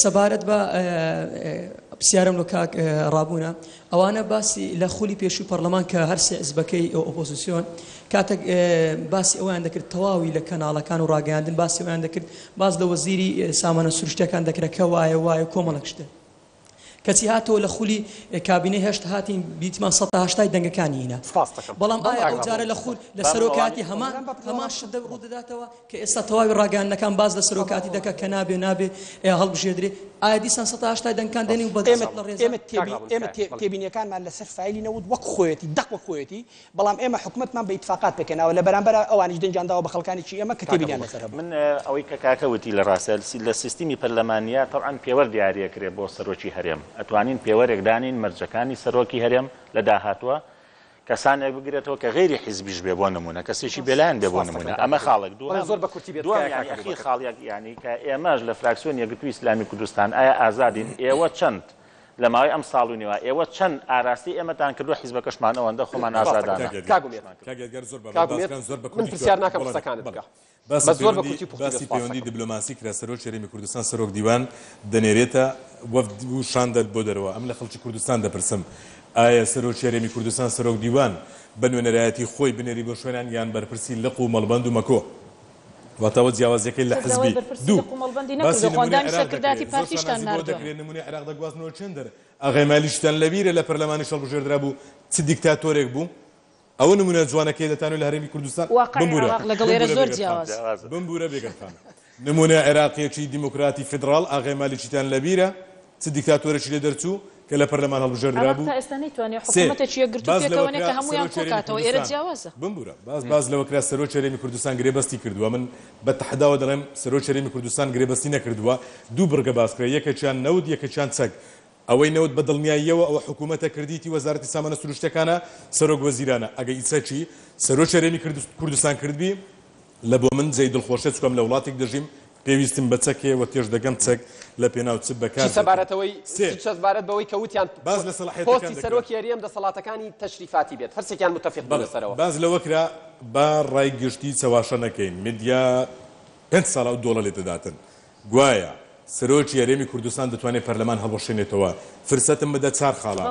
سەبارەت بە پرسیارم لە کاک ڕابوونە ئەوانە باسی لە خولی پێشووی پەرلەمان کە هەرسێ حزبەکەی ئۆپۆزیسیۆن کاتێک باسی ئەویان دەکرد تەواوی لە کەناڵەکان و ڕاگەیاندن باسی ئەویان دەکرد باز لە وەزیری سامانە سروشتەکان دەکرێت کە وایە کۆمەڵک شتە کەچی هاتەوە لە خولی کابینەی هێشت هاتین بیتمان 180 دەنگەکانی هینە بەڵام ئایا ئەو جارە لە خول لە سەرۆکاتی هەمان شت ڕوودەداتەوە کە ئێستا تەواوی ڕاگەیاندنەکان باز لە سەرۆکاتی دەکە کە نابێ هەڵبژێدرێ ئایا دیسان 180 دەنگەکان دێنی و بەدەست لە ڕێزە ئێمە تێبینیەکانمان لەسەر فایلی نەوت وەک خۆیەتی دەق وەک خۆیەتی بەڵام ئێمە حکومەتمان بە ئیتفاقات پێکەناوە لە بەرامبەر ئەوانیش دەنجانداوە بە خەڵکانێکی ئێمە کە تێبینیان لەسەر من ئەوەی کە کاکەوتی لە ڕاستە لە سیستمی پەرلەمانیا طبعاً پێوە دیاریەکرێ بۆ سەرۆکی هەرێم ئەتوانین پێوەرێکدانین مەرجەکانی سەرۆکی هەرێم لە داهاتوە کەسانێک بگرێتەوە کە غیری حیزبیش بێ بۆ نمونە کەسێکی بێلایەن بێ بۆ نمونە ئەمە خاڵێک زۆر بە کورتی بێت خاڵێک یعنی کە ئێمەش لە فراکسیۆن یەکگرتووی ئیسلامی کوردستان ئایا ئازادین ئێوە چەند لە ماوەی ئەم ساڵ و نیوە ئێوە چەند ئاراستی ئێمەتان کردووە حیزبەکەشمان ئەوەندە خۆمان ئازادانە من پرسیار ناکەم قسەکانت بکە باسی پەیوەندی دیبلۆماسی کرا سەرۆکی هەرێمی کوردستان سەرۆک دیوان دەنێرێتە وەفد و شاندەر بۆ دەرەوە ئەم لە خەڵکی کوردستان دەپرسم ئایا سەرۆکی هەرێمی کوردستان سەرۆک دیوان بە نوێنەرایەتی خۆی بنێری بۆ شوێنان یان بەرپرسی لق و مەڵبەند و مەکۆ واتەوە جیاوازەکەی لە حزبی دوو نمونەی عێراق دەگوازنەوە چەندەر ئاغێمالیشتان لەبیرە لە پەرلەمانی شەڵبژێردرا بوو چ دیکتاتۆرێک بوو ئەوە نمونە جوانەکەی دەتانوێت لە هەرێمی کوردستان بمبورە بێگەرتان نمونە عێراقیەکی دیموکراتی فدرال ئاغێمالیشتان لەبیرە چ دیکتاتۆرێکی لێ دەرچوو کە لە پەرلەمان هەڵبژێردرا بوو بمبورە باز لەوە کرا سەرۆکی هەرێمی کوردستان گرێبەستی کردووە من بە تەحداوە دەڵێم سەرۆکی هەرێمی کوردستان گرێبەستی نەکردووە دوو بڕگە باسکرا یەکێکیان نەود یەکێکیان چەک ئەوەی نەوت بە دڵنیاییەوە ئەوە حکوومەتە کردیتی وەزارەتی سامانە سروشتەکانە سەرۆک وەزیرانە ئەگەی ئیسەچی سەرۆکی هەرێمی کوردستان کردبی لە بۆ من جێی دڵخۆشە چکەم لە وڵاتێک دەژیم پێویستم بە چەکێ و تێژ دەگەم چەک لە پێناو چ بەکار سەبارەتەوەی بەوەی کەوتیان باز لە پۆستی سەرۆکی هەرێم دەسەڵاتەکانی تەشریفاتی بێت هەرسێکیان متفق بن لەسەرەوە باز لەوە کرا با ڕایگەشتی چەواشە نەکەین میدیا 5 ساڵ و دۆڵە لێ دەداتن گوایە سەرۆکی هەرێمی کوردستان دەتوانێت پەرلەمان هەڵبەشێنێتەوە فرسەتم بدە 4 خاڵە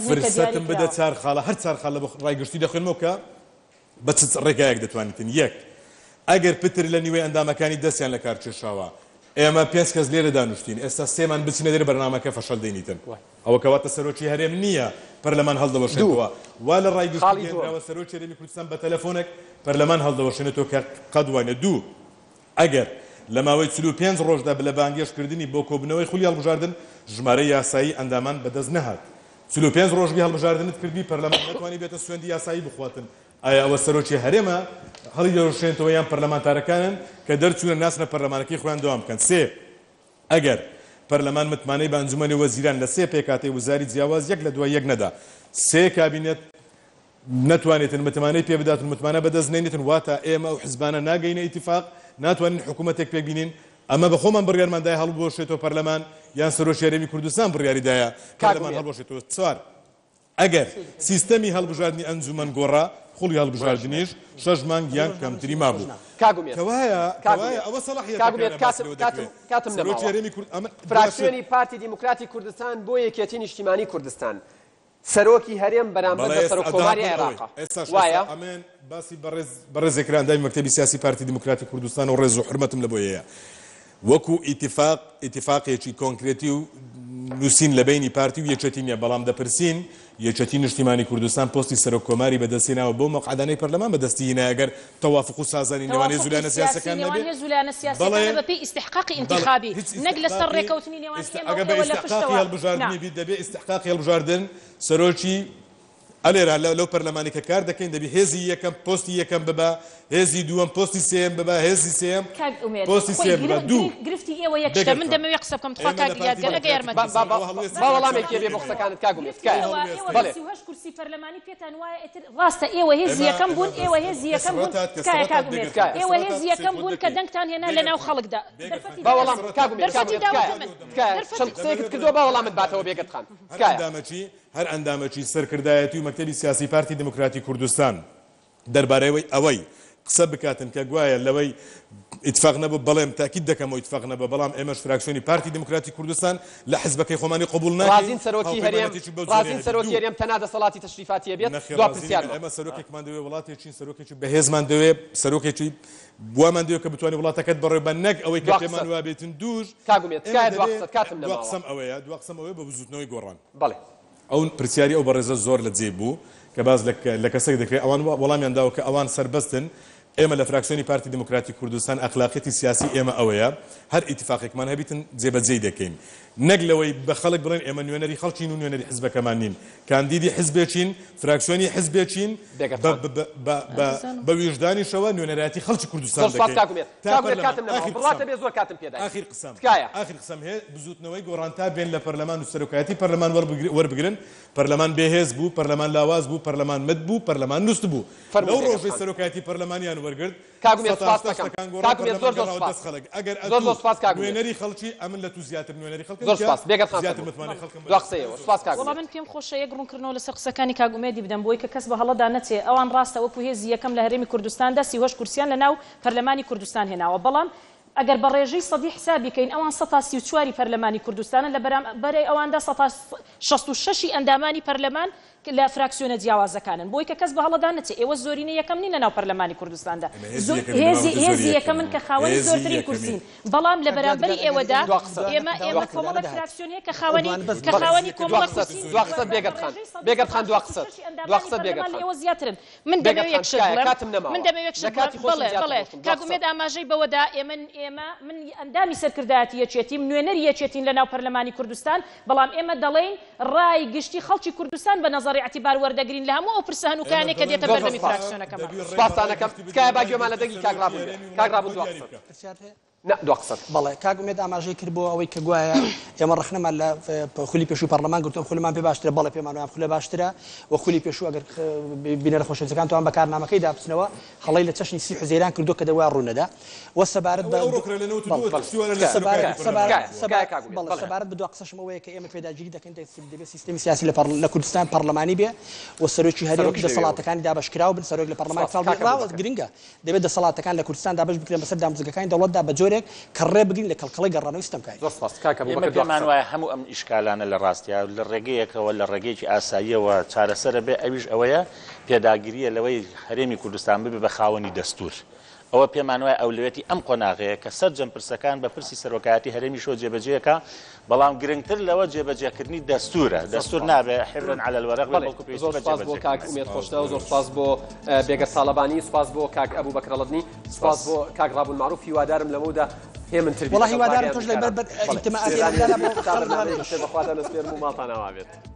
فرسەتم بدە 4 خاڵە هەر 4 خاڵە ڕایگەشتی دەخوێنمەوە کە بە چ ڕێگایەک دەتوانیتن یەک ئەگەر پتر لە نیوەی ئەندامەکانی دەستیان لە کار کێشاوە ئێمە 5 کەس لێرە دانوشتین ئێستا سێمان بچینە دەرێ بەرنامەکە فەشەل دەینیتن ئەوە کەواتە سەرۆکی هەرێم نییە پەرلەمان هەڵدەوەشێتەوە وا لە ڕایگەشتیەوە سەرۆکی هەرێمی کوردستان بە تەلەفۆنێک پەرلەمان هەڵدەوەشێنێتەوە کە قەدوانە دوو ئەگەر لە ماوەی 45 ڕۆژدا بە لە بانگێشکردنی بۆ کۆبنەوەی خولی هەڵبژاردن ژمارە یاسایی ئەندامان بەدەست نەهات 45 ڕۆژی هەڵبژاردنت کردی پەرلەمان نەتوانی بێتە سوێندی یاسایی بخواتن ئایا ئەوە سەرۆکی هەرێمە هەڵی دەڕۆشێنێتەوە یان پەرلەمانتارەکانن کە دەرچوونە ناسنە پەرلەمانەکەی خۆیان دەوام بکەن سێ ئەگەر پەرلەمان متمانەی بە ئەنجومەنی وەزیران لە سێ پێکاتی وزاری جیاواز یەک لە دوای یەک نەدا سێ کابینێت نەتوانێتن متمانەی پێ بداتن متمانە بەدەست نێنێتن واتە ئێمە ئەو حزبانە ناگەینە ئیتیفاق ناتوانین حکوومەتێک پێک بینین ئەمە بە خۆمان بڕیارماندای هەڵبۆشێتەوە پەرلەمان یان سەرۆکی هەرێمی کوردستان بڕیاریدایە پەرلەمان هەڵبۆشێتەوە چوار ئەگەر سیستەمی هەڵبژاردننی ئەنجومەن گۆڕا خوڵی هەڵبژاردنیش 6 مانگ یان کەمتری مابوو فراکسیۆنی پارتی دیموکراتی کوردستان بۆ یەکێتی نیشتیمانی کوردستان سەرۆکی هەرێم بەرامبەر بە سەرۆکۆماری عێراق وایە ئەمێن باسی بەڕێزێکراندای مەکتەبی سیاسی پارتی دیموکراتی کوردستان و ڕێز و حرمەتم لە بۆیەیە وەکو ئیتیفاقێکی کۆنکرێتی و نووسین لە بینی پارتی و یەکێتی نییە بەڵام دەپرسین یەکێتی نیشتیمانی کوردستان پۆستی سەرۆکۆماری بەدەستێناوە بۆ مەقعدانەی پەرلەمان بەدەستی هێنا ئەگەر تەوافق و سازانی نێوانەی زولانە سیاسەکان نەبێت بەپی ئیستحقاقی انتخابی نەک لەسەر ڕێکەوتنی نێوان ئەگەر بە ئیستحقاقی هەڵبژاردننی بیت دەبێت ئیستحقاقی هەڵبژاردن سەرۆکی ئەلێرا لەو پەرلەمانی کە کار دەکەین دەبێت هێزی یەکەم پۆستی یەکەم ببە هێزی دووەم پۆستی سێم ببە هێزی سێم پۆستی سێم ببە دوو گرفتی ئێوە یەکشتە من دەمەوێت قسە بکەم تخوا کاگیادگەر لەگە یارمەتی با وەڵامێکی بێ بۆ قسەکانت کاگومێت بەڵێ کورسی پەرلەمانی پێتان وایە ڕاستە ئێوە هێزی یەکەم بوون ئێوە هێزی یەکەم بوون کاگومێت ئێوە هێزی یەکەم بوون کە دەنگتان هێنا لەناو خەڵکدا با وەڵام کاگومێت قسەیەکت کردووە با وەڵامت باتەوە بێگەت خان هەر ئەندامەکی سەرکردایەتی و مەکتەبی سیاسی پارتی دیموکراتی کوردستان دەربارەی ئەوەی قسە بکاتن کە گوایە لەوەی اتفاق نەبوو بەڵێم تاکید دەکەمەوە اتفاق نەبوو بەڵام ئێمەش فراکسیۆنی پارتی دموکراتی کوردستان لە حزبەکەی خۆمانی قبول ناکەین رازین سەرۆکی هەرێم تەنها دەسەڵاتی تەشریفاتیە بێت دوا پرسیار ئێمە سەرۆکێکمان دەوێت وڵاتێکی سەرۆکێکی بەهێزمان دەوێت سەرۆکێکی بوامان دەوێت کە بتوانێت وڵاتەکەت بەڕێ بە نەک ئەوەی کە پێمان وابێتن دووش کاگومێت تکایە دوا قسەت کاتم دوا قسەم ئەوەیە بە بزوتنەوەی گۆڕان بەڵێ ئەو پرسیاری ئەو بەڕێزە زۆر لە جێ بوو کە باز لە کەسێک دەکرێت ئەوان وەڵامیان داوە کە ئەوان سربەستن ئێمە لە فراکسیۆنی پارتی دموکراتی کوردستان ئەخلاقیەتی سیاسی ئێمە ئەوەیە هەر ئیتفاقێکمان هەبیتن جێبەجێی دەکەین نەک لەوەی بە خەڵک بڵێن ئێمە نوێنەری خەڵکین و نوێنەری حزبەکەمان نین کاندیدی حزبێکین فراکسیۆنی حزبێکین بە ویژدانیشەوە نوێنەرایەتی خەڵکی کوردستان ئاخر قسەم هەیە بزوتنەوەی گۆڕانتا بێن لە پەرلەمان و سەرۆکایەتی پەرلەمان وەربگرن پەرلەمان بێهێز بوو پەرلەمان لاواز بوو پەرلەمان مد بوو پەرلەمان نووست بوو لەو ڕۆژەی سەرۆکایەتی پەرلەمانیان وەرگرت نوێنەری خەڵکی ئەمن لە تو زیاتر نوێنەری خەڵک وڵام من پێم خۆشە یەک ڕوونکردنەوە لەسەر قسەکانی کاگومێدی بدەم بۆی کە کەس بە هەڵەدا نەچێ ئەوان ڕاستە وەکو هێزی یەکەم لە هەرێمی کوردستاندا سیهۆش کورسیان لە ناو پەرلەمانی کوردستان هێناوە بەڵام ئەگەر بە ڕێژەی سەدی حسابیکەین ئەوان 134 پەرلەمانی کوردستانە لە بەرەی ئەواندا 166 ئەندامانی پەرلەمان لە فراکسیۆنە جیاوازەکانن بۆی کە کەس بە هەڵەدا نەچێ ئێوە زۆرینە یەکەم نین لە ناو پەرلەمانی کوردستاندا هێزی یەکەمن کە خاوەنی زۆرترین کورسین بەڵام لە بەرامبەری ئێوەدا ئێمە کۆمەڵە فراکسیۆنیە کە خاوەنی کۆمەڵە کورسین بێگەرخان دوا قسەت ئێوە زیاترن من دەمەوێت یەک شت بڵێ کاگومێد ئاماژەی بەوەدا ئێمە من ئەندامی سەرکردایەتی یەکێتیم نوێنەری یەکێتین لە ناو پەرلەمانی کوردستان بەڵام ئێمە دەڵێین ڕای گشتی خەڵکی کوردستان بە نظری اعتبار وەردەگرین لە هەموو ئەو پرسەهنوکانێک کە دێتە بەردەمی فراکسیۆنەکەمان سپاسانەکەم تکایە باگوێمان لە دەنگی کاگرابوو دوا قسەت دوا قسەت بەڵێ کاگومێد ئاماژەی کرد بۆ ئەوەی کە گوایە ئێمە ڕخنەمان لە خولی پێشوو پەرلەمان گرتووە خولیمان پێ باشترە بەڵێ پێمان وایە خولە باشترە و خولی پێشوو ئەگەر بینەرە خۆشەویستەکان توان بەکارنامەکەی دابچنەوە هەڵەی لە چەشنی سی حوزەیران کردو کە دەوای ڕوونەدا و سەبارەت بە دوا قسەشم ئەوەیە کە ئێمە پێداگیری دەکەین دەبێت سیستەمی سیاسی لە کوردستان پەرلەمانی بێ و سەرۆکی هەرێم دەسەڵاتەکانی دابەشکراو بن سەرۆک لە پەرلەمانی فڵ گرنگە دەبێت دەسەڵاتەکان لە کوردستان دابەش بکرێن بەسەر دامزگەکانی دەوڵەتدا بە جۆرێک کە ڕێ بگرین لە کەڵکەڵی گەڕانەوەی ستەمکاری پێمان وایە هەموو ئەم ئیشکالانە لە ڕاستیا لە ڕێگەیەکەوە لە ڕێگەیەکی ئاساییەوە چارەسەرە بێ ئەویش ئەوەیە پێداگیریە لەوەی هەرێمی کوردستان ببێ بە خاوەنی دەستور ئەوە پێمان وایە ئەولوێتی ئەم قۆناغەیە کە سەرجەم پرسەکان بە پرسی سەرۆکایەتی هەرێمی شۆ جێبەجێەکە بەڵام گرنگتر لەوە جێبەجێکردنی دەستورە دەستور نابێ حبرن على الورق زۆر سپاس بۆ کاک ئومێد خۆشتەوە زۆر سپاس بۆ بێگەر ساڵەبانی سپاس بۆ کاک ئەبوو بەکرەڵەدنی سپاس بۆ کاک ڕابوون معروف هیوادارم لەمەودا هێمنتر والله هیوادارم تۆش لەبەر ئیجتماعات بەخواتە لەسپێرم و ماڵتان ناوابێت